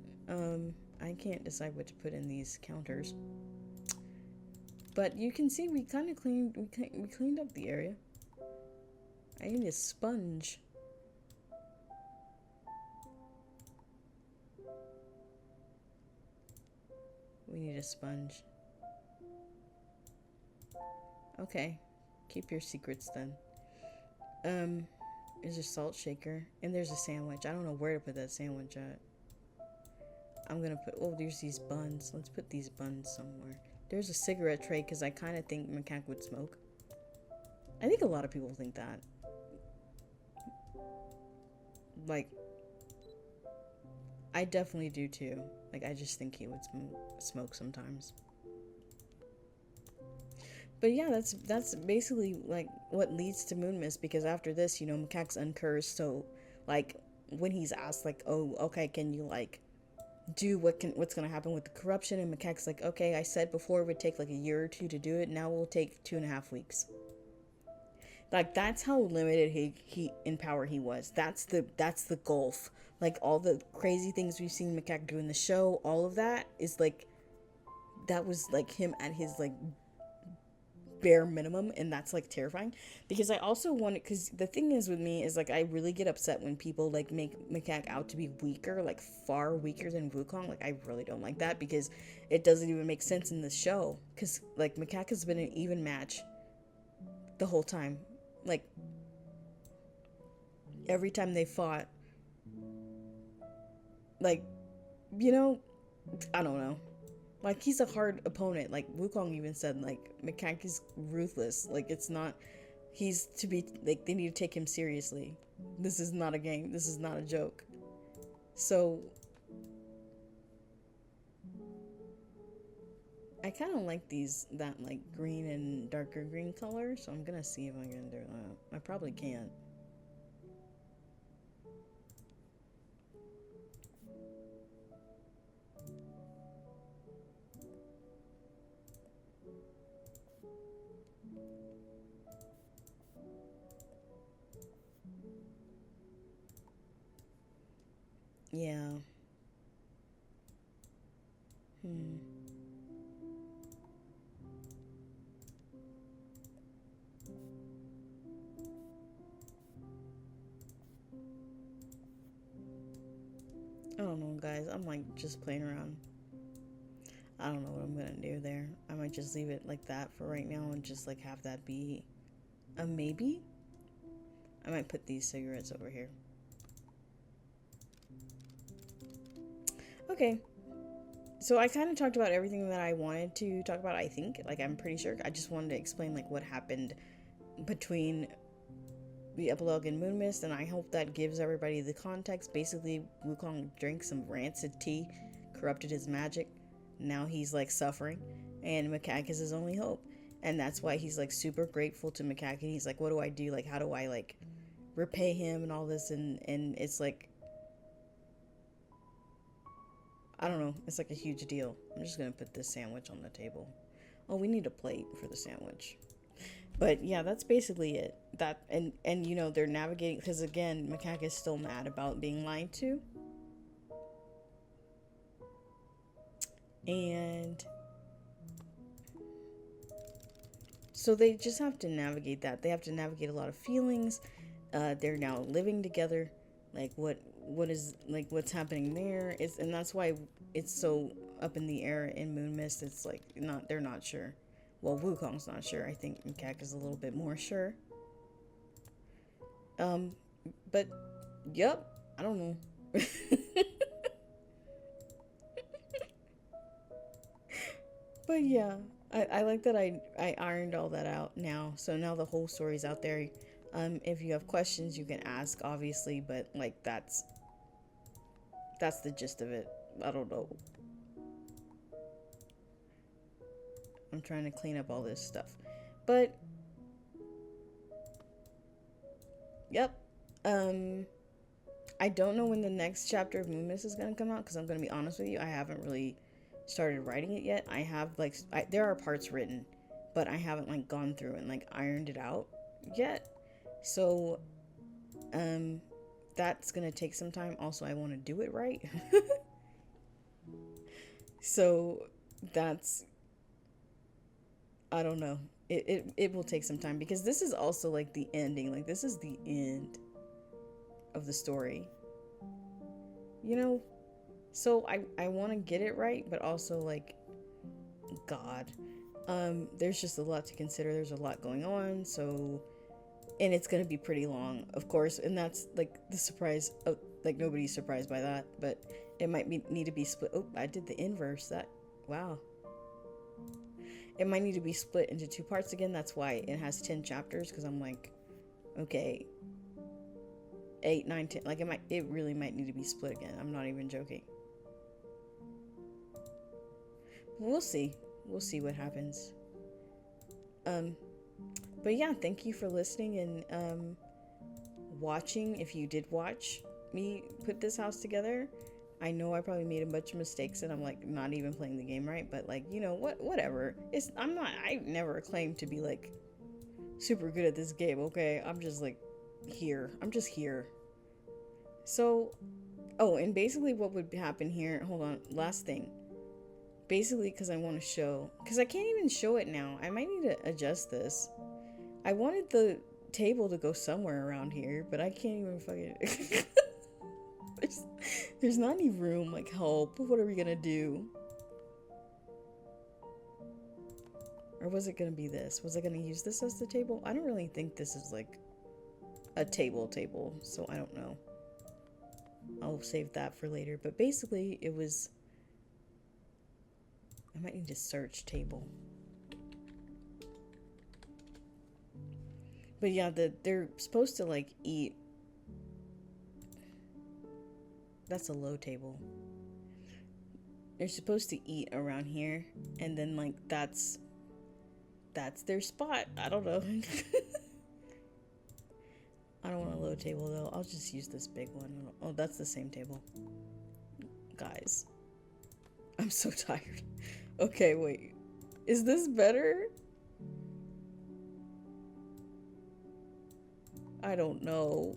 S1: I can't decide what to put in these counters, but you can see we kind of cleaned up the area. I need a sponge. We need a sponge. Okay, keep your secrets then. There's a salt shaker and there's a sandwich. I don't know where to put that sandwich at. I'm gonna put, oh, there's these buns. Let's put these buns somewhere. There's a cigarette tray because I kind of think Macaque would smoke. I think a lot of people think that. Like, I definitely do too. Like, I just think he would smoke sometimes. But yeah, that's basically like what leads to Moon Mist, because after this, you know, Macaque's uncursed. So like when he's asked like, oh, okay, can you like do what's gonna happen with the corruption, and Macaque's like, okay, I said before it would take like a year or two to do it, now we'll take 2.5 weeks. Like, that's how limited he in power he was. That's the gulf. Like, all the crazy things we've seen Macaque do in the show, all of that is like, that was like him at his like bare minimum, and that's like terrifying. Because I also want it, because the thing is with me is like, I really get upset when people like make Macaque out to be weaker, like far weaker than Wukong. Like, I really don't like that, because it doesn't even make sense in the show, because like Macaque has been an even match the whole time. Like, every time they fought, like, you know, I don't know. Like, he's a hard opponent. Like, Wukong even said, like, Macaque is ruthless. Like, it's not, he's to be, like, they need to take him seriously. This is not a game. This is not a joke. So, I kind of like that, like, green and darker green color. So I'm gonna see if I can do that. I probably can't. Yeah. I don't know, guys. I'm like just playing around. I don't know what I'm gonna do there. I might just leave it like that for right now and just like have that be a maybe. I might put these cigarettes over here. Okay. So I kind of talked about everything that I wanted to talk about, I think. Like, I'm pretty sure. I just wanted to explain like what happened between the Epilogue and Moon Mist, and I hope that gives everybody the context. Basically, Wukong drank some rancid tea, corrupted his magic. Now he's like suffering, and Macaque is his only hope. And that's why he's like super grateful to Macaque, and he's like, what do I do? Like, how do I like repay him and all this? And it's like, I don't know, it's like a huge deal. I'm just gonna put this sandwich on the table. Oh, we need a plate for the sandwich. But yeah, that's basically it. That and you know they're navigating because again, Macaque is still mad about being lied to, and so they just have to navigate that. They have to navigate a lot of feelings. They're now living together. Like what is like what's happening there is, and that's why it's so up in the air in Moon Mist. It's like not they're not sure. Well, Wukong's not sure. I think Macaque is a little bit more sure. Um, but yep, I don't know. But yeah, I like that I ironed all that out now. So now the whole story's out there. If you have questions, you can ask, obviously, but like that's the gist of it. I don't know. I'm trying to clean up all this stuff. But yep. I don't know when the next chapter of Moon Mist is gonna come out because I'm gonna be honest with you, I haven't really started writing it yet. I have like there are parts written, but I haven't like gone through and like ironed it out yet. So, that's gonna take some time. Also, I want to do it right. So that's I don't know. It will take some time because this is also like the ending. Like this is the end of the story. You know? So I want to get it right, but also like God. There's just a lot to consider. There's a lot going on, so and it's going to be pretty long, of course, and that's like the surprise of like nobody's surprised by that, but it might need to be split. Oh, I did the inverse. That wow. It might need to be split into two parts again. That's why it has 10 chapters because I'm like, okay, 8, 9, 10. Like it really might need to be split again. I'm not even joking. We'll see. We'll see what happens. But yeah, thank you for listening and watching. If you did watch me put this house together, I know I probably made a bunch of mistakes and I'm like not even playing the game right, but like, you know, whatever. I never claimed to be like super good at this game, okay? I'm just like here. I'm just here. So, oh, and basically what would happen here, hold on, last thing. Basically, because I want to show, because I can't even show it now. I might need to adjust this. I wanted the table to go somewhere around here, but I can't even fucking... there's not any room, like, help. What are we gonna do? Or was it gonna be this? Was I gonna use this as the table? I don't really think this is, like, a table, so I don't know. I'll save that for later. But basically, it was... I might need to search table. But yeah, they're supposed to like eat. That's a low table. They're supposed to eat around here, and then like that's their spot. I don't know. I don't want a low table though. I'll just use this big one. Oh, that's the same table. Guys, I'm so tired. Okay, wait. Is this better? I don't know.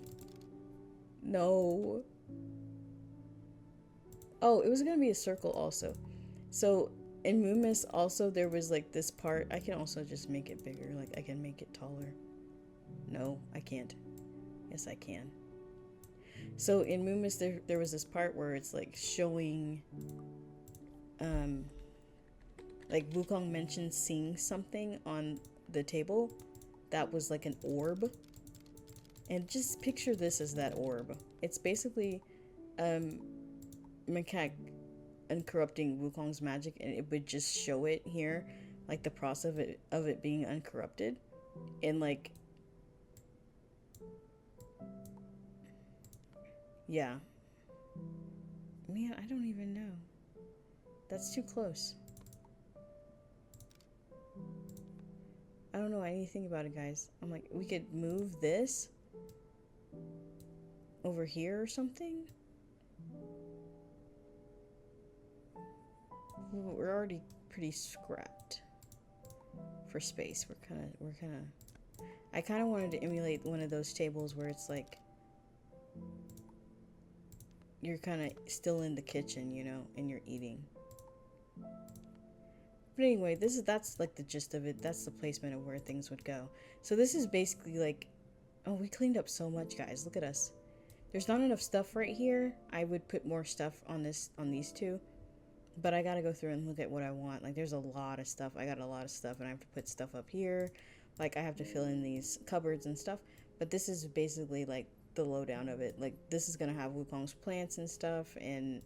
S1: No. Oh, it was gonna be a circle also. So in Moon Mist also there was like this part. I can also just make it bigger. Like I can make it taller. No, I can't. Yes, I can. So in Moon Mist there was this part where it's like showing like Wukong mentioned seeing something on the table that was like an orb. And just picture this as that orb. It's basically Macaque uncorrupting Wukong's magic, and it would just show it here, like the process of it being uncorrupted. And like yeah. Man, I don't even know. That's too close. I don't know anything about it, guys. I'm like, we could move this over here or something. We're already pretty scrapped for space. We're kind of I kind of wanted to emulate one of those tables where it's like you're kind of still in the kitchen, you know, and you're eating. But anyway, that's like the gist of it. That's the placement of where things would go. So this is basically like, oh, we cleaned up so much, guys. Look at us. There's not enough stuff right here. I would put more stuff on these two. But I gotta go through and look at what I want. Like, there's a lot of stuff. I got a lot of stuff, and I have to put stuff up here. Like, I have to fill in these cupboards and stuff. But this is basically, like, the lowdown of it. Like, this is gonna have Wukong's plants and stuff, and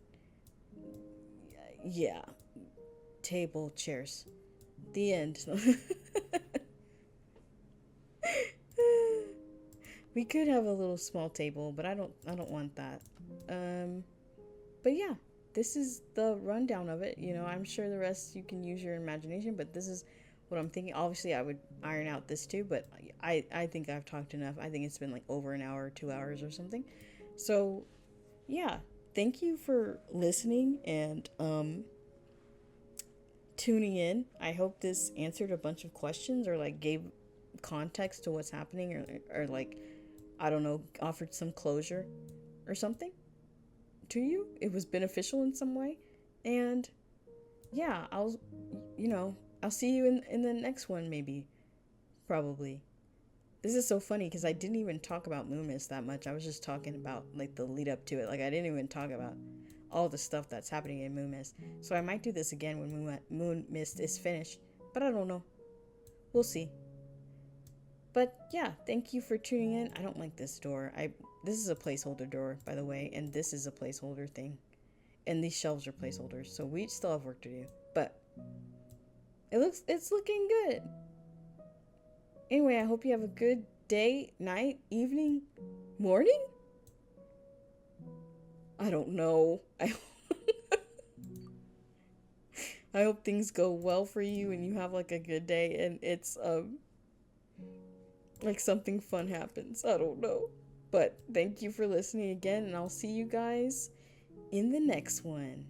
S1: yeah. Table, chairs. The end. We could have a little small table, but I don't want that. But yeah, this is the rundown of it. You know, I'm sure the rest you can use your imagination, but this is what I'm thinking. Obviously, I would iron out this too, but I think I've talked enough. I think it's been like over an hour, 2 hours or something. So, yeah, thank you for listening and tuning in. I hope this answered a bunch of questions or like gave context to what's happening or like, I don't know, offered some closure or something to you. It was beneficial in some way. And yeah, I'll see you in the next one, maybe. Probably. This is so funny because I didn't even talk about Moon Mist that much. I was just talking about like the lead up to it. Like I didn't even talk about all the stuff that's happening in Moon Mist. So I might do this again when Moon Mist is finished. But I don't know. We'll see. But yeah, thank you for tuning in. I don't like this door. This is a placeholder door, by the way, and this is a placeholder thing. And these shelves are placeholders, so we still have work to do. But it's looking good. Anyway, I hope you have a good day, night, evening, morning? I don't know. I hope things go well for you and you have like a good day and it's like something fun happens. I don't know. But thank you for listening again, and I'll see you guys in the next one.